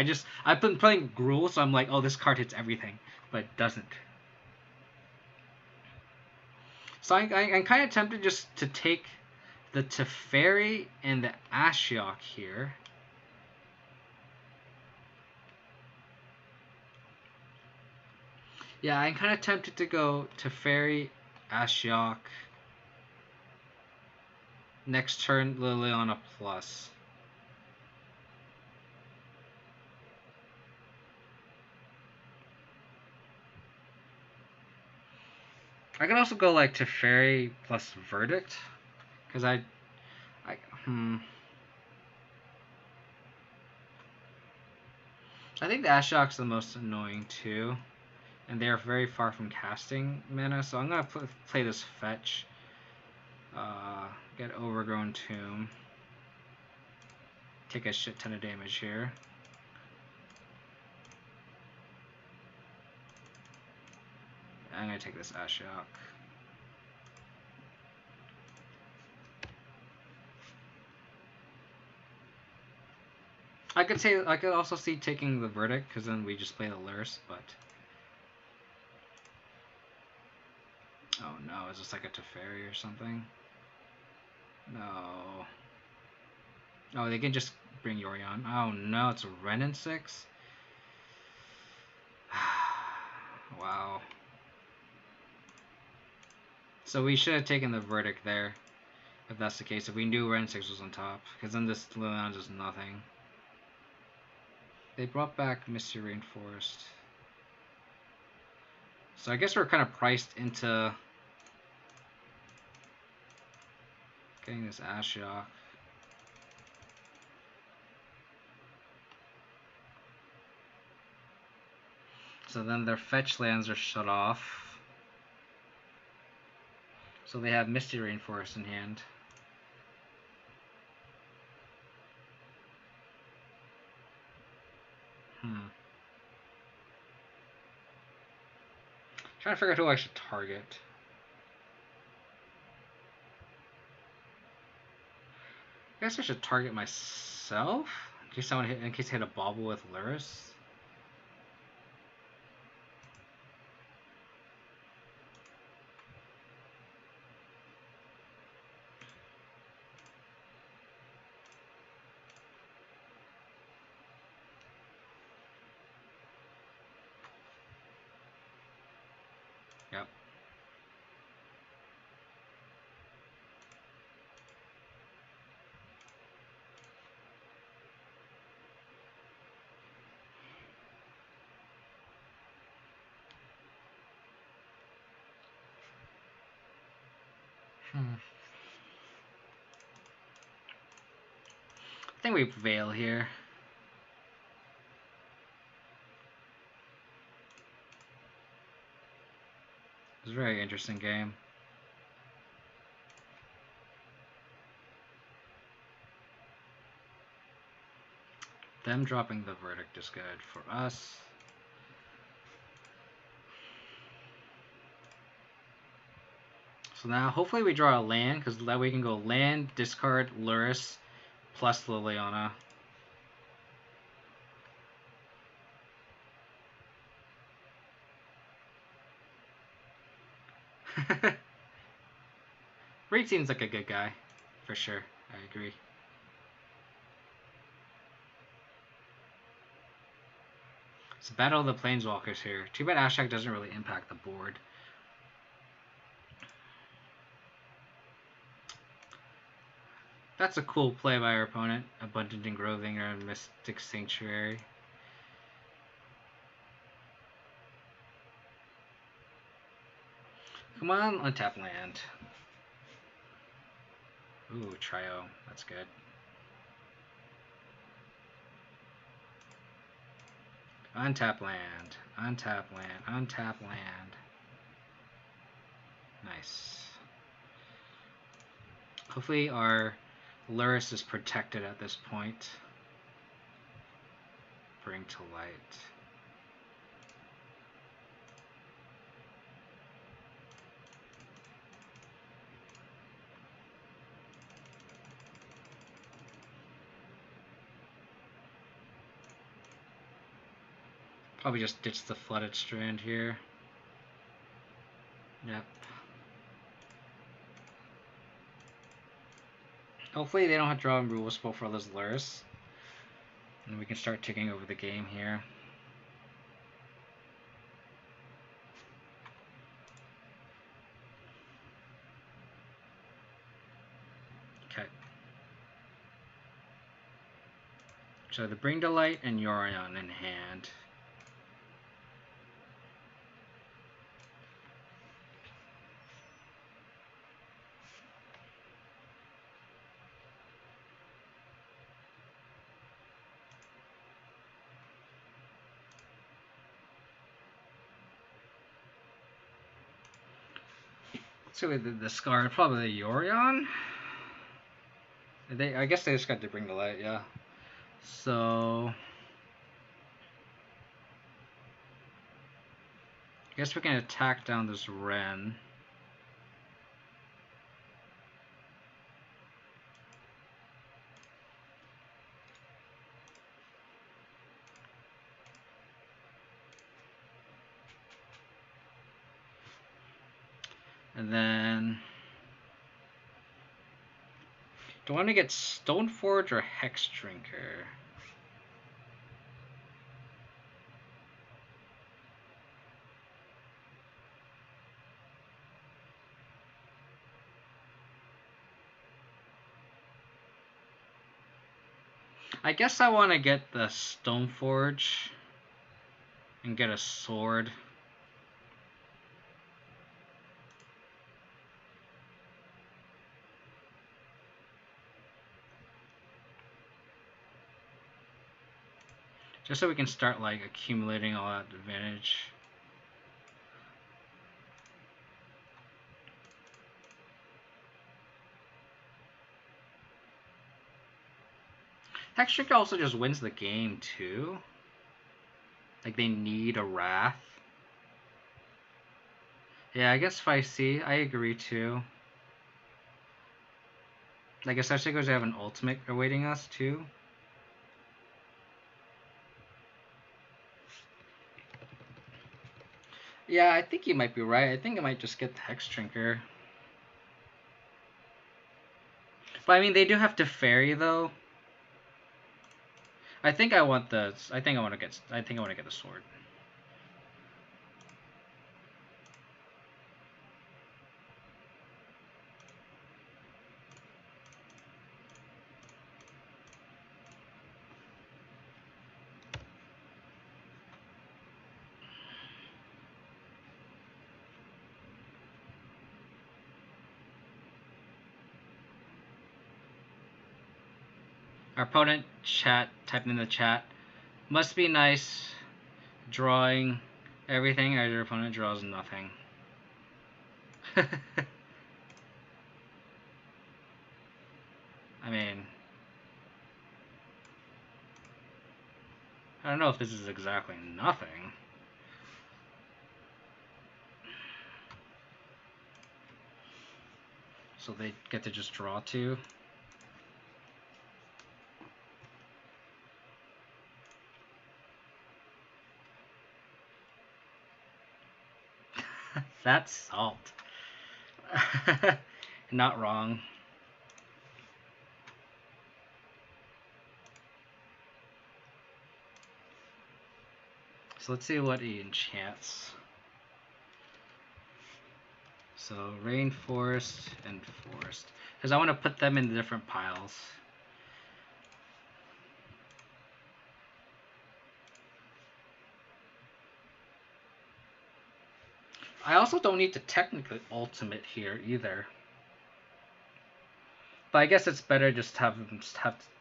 I've been playing Gruul, so I'm like, oh, this card hits everything. But it doesn't. So I'm kind of tempted just to take the Teferi and the Ashiok here. Yeah, I'm kind of tempted to go Teferi, Ashiok. Next turn, Liliana plus. I could also go like Teferi plus Verdict, because I think the Ashiok's the most annoying too, and they are very far from casting mana. So I'm gonna play this fetch. Get Overgrown Tomb. Take a shit ton of damage here. I'm gonna take this Ashiok. I could also see taking the Verdict, because then we just play the Lurrus, but oh no, is this like a Teferi or something? No. Oh, they can just bring Yorion. Oh no, it's a Renin 6? Wow. So we should have taken the Verdict there, if that's the case. If we knew Renin 6 was on top, because then this Liliana does nothing. They brought back Misty Rainforest. So I guess we're kind of priced into getting this Ashiok. So then their fetch lands are shut off. So they have Misty Rainforest in hand. Trying to figure out who I should target. I guess I should target myself in case I hit a bobble with Lurrus. Yep. I think we Veil here. It's a very interesting game. Them dropping the Verdict is good for us. So now hopefully we draw a land, because that way we can go land, discard, Lurrus, plus Liliana. Reed seems like a good guy, for sure. I agree. It's Battle of the Planeswalkers here. Too bad Ashok doesn't really impact the board. That's a cool play by our opponent. Abundant Engroving or Mystic Sanctuary. Come on, untap land. Ooh, Trio. That's good. Untap land. Untap land. Untap land. Nice. Hopefully our Lurrus is protected at this point. Bring to light. Probably just ditch the Flooded Strand here. Yep. Hopefully they don't have to draw a removal spell for this Lurrus. And we can start taking over the game here. Okay. So the Bring to Light and Yorion in hand. So we did discard probably the Yorion. I guess they just got to Bring to Light, yeah. So I guess we can attack down this Wrenn. And then do I want to get Stoneforge or Hex Drinker? I guess I want to get the Stoneforge and get a sword. Just so we can start like accumulating all that advantage. Hex Drinker also just wins the game too. Like they need a Wrath. Yeah, I guess 5C. I agree too. Like especially because they have an ultimate awaiting us too. Yeah, I think you might be right. I think I might just get the Hex Drinker. But I mean, they do have to Fairy though. I think I want the. I think I want to get the sword. Our opponent typed in the chat. Must be nice drawing everything as your opponent draws nothing. I mean, I don't know if this is exactly nothing. So they get to just draw 2. That's salt. Not wrong. So let's see what he enchants. So rainforest and forest, because I want to put them in different piles. I also don't need to technically ultimate here either. But I guess it's better just have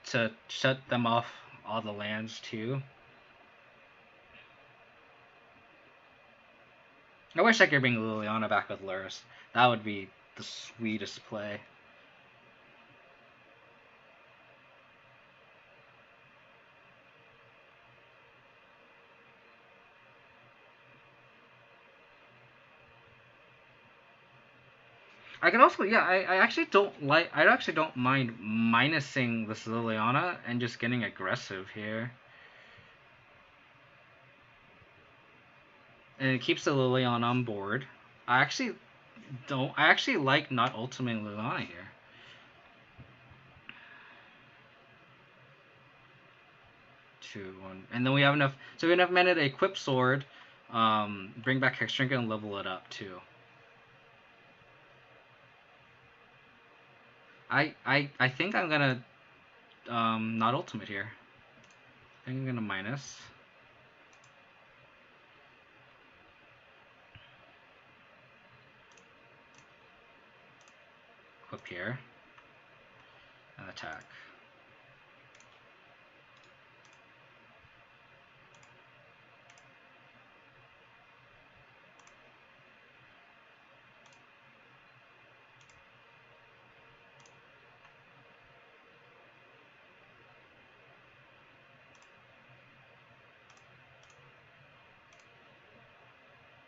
to shut them off all the lands too. I wish I could bring Liliana back with Lurrus. That would be the sweetest play. I can also, yeah, I actually don't like, I actually don't mind minusing this Liliana and just getting aggressive here. And it keeps the Liliana on board. I actually like not ultimating Liliana here. 2, 1, and then we have enough, so we have enough mana to equip sword, bring back Hexdrinker and level it up too. I think I'm gonna not ultimate here. I think I'm gonna minus. Equip here. And attack.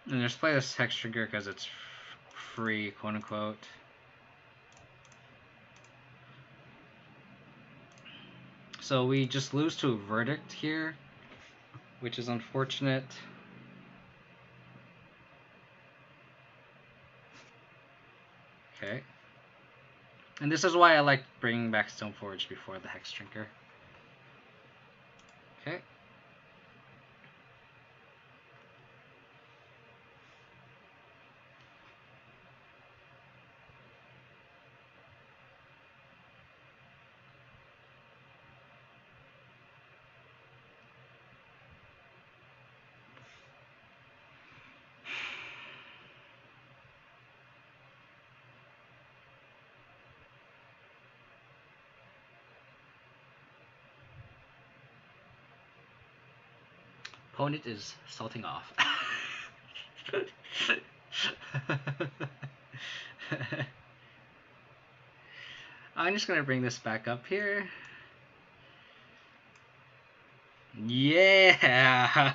And just play this Hexdrinker because it's free, quote unquote. So we just lose to a verdict here, which is unfortunate. Okay. And this is why I like bringing back Stoneforge before the Hexdrinker. Okay. Opponent is salting off. I'm just gonna bring this back up here. Yeah.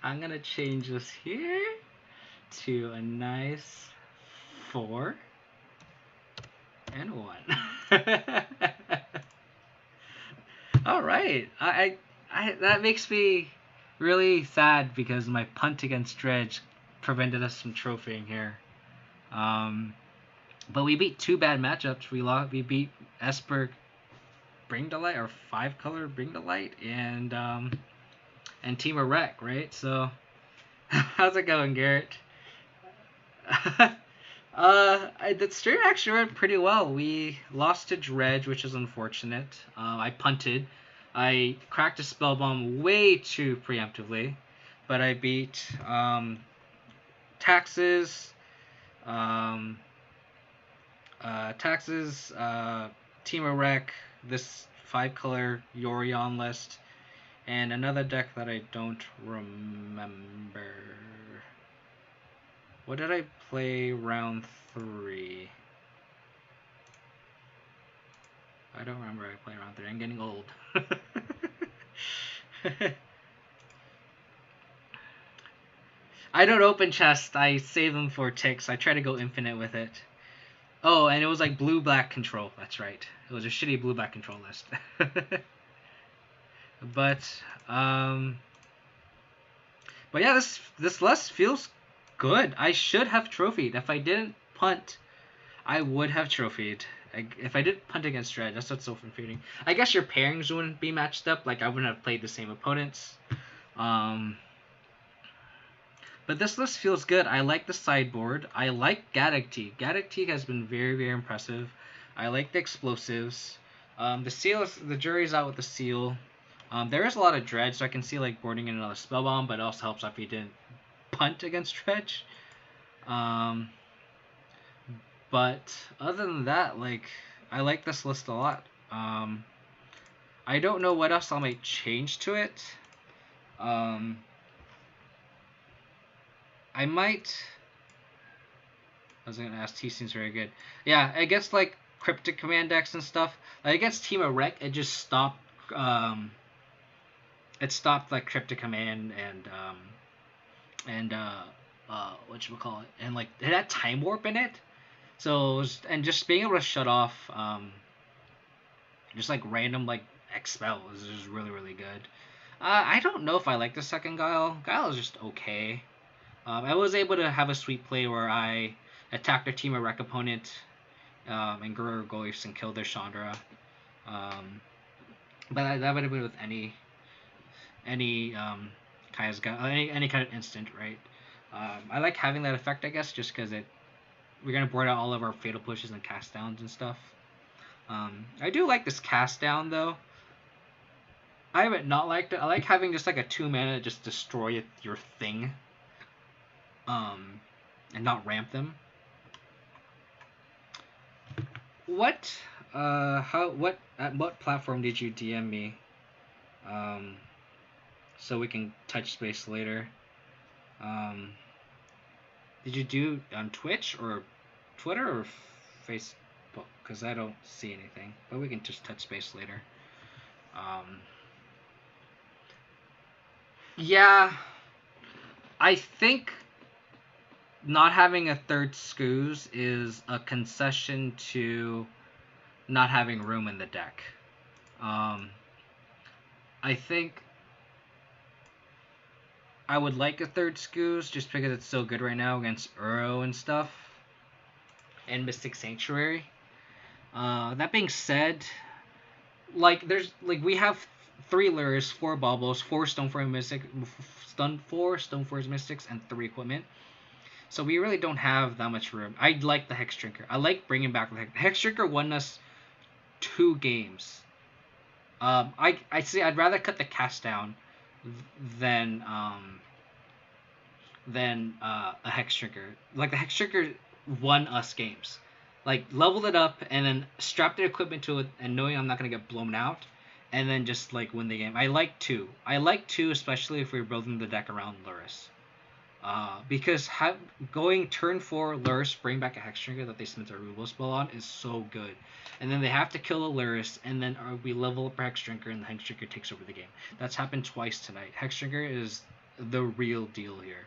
I'm gonna change this here to a nice 4 and 1. All right, I that makes me really sad because my punt against Dredge prevented us from trophying here. But we beat 2 bad matchups. We beat Esper Bring to Light, or 5-color Bring to Light, and Team of Wreck, right? So how's it going, Garrett? The stream actually went pretty well. We lost to Dredge, which is unfortunate. I punted. I cracked a spell bomb way too preemptively, but I beat Taxes, Team of Wreck, this 5-color Yorion list, and another deck that I don't remember. What did I play round 3? I don't remember I played round 3. I'm getting old. I don't open chests. I save them for ticks. I try to go infinite with it. Oh, and it was like blue-black control. That's right. It was a shitty blue-black control list. but um, but yeah, this list feels good. I should have trophied. If I didn't punt, I would have trophied. If I did punt against Dredge, that's what's so infuriating. I guess your pairings wouldn't be matched up. Like I wouldn't have played the same opponents. Um, but this list feels good. I like the sideboard. I like Gaddock. Gaddock has been very, very impressive. I like the explosives. The seal, the jury's out with the seal. There is a lot of Dredge, so I can see like boarding in another Spellbomb, but it also helps if he didn't punt against Dredge. But other than that, like I like this list a lot. I don't know what else I might change to it. I might. I was gonna ask. T seems very good. Yeah, I guess like cryptic command decks and stuff. Like against Team of Wreck, it just stopped. It stopped like cryptic command and whatchamacallit, and like it had time warp in it. So and just being able to shut off just like random like expel is just really, really good. I don't know if I like the second Guile. Guile is just okay. I was able to have a sweep play where I attacked their Team of Wreck opponent and grew Goyfs and killed their Chandra. But that would have been with any Kaya's Guile, any kind of instant, right? I like having that effect, I guess, just because we're gonna board out all of our fatal pushes and cast downs and stuff. I do like this cast down though. I haven't not liked it. I like having just like a 2-mana just destroy your thing. And not ramp them. What at what platform did you DM me? So we can touch space later. Did you do on Twitch or Twitter or Facebook? Because I don't see anything. But we can just touch space later. Yeah, I think not having a third Scooz is a concession to not having room in the deck. I think I would like a third Scooz just because it's so good right now against Uro and stuff. And Mystic Sanctuary. That being said, like there's like we have 3 Lurrus, 4 Baubles, 4 Stoneforge Mystics, and 3 equipment. So we really don't have that much room. I like the Hex Drinker. I like bringing back the Hex Drinker. Won us 2 games. I see. I'd rather cut the cast down than a Hex Drinker. Like the Hex Drinker won us games. Like leveled it up and then strapped the equipment to it, and knowing I'm not gonna get blown out, and then just like win the game. I like 2. I like 2, especially if we're building the deck around Lurrus. Because going turn 4 Lurrus, bring back a Hex Drinker that they spent a removal spell on is so good. And then they have to kill a Lurrus, and then we level up a Hex Drinker, and the Hex Drinker takes over the game. That's happened twice tonight. Hex Drinker is the real deal here.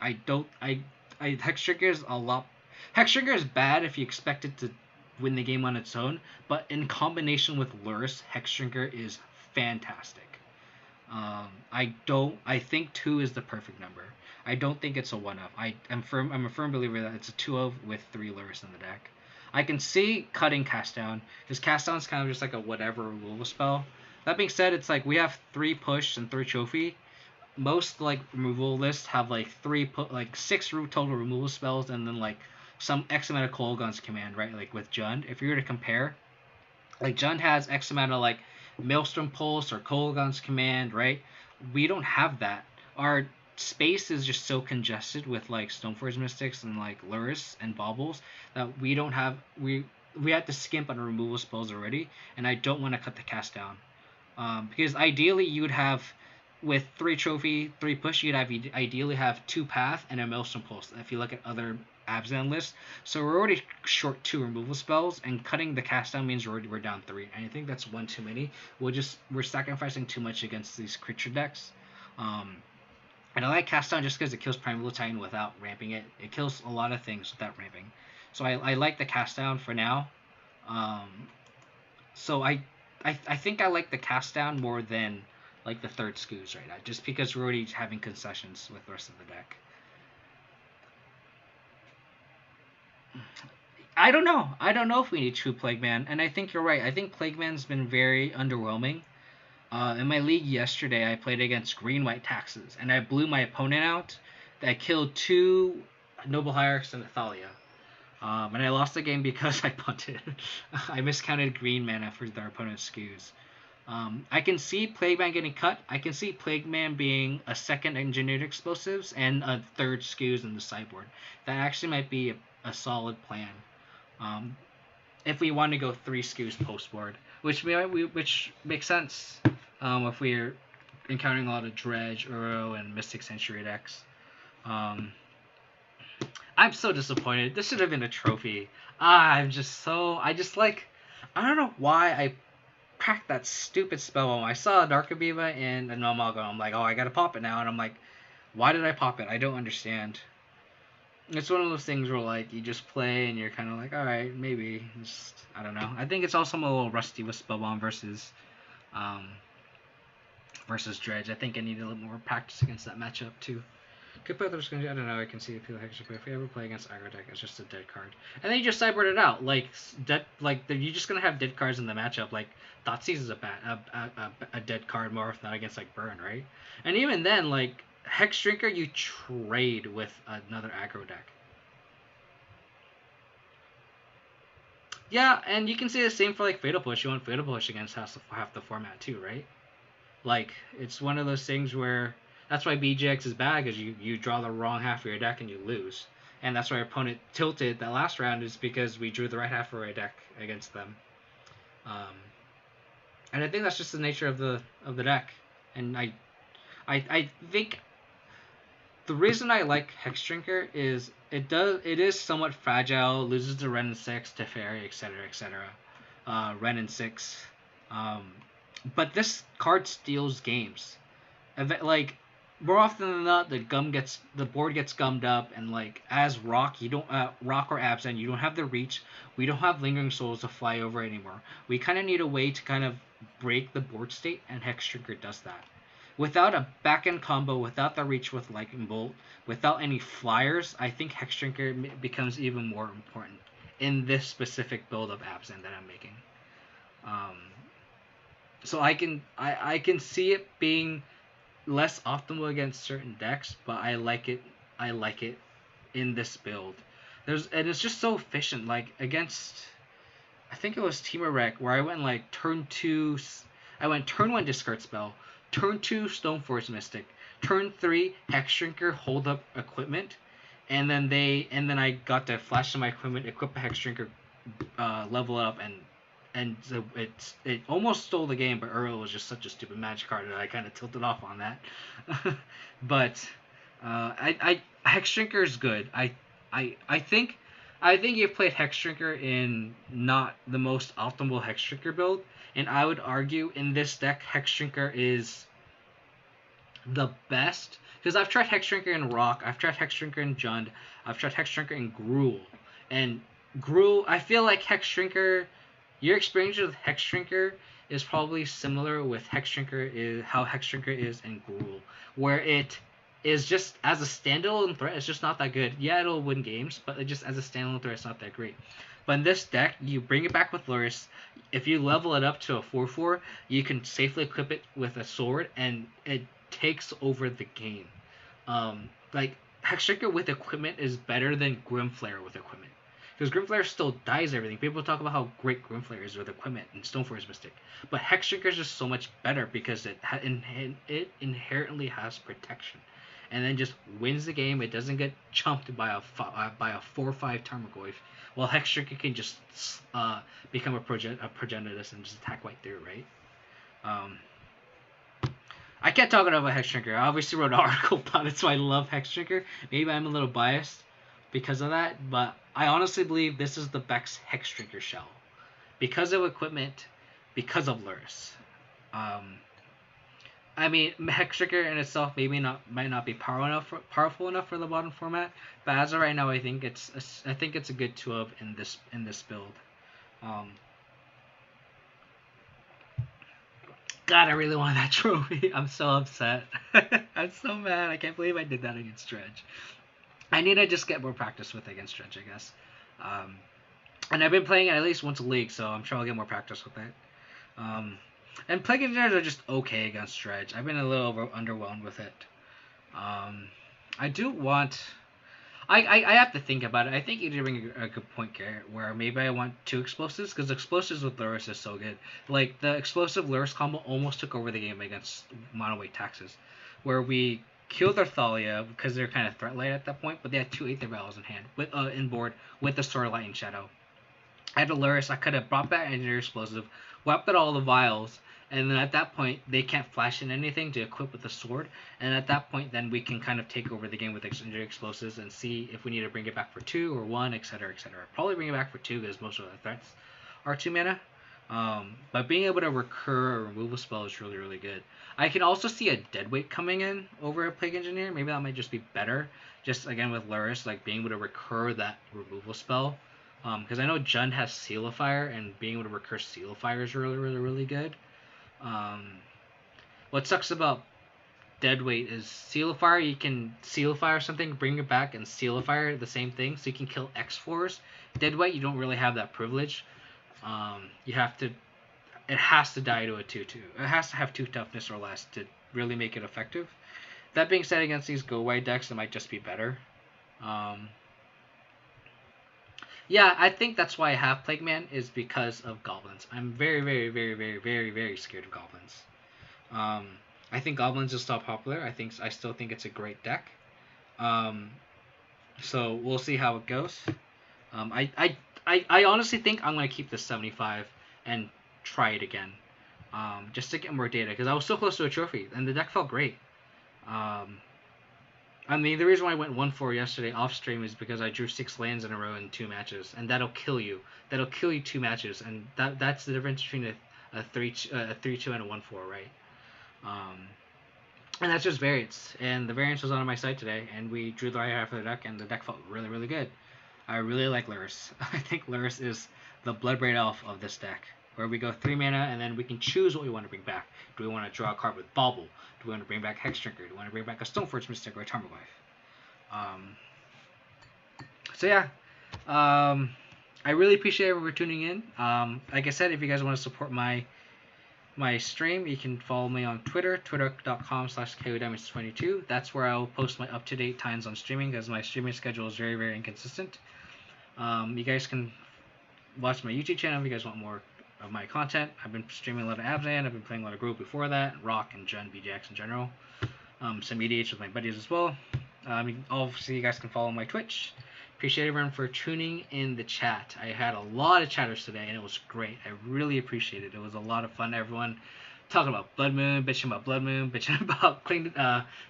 Hex Drinker is a lot. Hex Drinker is bad if you expect it to win the game on its own, but in combination with Lurrus, Hex Drinker is fantastic. I think 2 is the perfect number. I don't think it's a 1-of. I'm a firm believer that it's a 2-of with 3 Lurrus in the deck. I can see cutting Cast Down, because Cast Down is kind of just like a whatever removal spell. That being said, it's like we have 3 push and 3 trophy. Most like removal lists have like 6 total removal spells, and then like some X amount of Kolaghan's command, right? Like with Jund, if you were to compare, like Jund has X amount of like Maelstrom Pulse or Kolaghan's command, right? We don't have that. Our space is just so congested with like Stoneforge Mystics and like Lurrus and Baubles that we don't have. We have to skimp on removal spells already, and I don't want to cut the cast down. Because ideally you would have, with 3 trophy, 3 push, you'd have ideally have 2 path and a Maelstrom Pulse. If you look at other Abzan lists, so we're already short 2 removal spells, and cutting the cast down means we're down 3. And I think that's 1 too many. We're sacrificing too much against these creature decks. And I like Cast Down just because it kills Primeval Titan without ramping it. It kills a lot of things without ramping. So I like the Cast Down for now. Um, so I think I like the Cast Down more than like the third Scoos right now, just because we're already having concessions with the rest of the deck. I don't know. I don't know if we need True Plague Man, and I think you're right. I think Plague Man's been very underwhelming. In my league yesterday, I played against Green White Taxes, and I blew my opponent out. I killed 2 Noble Hierarchs and a Thalia. And I lost the game because I punted. I miscounted green mana for their opponent's Scoos. I can see Plague Man getting cut. I can see Plague Man being a second engineered explosives and a third Scoos in the sideboard. That actually might be a solid plan. If we want to go 3 Scoos post board, which makes sense if we're encountering a lot of Dredge, Uro, and Mystic Century decks. I'm so disappointed. This should have been a trophy. I don't know why I cracked that stupid spell. I saw a Narcomoeba and a Nomago. I'm like, oh, I gotta pop it now. And I'm like, why did I pop it? I don't understand. It's one of those things where like you just play and you're kind of like, all right, maybe. I don't know. I think it's also I'm a little rusty with Spellbomb versus Dredge. I think I need a little more practice against that matchup too. Could put those. I don't know. I can see people actually play. If we ever play against aggro deck, it's just a dead card, and then you just sideboard it out. Like you're just gonna have dead cards in the matchup. Like Thoughtseize is a dead card more often not against like Burn, right? And even then, like Hex Drinker, you trade with another aggro deck. Yeah, and you can say the same for like Fatal Push. You want Fatal Push against half the format too, right? Like it's one of those things where that's why BGX is bad because you draw the wrong half of your deck and you lose, and that's why our opponent tilted that last round is because we drew the right half of our deck against them. And I think that's just the nature of the deck, and I think the reason I like Hex Drinker is it is somewhat fragile, loses to Ren and 6, Teferi, etc. Ren and 6. But this card steals games. Like more often than not, the board gets gummed up, and like as Rock, you don't Rock or Abzan, you don't have the reach. We don't have Lingering Souls to fly over anymore. We kind of need a way to kind of break the board state, and Hex Drinker does that. Without a back end combo, without the reach with Lightning Bolt, without any flyers, I think Hex Drinker becomes even more important in this specific build of Abzan that I'm making. So I can see it being less optimal against certain decks, but I like it in this build. And it's just so efficient. Like against, I think it was Team Wreck where I went like turn 2, I went turn 1 discard spell, turn 2 Stoneforge Mystic, turn 3 Hex Drinker hold up equipment, and then I got to flash to my equipment, equip a Hex Drinker, level it up, and so it almost stole the game, but Earl was just such a stupid magic card that I kind of tilted off on that. But Hex Drinker is good. I think you've played Hex Drinker in not the most optimal Hex Drinker build, and I would argue in this deck Hex Drinker is the best because I've tried Hex Drinker in Rock, I've tried Hex Drinker in Jund, I've tried Hex Drinker in Gruul, and Gruul. I feel like Hex Drinker. Your experience with Hex Drinker is probably similar with Hex Drinker is how Hex Drinker is in Gruul, where it is just as a standalone threat, it's just not that good. Yeah, it'll win games, but just as a standalone threat, it's not that great. But in this deck, you bring it back with Lurrus. If you level it up to a 4/4, you can safely equip it with a sword, and it takes over the game. Like Hex Drinker with equipment is better than Grimflare with equipment. Because Grimflare still dies everything. People talk about how great Grimflare is with equipment and Stoneforge Mystic. But Hex Drinker is just so much better because it inherently has protection. And then just wins the game. It doesn't get chumped by a 4/5 Tarmogoyf. Well, Hex Drinker can just become a Progenitus and just attack right through, right? I kept talking about Hex Drinker. I obviously wrote an article about it, so I love Hex Drinker. Maybe I'm a little biased because of that, but I honestly believe this is the best Hex Drinker shell because of equipment, because of Lurrus. I mean, Hextricker in itself might not be powerful enough for the modern format, but as of right now, I think it's a good 2 of in this build. Um, God, I really want that trophy. I'm so upset. I'm so mad. I can't believe I did that against Dredge. I need to just get more practice with it against Dredge, I guess. Um, and I've been playing it at least once a league, so I'm sure I'll get more practice with it. And Plague Engineers are just okay against Dredge. I've been a little underwhelmed with it. I do want. I have to think about it. I think you did bring a good point, Garrett, where maybe I want 2 explosives, because explosives with Lurrus is so good. Like, the explosive Lurrus combo almost took over the game against Monoweight Taxes, where we killed their Thalia because they're kind of threat light at that point, but they had 2 Aether Vials in hand, with in board, with the Sword Light and Shadow. I had a Lurrus, I could have brought back Engineer Explosive, wiped out all the vials, and then at that point, they can't flash in anything to equip with the sword, and at that point, then we can kind of take over the game with Engineer Explosives and see if we need to bring it back for 2 or 1, etc., etc. Probably bring it back for 2 because most of the threats are 2 mana. But being able to recur or remove a spell is really, really good. I can also see a Deadweight coming in over a Plague Engineer. Maybe that might just be better. Just again with Lurrus, like being able to recur that removal spell. Because I know Jund has Seal of Fire, and being able to recur Seal of Fire is really, really, really good. What sucks about Deadweight is Seal of Fire. You can Seal of Fire something, bring it back, and Seal of Fire the same thing, so you can kill X4s. Deadweight, you don't really have that privilege. You have to. It has to die to a 2/2. It has to have 2 toughness or less to really make it effective. That being said, against these go wide decks, it might just be better. Yeah, I think that's why I have Plague Man, is because of goblins. I'm very, very, very, very, very, very scared of goblins. I think goblins is still popular. I still think it's a great deck. So we'll see how it goes. I honestly think I'm gonna keep this 75 and try it again, just to get more data, because I was so close to a trophy and the deck felt great. I mean, the reason why I went 1-4 yesterday off stream is because I drew 6 lands in a row in 2 matches, and that'll kill you. That'll kill you 2 matches, and that's the difference between a 3-2 and a 1-4, right? And that's just variance, and the variance was on my side today, and we drew the right half of the deck, and the deck felt really, really good. I really like Lurrus. I think Lurrus is the Bloodbraid Elf of this deck, where we go 3 mana, and then we can choose what we want to bring back. Do we want to draw a card with Bauble? Do we want to bring back Hexdrinker? Do we want to bring back a Stoneforge Mystic or a Tarmogoyf? So yeah, I really appreciate everyone for tuning in. Like I said, if you guys want to support my stream, you can follow me on Twitter, twitter.com/KODamage22. That's where I'll post my up-to-date times on streaming, because my streaming schedule is very, very inconsistent. You guys can watch my YouTube channel if you guys want more of my content. I've been streaming a lot of Abzan. I've been playing a lot of Gruul before that, Rock and Jund, BJX in general. Some EDH with my buddies as well. Obviously, you guys can follow my Twitch. Appreciate everyone for tuning in the chat. I had a lot of chatters today, and it was great. I really appreciate it. It was a lot of fun. Everyone talking about Blood Moon, bitching about Blood Moon, bitching about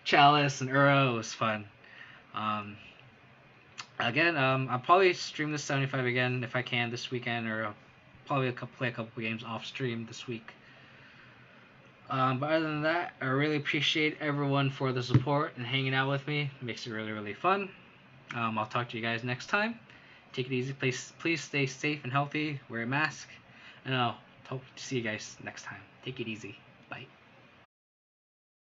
Chalice and Uro. It was fun. Again, I'll probably stream this 75 again if I can this weekend, or I'll probably play a couple games off stream this week. But other than that, I really appreciate everyone for the support and hanging out with me. It makes it really, really fun. I'll talk to you guys next time. Take it easy. Please stay safe and healthy. Wear a mask. And I'll hope to see you guys next time. Take it easy. Bye.